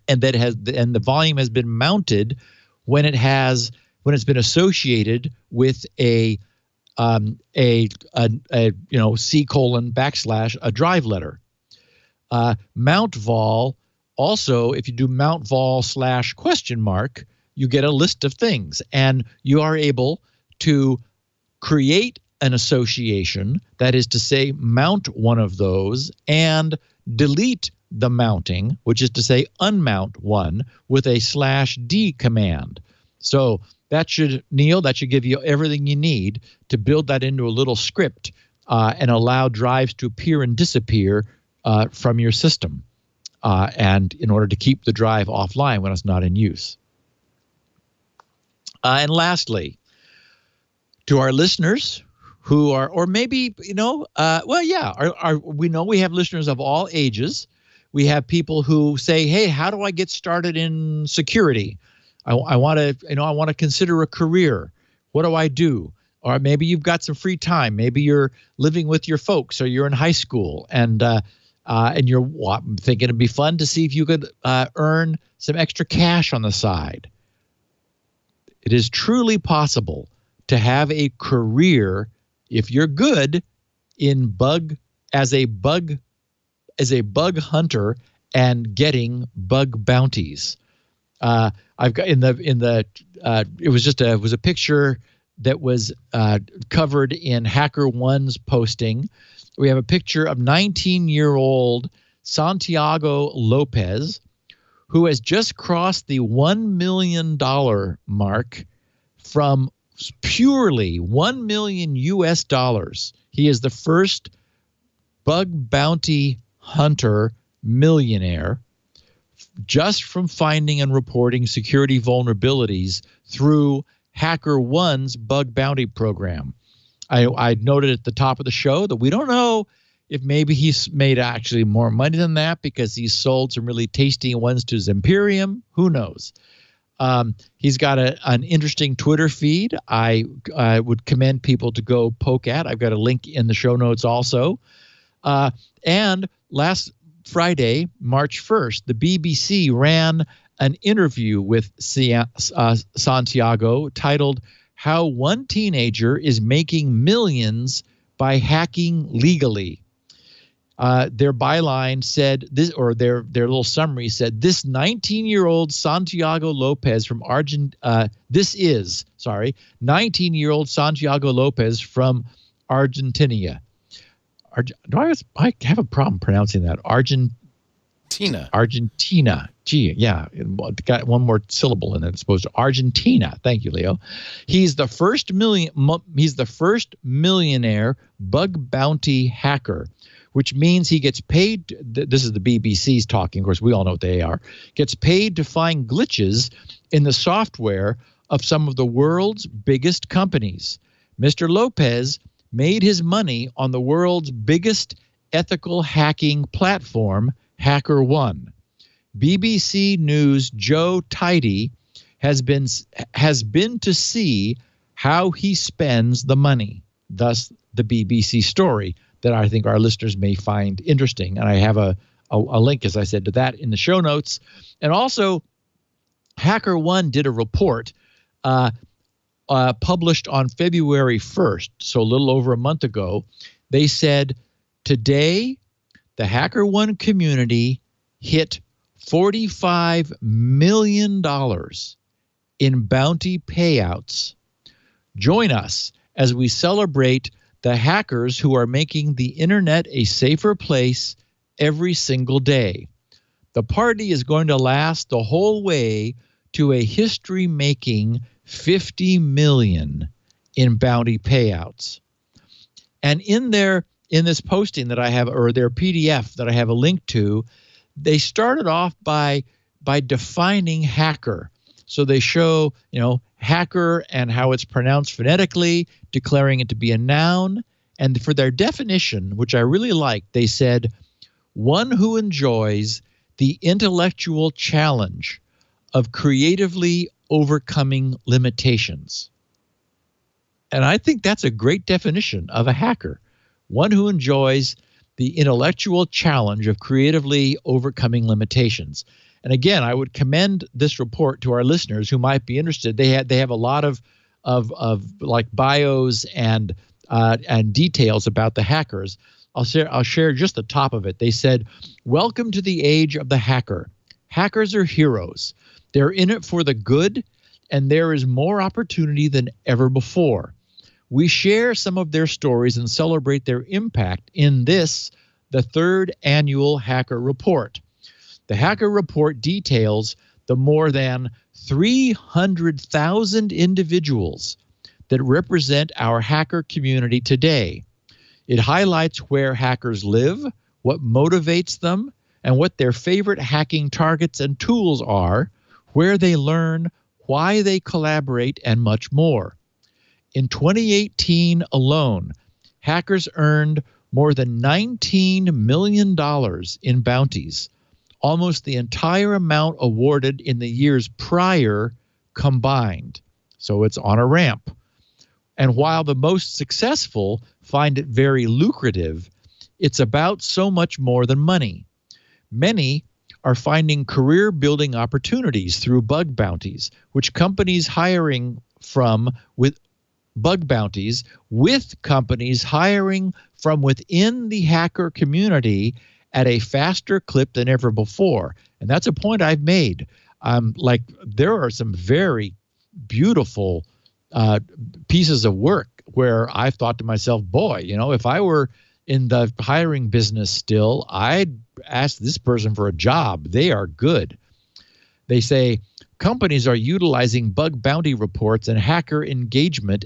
and the volume has been mounted when it's been associated with a C: a drive letter. Mount vol, also, if you do mount vol /, you get a list of things, and you are able to create an association, that is to say, mount one of those and delete the mounting, which is to say, unmount one with a /D command. So that should give you everything you need to build that into a little script and allow drives to appear and disappear from your system, and in order to keep the drive offline when it's not in use. And lastly, to our listeners who are, or maybe, we know we have listeners of all ages. We have people who say, hey, how do I get started in security? I want to consider a career. What do I do? Or maybe you've got some free time. Maybe you're living with your folks, or you're in high school, and you're thinking it'd be fun to see if you could earn some extra cash on the side. It is truly possible to have a career if you're good in as a bug hunter and getting bug bounties. I've got it was a picture that was covered in HackerOne's posting. We have a picture of 19-year-old Santiago Lopez, who has just crossed the $1 million mark from purely $1 million US dollars. He is the first bug bounty hunter millionaire just from finding and reporting security vulnerabilities through HackerOne's bug bounty program. I noted at the top of the show that we don't know if maybe he's made actually more money than that because he's sold some really tasty ones to Zimperium. Who knows? He's got an interesting Twitter feed. I would commend people to go poke at. I've got a link in the show notes also. And last Friday, March 1st, the BBC ran an interview with Santiago titled "How One Teenager is Making Millions by Hacking Legally." Their byline said this, or their little summary said, "This 19-year-old Santiago Lopez from 19-year-old Santiago Lopez from Argentina." I have a problem pronouncing that. Argentina. Gee, yeah, it got one more syllable in it. It's supposed to Argentina. Thank you, Leo. He's the first millionaire bug bounty hacker, which means he gets paid. This is the BBC's talking. Of course, we all know what they are. Gets paid to find glitches in the software of some of the world's biggest companies. Mr. Lopez made his money on the world's biggest ethical hacking platform, HackerOne. BBC News' Joe Tidy has been to see how he spends the money. Thus, the BBC story that I think our listeners may find interesting. And I have a link, as I said, to that in the show notes. And also, HackerOne did a report published on February 1st, so a little over a month ago. They said, today, the HackerOne community hit $45 million in bounty payouts. Join us as we celebrate the hackers who are making the internet a safer place every single day. The party is going to last the whole way to a history-making $50 million in bounty payouts. And in this posting that I have, or their PDF that I have a link to, they started off by defining hacker. So they show, hacker and how it's pronounced phonetically, declaring it to be a noun. And for their definition, which I really like, they said, one who enjoys the intellectual challenge of creatively overcoming limitations. And I think that's a great definition of a hacker. One who enjoys the intellectual challenge of creatively overcoming limitations. And again, I would commend this report to our listeners who might be interested. They have a lot of like bios and details about the hackers. I'll share just the top of it. They said, "Welcome to the age of the hacker. Hackers are heroes. They're in it for the good, and there is more opportunity than ever before. We share some of their stories and celebrate their impact in this, the third annual Hacker Report. The Hacker Report details the more than 300,000 individuals that represent our hacker community today. It highlights where hackers live, what motivates them, and what their favorite hacking targets and tools are, where they learn, why they collaborate, and much more. In 2018 alone, hackers earned more than $19 million in bounties, almost the entire amount awarded in the years prior combined. So it's on a ramp. And while the most successful find it very lucrative, it's about so much more than money. Many are finding career-building opportunities through bug bounties, which companies hiring from with bug bounties with companies hiring from within the hacker community at a faster clip than ever before. And that's a point I've made. There are some very beautiful pieces of work where I've thought to myself, boy, if I were in the hiring business still, I'd ask this person for a job. They are good. They say companies are utilizing bug bounty reports and hacker engagement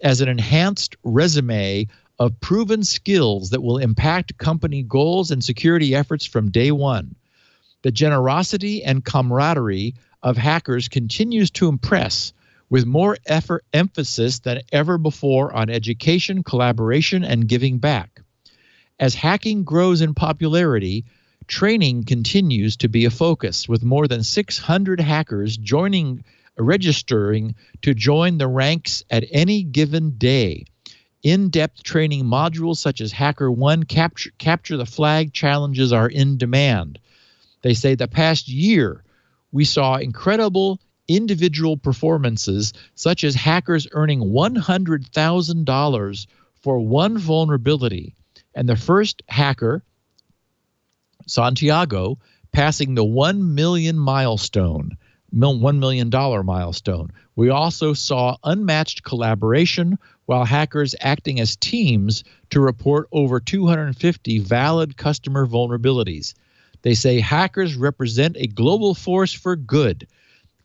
as an enhanced resume of proven skills that will impact company goals and security efforts from day one. The generosity and camaraderie of hackers continues to impress, with more emphasis than ever before on education, collaboration, and giving back. As hacking grows in popularity, training continues to be a focus, with more than 600 hackers registering to join the ranks at any given day. In-depth training modules such as HackerOne, Capture the Flag challenges are in demand. They say the past year, we saw incredible individual performances, such as hackers earning $100,000 for one vulnerability, and the first hacker, Santiago, passing the $1 million milestone. $1 million milestone. We also saw unmatched collaboration, while hackers acting as teams to report over 250 valid customer vulnerabilities. They say hackers represent a global force for good,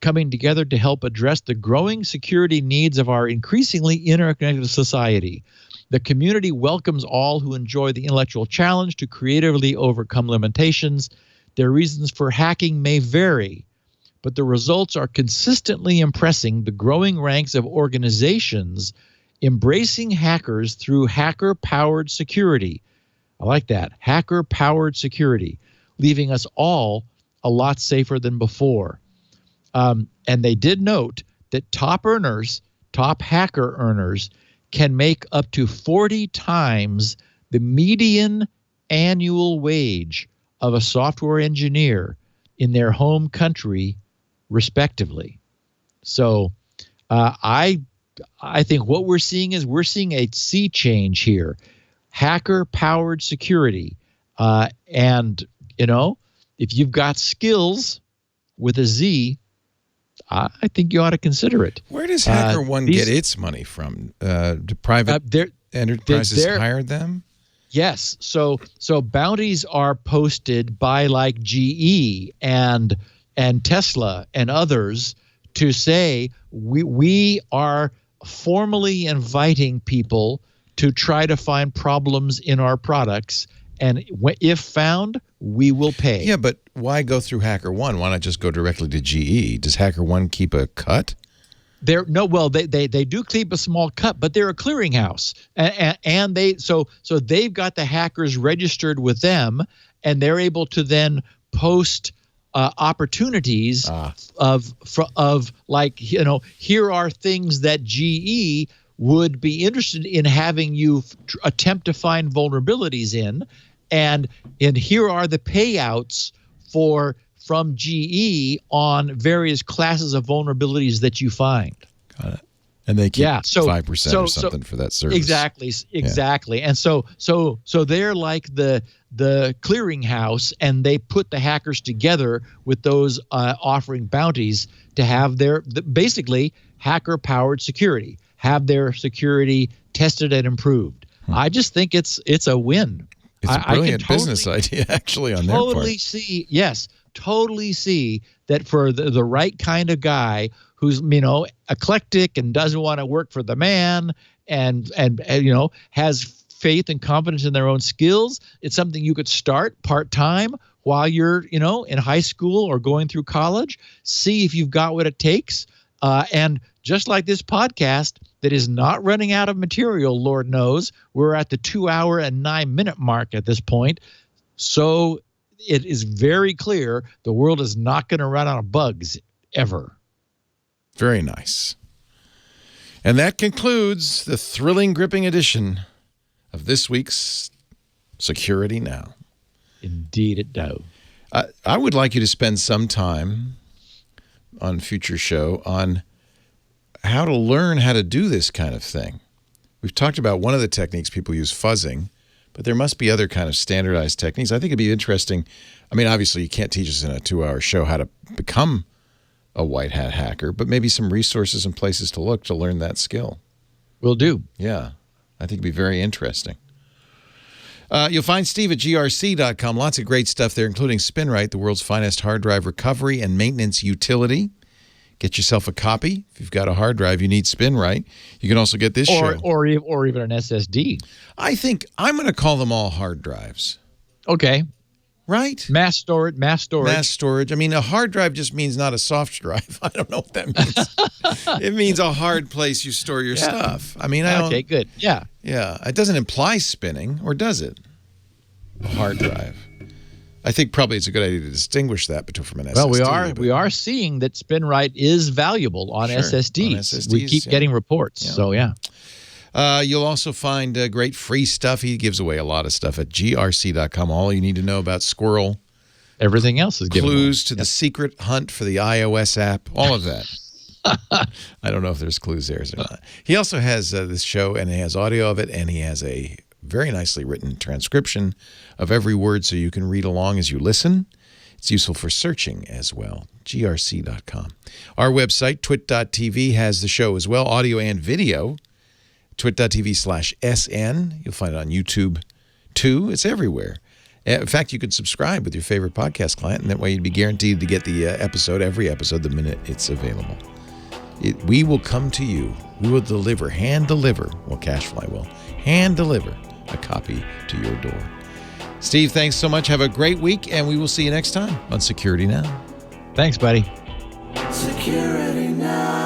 coming together to help address the growing security needs of our increasingly interconnected society. The community welcomes all who enjoy the intellectual challenge to creatively overcome limitations. Their reasons for hacking may vary, but the results are consistently impressing the growing ranks of organizations embracing hackers through hacker-powered security. I like that, hacker-powered security, leaving us all a lot safer than before. And they did note that top hacker earners, can make up to 40 times the median annual wage of a software engineer in their home country, respectively. So I think what we're seeing is a sea change here. Hacker-powered security. And, if you've got skills with a Z, I think you ought to consider it. Where does HackerOne get its money from? Do private enterprises hire them? Yes. So bounties are posted by like GE and Tesla and others to say we are formally inviting people to try to find problems in our products, and if found, we will pay. Yeah, but why go through HackerOne? Why not just go directly to GE? Does HackerOne keep a cut? They do keep a small cut, but they're a clearinghouse, and they've got the hackers registered with them, and they're able to then post opportunities of like, here are things that GE would be interested in having you attempt to find vulnerabilities in, and here are the payouts from GE on various classes of vulnerabilities that you find. Got it. And they keep 5% or something for that service. Exactly. Yeah. And so they're like the clearinghouse, and they put the hackers together with those offering bounties to have their basically hacker-powered security, have their security tested and improved. I just think it's a win. It's a brilliant business idea, actually, on their part. Totally see that for the right kind of guy who's eclectic and doesn't want to work for the man and has faith and confidence in their own skills. It's something you could start part-time while you're in high school or going through college. See if you've got what it takes, and just like this podcast that is not running out of material, Lord knows, we're at the 2-hour and 9-minute mark at this point. So it is very clear the world is not going to run out of bugs ever. Very nice. And that concludes the thrilling, gripping edition of this week's Security Now. Indeed it does. I would like you to spend some time on a future show on how to learn how to do this kind of thing. We've talked about one of the techniques people use, fuzzing, but there must be other kind of standardized techniques. I think it'd be interesting. I mean, obviously, you can't teach us in a 2-hour show how to become a white hat hacker, but maybe some resources and places to look to learn that skill. Will do. Yeah, I think it'd be very interesting. You'll find Steve at grc.com. Lots of great stuff there, including SpinRight, the world's finest hard drive recovery and maintenance utility. Get yourself a copy. If you've got a hard drive, you need SpinRight. You can also get this show. Or even an SSD. I think I'm going to call them all hard drives. Okay. Right? Mass storage. Mass storage. I mean, a hard drive just means not a soft drive. I don't know what that means. It means a hard place you store your stuff. I mean, Okay, good. Yeah. Yeah. It doesn't imply spinning, or does it? A hard drive. I think probably it's a good idea to distinguish that from an SSD. Well, we are seeing that SpinRight is valuable on SSDs. On SSDs. We keep getting reports. Yeah. So, yeah. You'll also find great free stuff. He gives away a lot of stuff at grc.com. All you need to know about Squirrel. Everything else is given clues to the secret hunt for the iOS app. All of that. I don't know if there's clues there or not. He also has this show, and he has audio of it, and he has a very nicely written transcription of every word so you can read along as you listen. It's useful for searching as well. grc.com. Our website, twit.tv, has the show as well, audio and video. twit.tv/SN. You'll find it on YouTube, too. It's everywhere. In fact, you could subscribe with your favorite podcast client, and that way you'd be guaranteed to get the every episode, the minute it's available. We will come to you. We will hand deliver, well, Cashfly will, hand deliver a copy to your door. Steve, thanks so much. Have a great week, and we will see you next time on Security Now. Thanks, buddy. Security Now.